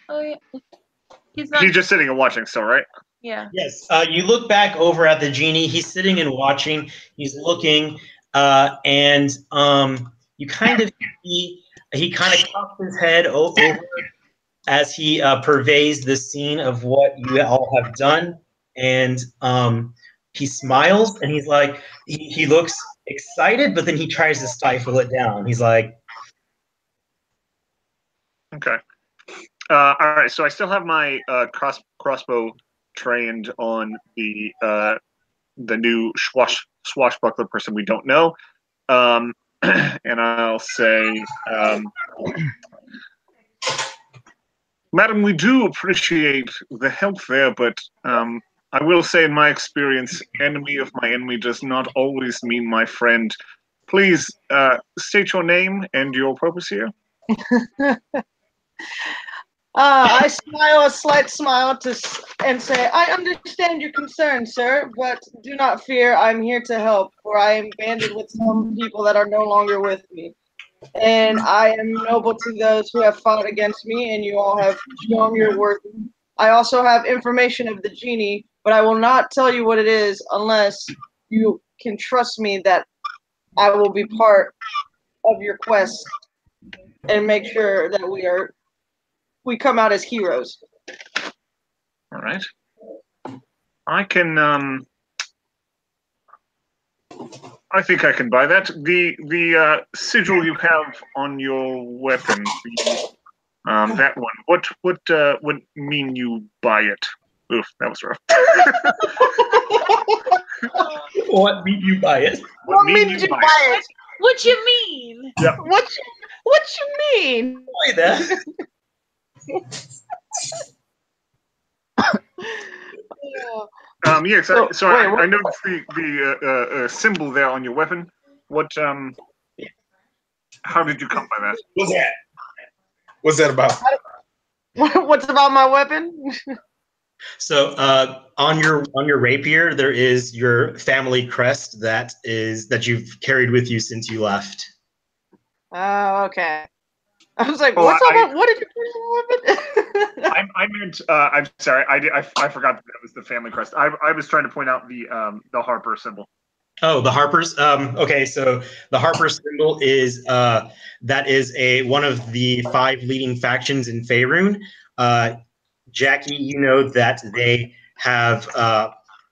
Oh yeah. He's not. He's just sitting and watching still, right? Yeah. Yes. You look back over at the genie. He's sitting and watching. He's looking, and you kind of see he kind of cocks his head over as he purveys the scene of what you all have done, and he smiles and he's like, he looks excited, but then he tries to stifle it down. He's like, Okay. All right. So I still have my crossbow trained on the new swashbuckler person we don't know, and I'll say, Madam, we do appreciate the help there, but I will say, in my experience, enemy of my enemy does not always mean my friend. Please state your name and your purpose here. I smile a slight smile and say, I understand your concern, sir, but do not fear. I'm here to help, for I am banded with some people that are no longer with me. and I am noble to those who have fought against me, and you all have shown your worth. I also have information of the genie, but I will not tell you what it is unless you can trust me that I will be part of your quest and make sure that we come out as heroes. All right. I can. I think I can buy that. The sigil you have on your weapon, that one. What mean you buy it? Oof, that was rough. What mean you buy it? What mean you buy it? What you mean? Yeah. What you mean? Why that? Yes. So, Sorry, wait, I noticed the symbol there on your weapon. What? How did you come by that? What's that? What's that about? What's about my weapon? So on your rapier, there is your family crest that you've carried with you since you left. Oh, okay. I was like, Oh, what's about? What did you put in my weapon? I meant. I'm sorry. I forgot that was the family crest. I was trying to point out the Harper symbol. Oh, the Harpers. Okay, so the Harper symbol is that is one of the 5 leading factions in Faerun. Jackie, you know that they have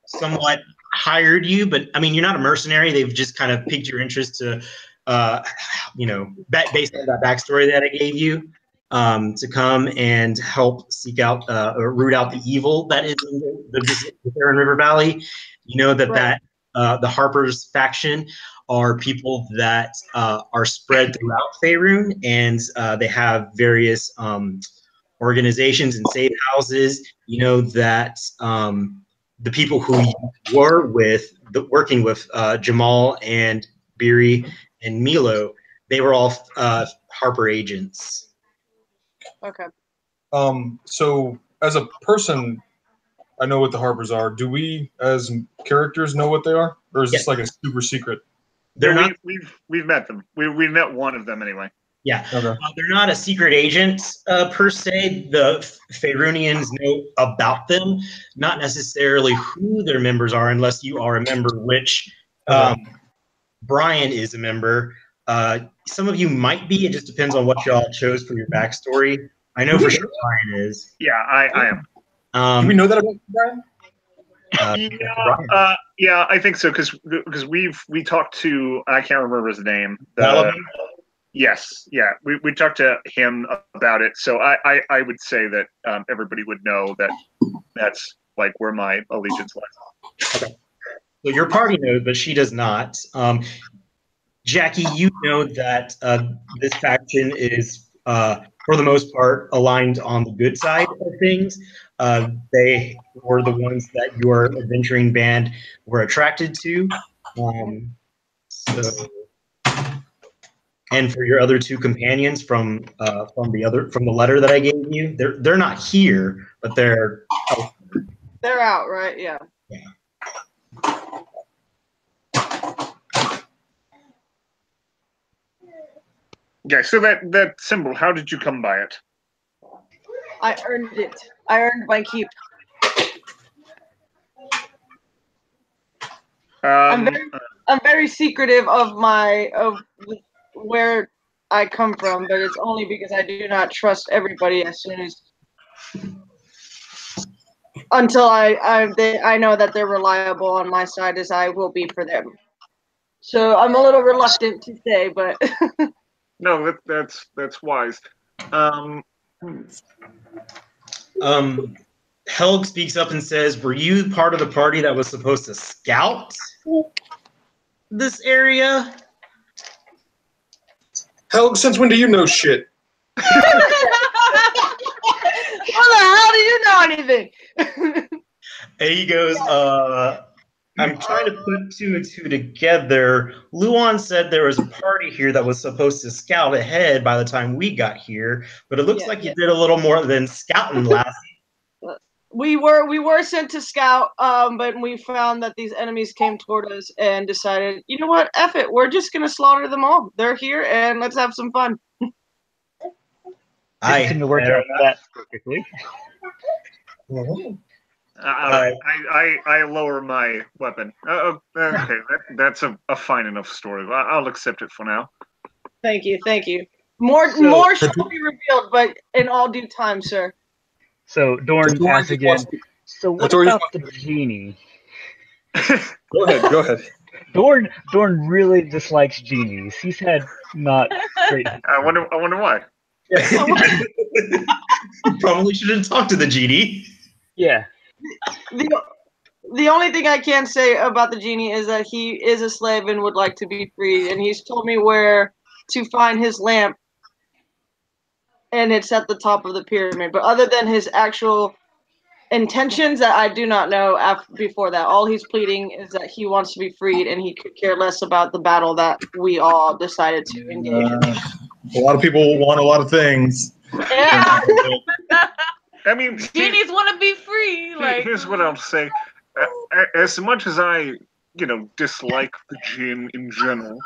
somewhat hired you, but I mean, you're not a mercenary. They've just kind of piqued your interest to, based on that backstory that I gave you, to come and help seek out or root out the evil that is in the Faerun River Valley. You know that the Harper's faction are people that are spread throughout Faerun, and they have various organizations and safe houses. You know that the people who you were working with Jamal and Beery and Milo, they were all Harper agents. Okay. So as a person, I know what the Harpers are. Do we, as characters, know what they are, or is this like a super secret? They're not. We've met them. We met one of them anyway. Yeah, Okay. they're not a secret agent per se. The Faerunians know about them, not necessarily who their members are, unless you are a member. Which Brian is a member. Some of you might be. It just depends on what y'all chose for your backstory. I know for sure Brian is. Yeah, I am. Do we know that about Brian? Yeah, I think so because we talked to, I can't remember his name. Yes, yeah, we talked to him about it. So I would say that everybody would know that that's like where my allegiance lies. Okay. So your party knows, but she does not. Jackie, you know that this faction is, for the most part, aligned on the good side of things. They were the ones that your adventuring band were attracted to. And for your other 2 companions from the letter that I gave you, they're not here, but they're out. They're out, right? Yeah. Yeah. Yeah, so that symbol, how did you come by it? I earned it. I earned my keep. I'm very secretive of where I come from, but it's only because I do not trust everybody until I know that they're reliable on my side as I will be for them. So I'm a little reluctant to say, but no, that's wise. Helg speaks up and says, "Were you part of the party that was supposed to scout this area?" Helg, since when do you know shit? How the hell do you know anything? And he goes, I'm trying to put 2 and 2 together. Luan said there was a party here that was supposed to scout ahead by the time we got here, but it looks like you did a little more than scouting last. we were sent to scout, but we found that these enemies came toward us and decided, you know what, F it, we're just gonna slaughter them all. They're here, and let's have some fun. Didn't seem to work out that perfectly. I lower my weapon. Okay, that's a fine enough story. I'll accept it for now. Thank you. More shall be revealed, but in all due time, sir. So Dorn asks again. So what about the genie? Go ahead. Dorn really dislikes genies. He's had not great. I wonder why. You probably shouldn't talk to the genie. Yeah. The only thing I can say about the genie is that he is a slave and would like to be freed, and he's told me where to find his lamp, and it's at the top of the pyramid. But other than his actual intentions, that I do not know before that. All he's pleading is that he wants to be freed, and he could care less about the battle that we all decided to engage in. A lot of people want a lot of things. Yeah. I mean, genies want to be free. Here's what I'll say. As much as I, dislike the djinn in general,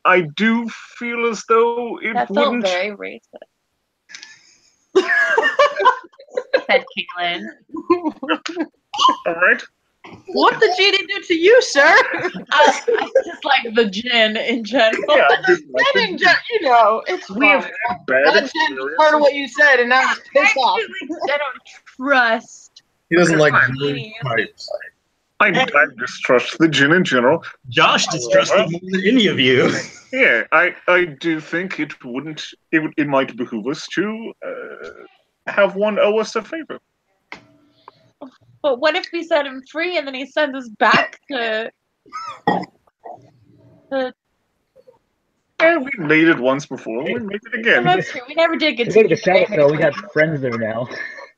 I do feel as though it that wouldn't. That felt very racist. Said Caitlin. All right. What the genie do to you, sir? I just like the djinn in general. Yeah, it's fine. That djinn heard what you said, and now he's pissed off. I don't trust. He doesn't like genies. pipes. I distrust the djinn in general. Josh distrusts them more than any of you. Yeah, I do think it might behoove us to have one owe us a favor. But what if we set him free and then he sends us back to Yeah, we made it once before. We made it again. That's true. We never did get to the Shadowfell. We got friends there now.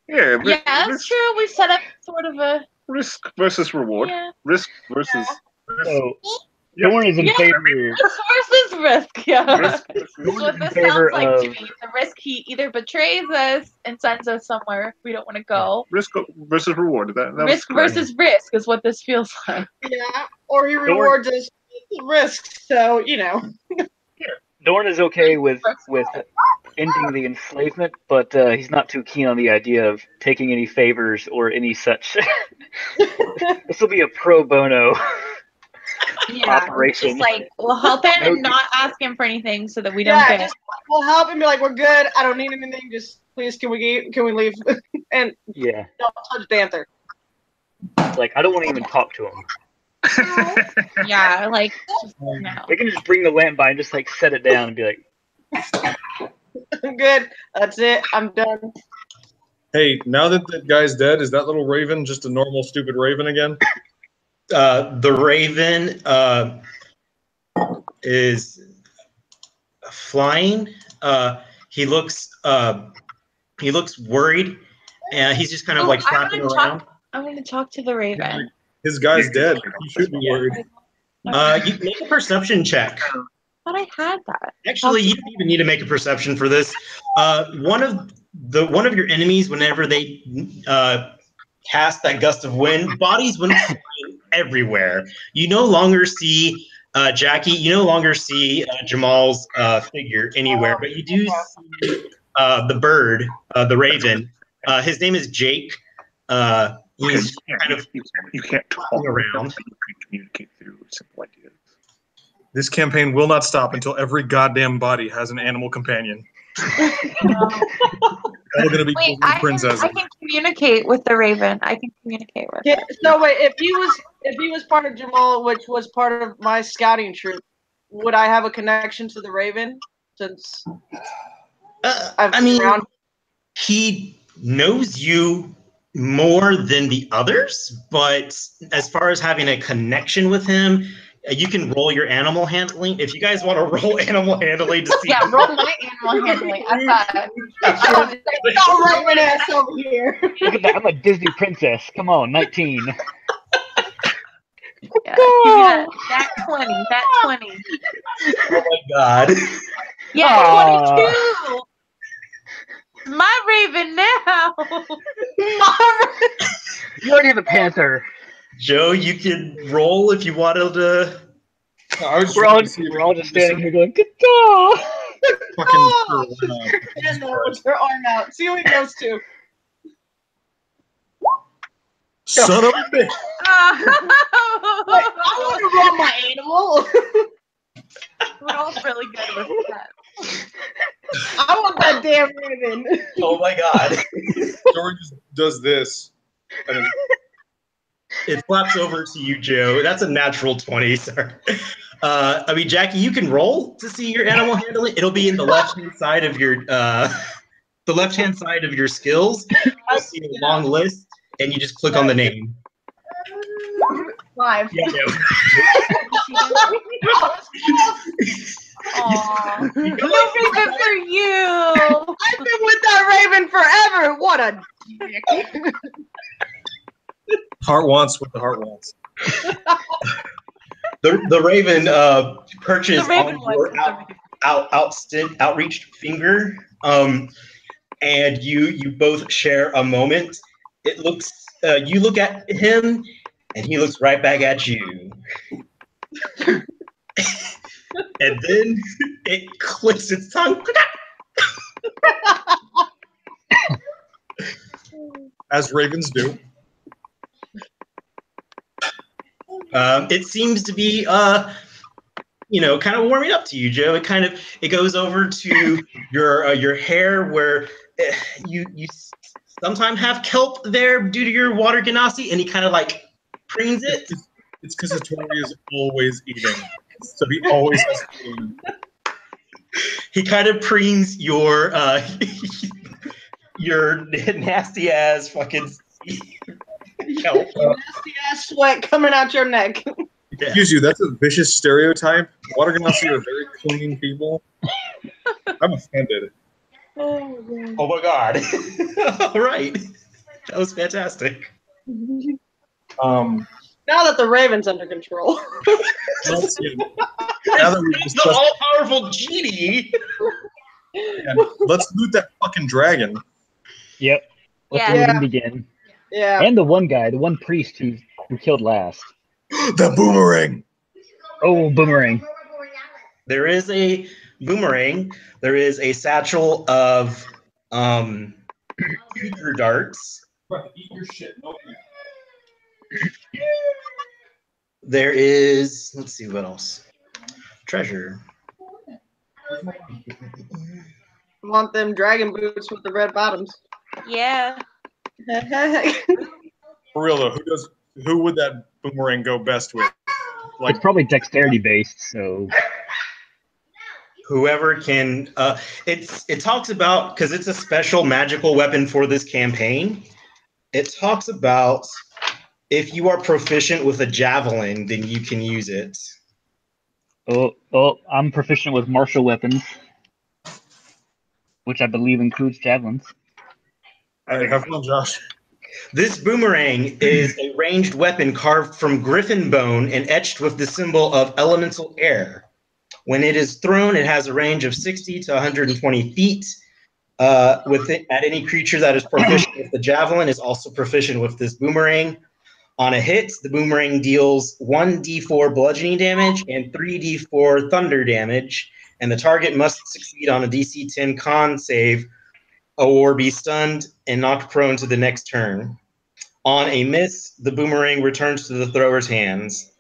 Yeah, that's true. We set up sort of a risk versus reward. Yeah. Risk versus. So Dorn is in favor. Risk versus risk. Yeah. Risk That's what this sounds like to me. The risk he either betrays us and sends us somewhere we don't want to go. Risk versus reward. That risk versus risk is what this feels like. Yeah, or he rewards us with risk. So Dorn is okay with ending the enslavement, but he's not too keen on the idea of taking any favors or any such. This will be a pro bono operation. Just like we'll help him and not ask him for anything, so that we don't get. We'll help him. Be like, we're good. I don't need anything. Just please, can we leave? And don't touch Danther. Like, I don't want to even talk to him. Yeah, like no. They can just bring the lamp by and just like set it down and be like, I'm good. That's it. I'm done. Hey, now that the guy's dead, is that little raven just a normal stupid raven again? The raven is flying. He looks worried, and he's just kind of like flapping around. I'm going to talk to the raven. His guy's dead. He should be worried. You make a perception check. I thought I had that. Actually, you don't even need to make a perception for this. One of your enemies, whenever they cast that gust of wind, bodies went flying everywhere. You no longer see Jackie. You no longer see Jamal's figure anywhere, but you do see the bird, the raven. His name is Jake. He's kind of you can't talk around. You can communicate through simple ideas. This campaign will not stop until every goddamn body has an animal companion. All gonna be princesses. I can communicate with the raven. I can communicate with him. So wait, if he was part of Jamal, which was part of my scouting troop, would I have a connection to the raven? Since he knows you more than the others, but as far as having a connection with him, you can roll your animal handling. If you guys want to roll animal handling to see. Yeah, roll my animal handling. I thought. Don't raven ass over here. Look at that! I'm a Disney princess. Come on, 19. Yeah, that 20. That 20. Oh my god. Yeah, 22. my raven now. You already have a panther. Joe, you can roll if you wanted to. We're all just standing here going, good job. Fucking Oh, sure, why not? and with her arm out. See what he goes to. Son of a bitch! Wait, I want to roll my animal. Rudolph's really good with that. I want that damn raven. Oh my god. Dory just does this. And It flaps over to you, Joe. That's a natural 20, sir. I mean, Jackie, you can roll to see your animal handling. It'll be in the left-hand side of your the left-hand side of your skills. You'll see a long list, and you just click on the name. 5. Yeah, no. Aw. No raven for you. I've been with that raven forever. What a dick. heart wants what the heart wants. The raven perches The raven on your outreached finger, and you both share a moment. It looks you look at him, and he looks right back at you. And then it clicks its tongue. As ravens do. It seems to be, kind of warming up to you, Joe. It goes over to your hair, where you sometimes have kelp there due to your water ganassi, and he kind of like preens it. It's because Tori is always eating, so he always has food. He kind of preens your your nasty ass fucking kelp. Nasty ass sweat coming out your neck. Excuse you, that's a vicious stereotype. Water Ganassi are very clean people. I'm offended. Oh, man. Oh my god! All right, that was fantastic. Now that the raven's under control. Let's see. Now that we've The discussed, all-powerful genie. let's loot that fucking dragon. Yep. Let the Yeah. looting begin. Yeah. And the one priest who killed last. The boomerang. Oh, boomerang. There is a boomerang. There is a satchel of seeker darts. Eat your shit. No. There is, let's see what else. Treasure. Want them dragon boots with the red bottoms. Yeah. For real though, who would that boomerang go best with? Like, It's probably dexterity based, so Whoever can, it talks about, because it's a special magical weapon for this campaign. It talks about if you are proficient with a javelin, then you can use it. oh, I'm proficient with martial weapons, which I believe includes javelins. all right, have fun, Josh. This boomerang is a ranged weapon carved from griffin bone and etched with the symbol of elemental air. When it is thrown, it has a range of 60 to 120 feet. At any creature that is proficient with the javelin is also proficient with this boomerang. On a hit, the boomerang deals 1d4 bludgeoning damage and 3d4 thunder damage, and the target must succeed on a DC 10 con save or be stunned and knocked prone to the next turn. On a miss, the boomerang returns to the thrower's hands.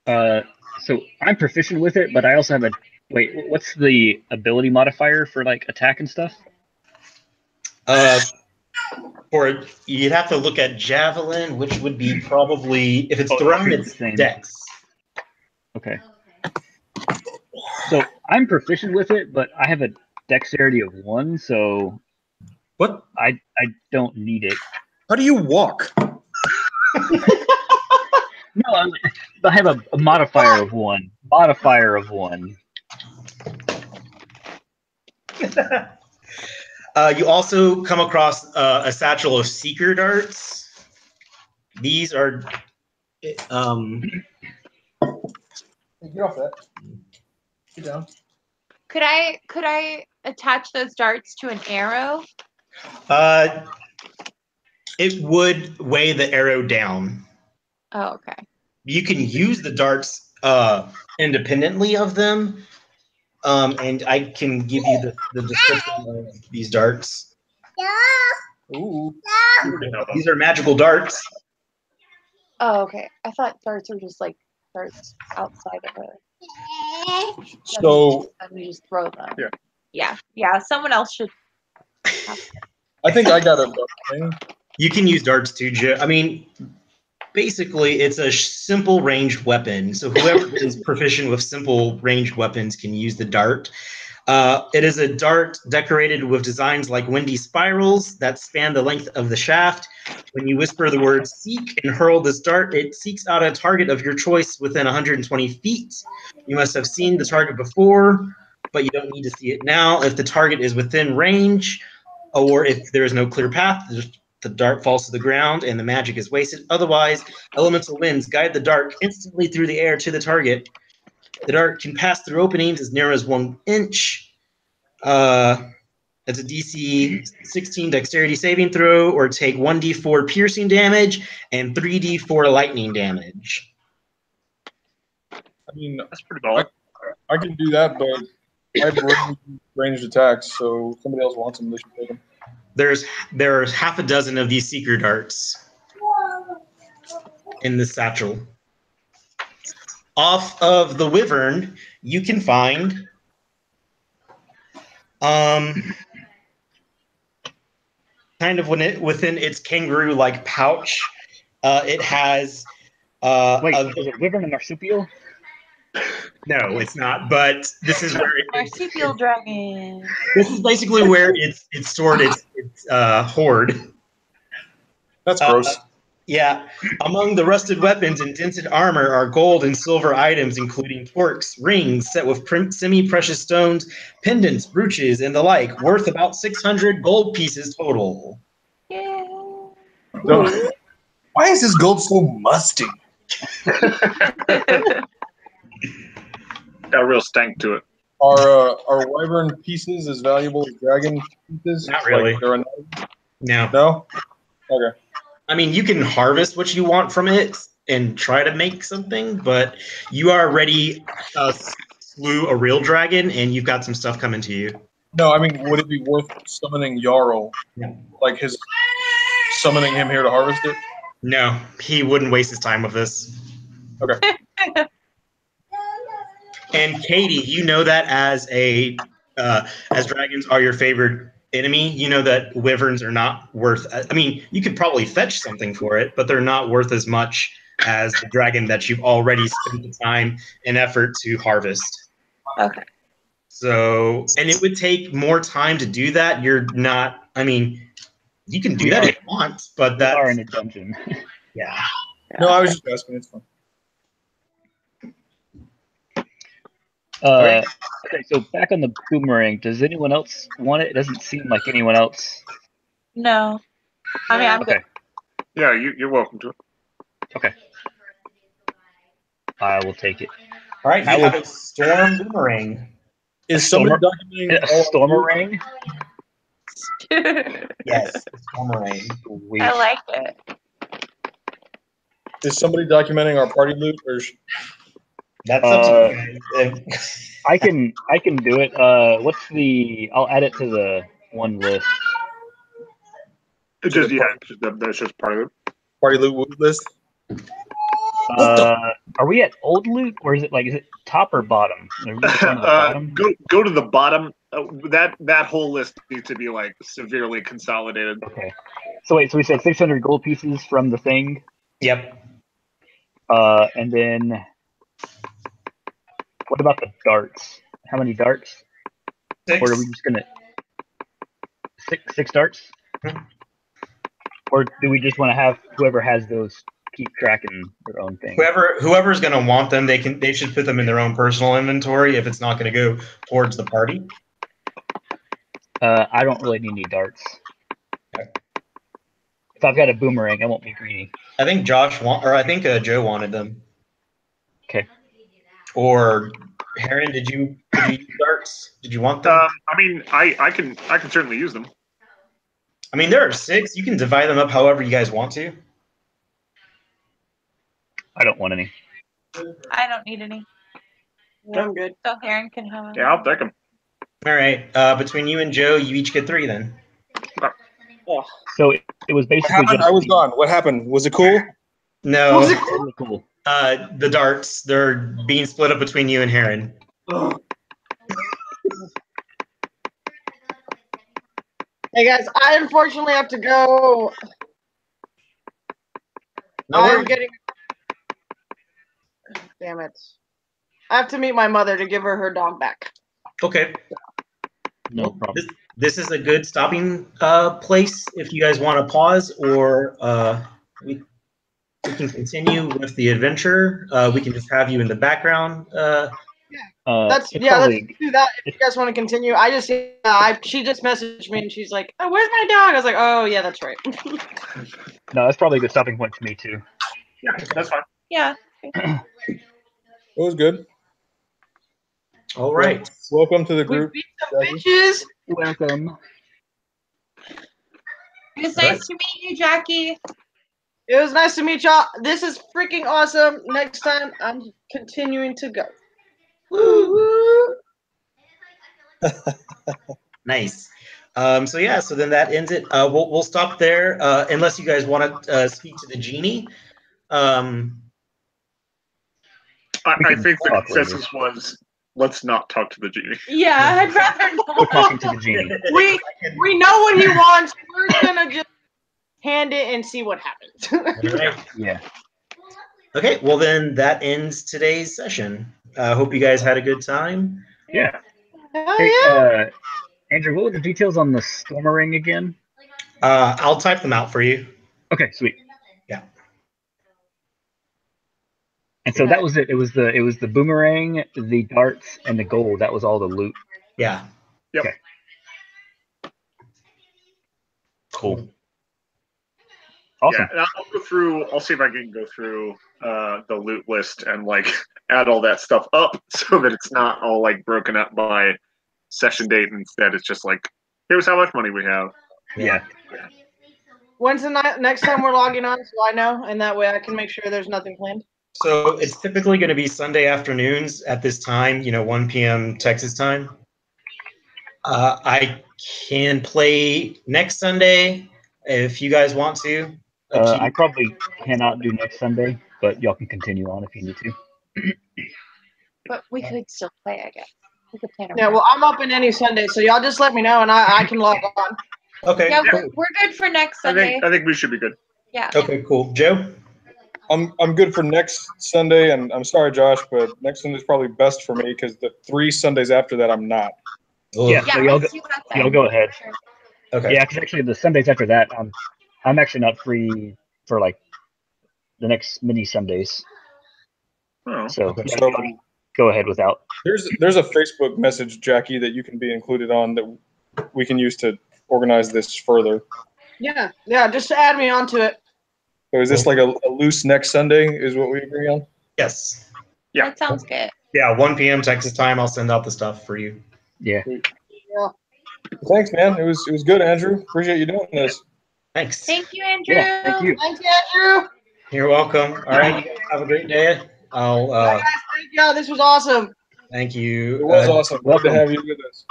So I'm proficient with it, but I also have a wait. What's the ability modifier for like attack and stuff? You'd have to look at javelin, which would be probably, if it's Oh, thrown, it's the it's same. dex. Okay. So I'm proficient with it, but I have a dexterity of 1, so What? I don't need it. How do you walk? No, I have a modifier of 1. Modifier of 1. You also come across a satchel of seeker darts. These are Get off that. Get down. Could I attach those darts to an arrow? It would weigh the arrow down. Oh, okay. You can use the darts independently of them, and I can give you the description of these darts. Ooh. These are magical darts. Oh, okay. I thought darts were just like darts outside of a. So And we just throw them. Yeah. Yeah. Someone else should. I think I got a dart thing. You can use darts too, Joe. I mean, basically, it's a simple ranged weapon. So whoever is proficient with simple ranged weapons can use the dart. It is a dart decorated with designs like windy spirals that span the length of the shaft. When you whisper the word seek and hurl this dart, it seeks out a target of your choice within 120 feet. You must have seen the target before, but you don't need to see it now. If the target is within range, or if there is no clear path, the dart falls to the ground and the magic is wasted. Otherwise, elemental winds guide the dart instantly through the air to the target. The dart can pass through openings as narrow as 1 inch. It's a DC 16 dexterity saving throw, or take 1d4 piercing damage and 3d4 lightning damage. I mean, That's pretty solid. I can do that, but I have ranged attacks, so if somebody else wants them, they should take them. There's half a dozen of these seeker darts in the satchel. Off of the wyvern, you can find kind of within its kangaroo-like pouch, it has Wait, is it wyvern and marsupial? No, it's not. But this is where Marsupial dragon. this is basically where it's stored its hoard. That's gross. Yeah. Among the rusted weapons and dented armor are gold and silver items, including torques, rings set with semi-precious stones, pendants, brooches, and the like, worth about 600 gold pieces total. Yeah. Why is this gold so musty? Got a real stank to it. Are wyvern pieces as valuable as dragon pieces? Not really. Like they're No. No? Okay. I mean, you can harvest what you want from it and try to make something, but you already slew a real dragon, and you've got some stuff coming to you. No, I mean, would it be worth summoning Jarl? Yeah. Like summoning him here to harvest it? No, he wouldn't waste his time with this. Okay. And Katie, you know that as dragons are your favorite enemy, you know that wyverns are not worth. I mean, you could probably fetch something for it, but they're not worth as much as the dragon that you've already spent the time and effort to harvest. Okay. So, and it would take more time to do that. You're not. I mean, you can do that if you want, but We are in a dungeon. Yeah. No, I was just asking. It's fine. Okay, so back on the boomerang, does anyone else want it? It doesn't seem like anyone else. No. I mean, I'm Okay, Yeah, you're welcome to it. okay. I will take it. All right, you I have a storm boomerang. Is somebody documenting A stormerang? good. Yes, a stormerang. Sweet. I like it. Is somebody documenting our party loot, or That's up to you. I can do it. What's the? I'll add it to the one list. It's just that's just part of it. party loot list? Are we at old loot, or is it top or bottom? Are we just on the bottom? Go to the bottom. That whole list needs to be like severely consolidated. Okay. So wait, so we said 600 gold pieces from the thing. Yep. And then what about the darts? How many darts? 6. Or are we just gonna six darts? Mhm. Or do we just want to have whoever has those keep tracking their own thing? Whoever's going to want them, they should put them in their own personal inventory if it's not going to go towards the party. I don't really need any darts. Okay. If I've got a boomerang, I won't be greedy. I think Joe wanted them. Okay. Or Heron, did you use darts? Did you want them? I mean, I can certainly use them. I mean, there are 6. You can divide them up however you guys want to. I don't want any. I don't need any. Yeah, I'm good. So Heron can have them. Yeah, I'll take them. All right. Between you and Joe, you each get 3 then. So it was What basically happened? just I was gone. What happened? Was it cool? No, Was it totally cool. the darts, they're being split up between you and Heron. Hey guys, I unfortunately have to go. No I'm worries. getting. Damn it! I have to meet my mother to give her dog back. Okay. No problem. This is a good stopping place if you guys want to pause, or we can continue with the adventure. We can just have you in the background. Let's do that if you guys want to continue. She just messaged me and she's like, "Oh, where's my dog?" I was like, "Oh yeah, that's right." No, that's probably a good stopping point for me too. Yeah, that's fine. Yeah. It was good. All right. Welcome to the We group. beat some bitches. Welcome. It was Right. nice to meet you, Jackie. It was nice to meet y'all. This is freaking awesome. Next time, I'm continuing to go. Woo! Nice. So then that ends it. We'll stop there unless you guys want to speak to the genie. I can think the talk later. consensus was let's not talk to the genie. Yeah, I'd rather We're not. talking to the genie. We know what he wants. We're gonna just hand it and see what happens. All right. Yeah. Okay. Well, then that ends today's session. Hope you guys had a good time. Yeah. Hell Hey, yeah! Andrew, what were the details on the Stormering again? I'll type them out for you. Okay, sweet. Yeah. And so that was it. It was the boomerang, the darts, and the gold. That was all the loot. Yeah. Yep. Okay. Cool. Awesome. Yeah, and I'll go through. I'll see if I can go through the loot list and like add all that stuff up so that it's not all like broken up by session date. Instead, it's just like here's how much money we have. Yeah. When's the next time we're logging on, so I know, and that way I can make sure there's nothing planned. So it's typically going to be Sunday afternoons at this time, 1 p.m. Texas time. I can play next Sunday if you guys want to. I probably cannot do next Sunday, but y'all can continue on if you need to. But we could still play, I guess. We could play. Yeah, well, I'm open any Sunday, so y'all just let me know, and I can log on. Okay. Yeah, we're good for next Sunday. I think we should be good. Yeah. Okay, cool. Joe? I'm good for next Sunday, and I'm sorry, Josh, but next Sunday is probably best for me because the 3 Sundays after that I'm not. Yeah, Ugh. so Yeah, let's do that then. y'all go ahead. Sure. Okay. Yeah, because actually the Sundays after that, I'm actually not free for like the next mini Sundays. Oh. So, Okay. yeah, So y'all go ahead without. there's a Facebook message, Jackie, that you can be included on that we can use to organize this further. Yeah, just add me onto it. So is this like a loose next Sunday is what we agree on? Yes. Yeah. That sounds good. Yeah, 1 p.m. Texas time. I'll send out the stuff for you. Yeah. Yeah. Thanks, man. It was good, Andrew. Appreciate you doing this. Thanks. Thank you, Andrew. Yeah. Thank you. Thanks, Andrew. You're welcome. All right. You guys have a great day. I'll. Bye, guys. Thank y'all. This was awesome. Thank you. It was awesome. Good welcome. to have you with us.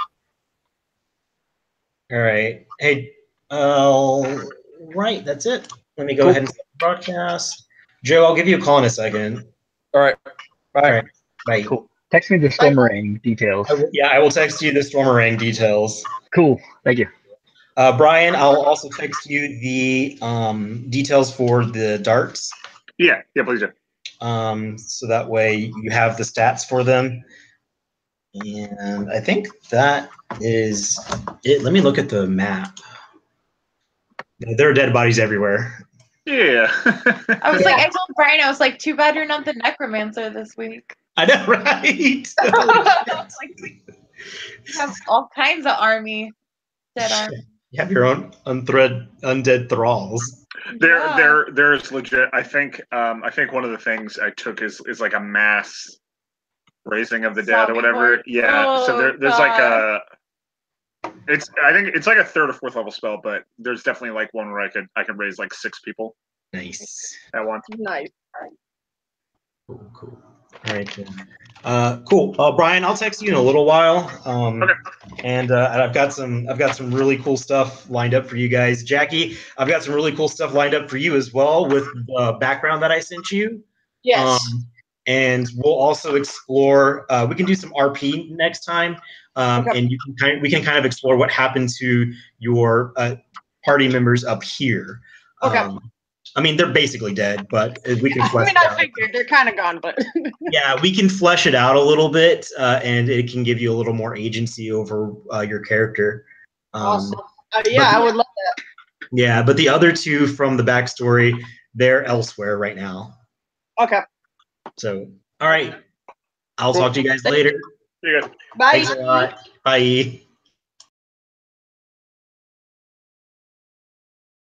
All right. Hey. Right. That's it. Let me go Cool. ahead and start the broadcast. Joe, I'll give you a call in a second. All right. Bye. All right. Bye. Cool. Text me the Stormering details. I will text you the Stormerang details. Cool. Thank you. Brian, I'll also text you the details for the darts. Yeah, please do. So that way you have the stats for them. And I think that is it. Let me look at the map. There are dead bodies everywhere. Yeah. I was like, I told Brian, I was like, too bad you're not the necromancer this week. I know, right? Like, you have all kinds of dead army. You have your own undead thralls. There's legit. I think one of the things I took is like a mass Raising of the Dead or Zombie whatever. Horde. Yeah. Oh, So there's like God. I think it's like a 3rd or 4th level spell, but there's definitely like one where I could raise like 6 people Nice. at once. Nice. Cool. All right then. Cool. Brian, I'll text you in a little while. Okay. And I've got some really cool stuff lined up for you guys. Jackie, I've got some really cool stuff lined up for you as well with the background that I sent you. Yes. And we'll also explore. We can do some RP next time, Okay. and we can kind of explore what happened to your party members up here. Okay. I mean, they're basically dead, but we can flesh it I out. figured they're kind of gone, but Yeah, we can flesh it out a little bit, and it can give you a little more agency over your character. awesome. Yeah, I would love that. Yeah, but the other two from the backstory, they're elsewhere right now. Okay. So, all right. I'll talk to you guys later. See you guys. Bye. Thanks a lot. Bye.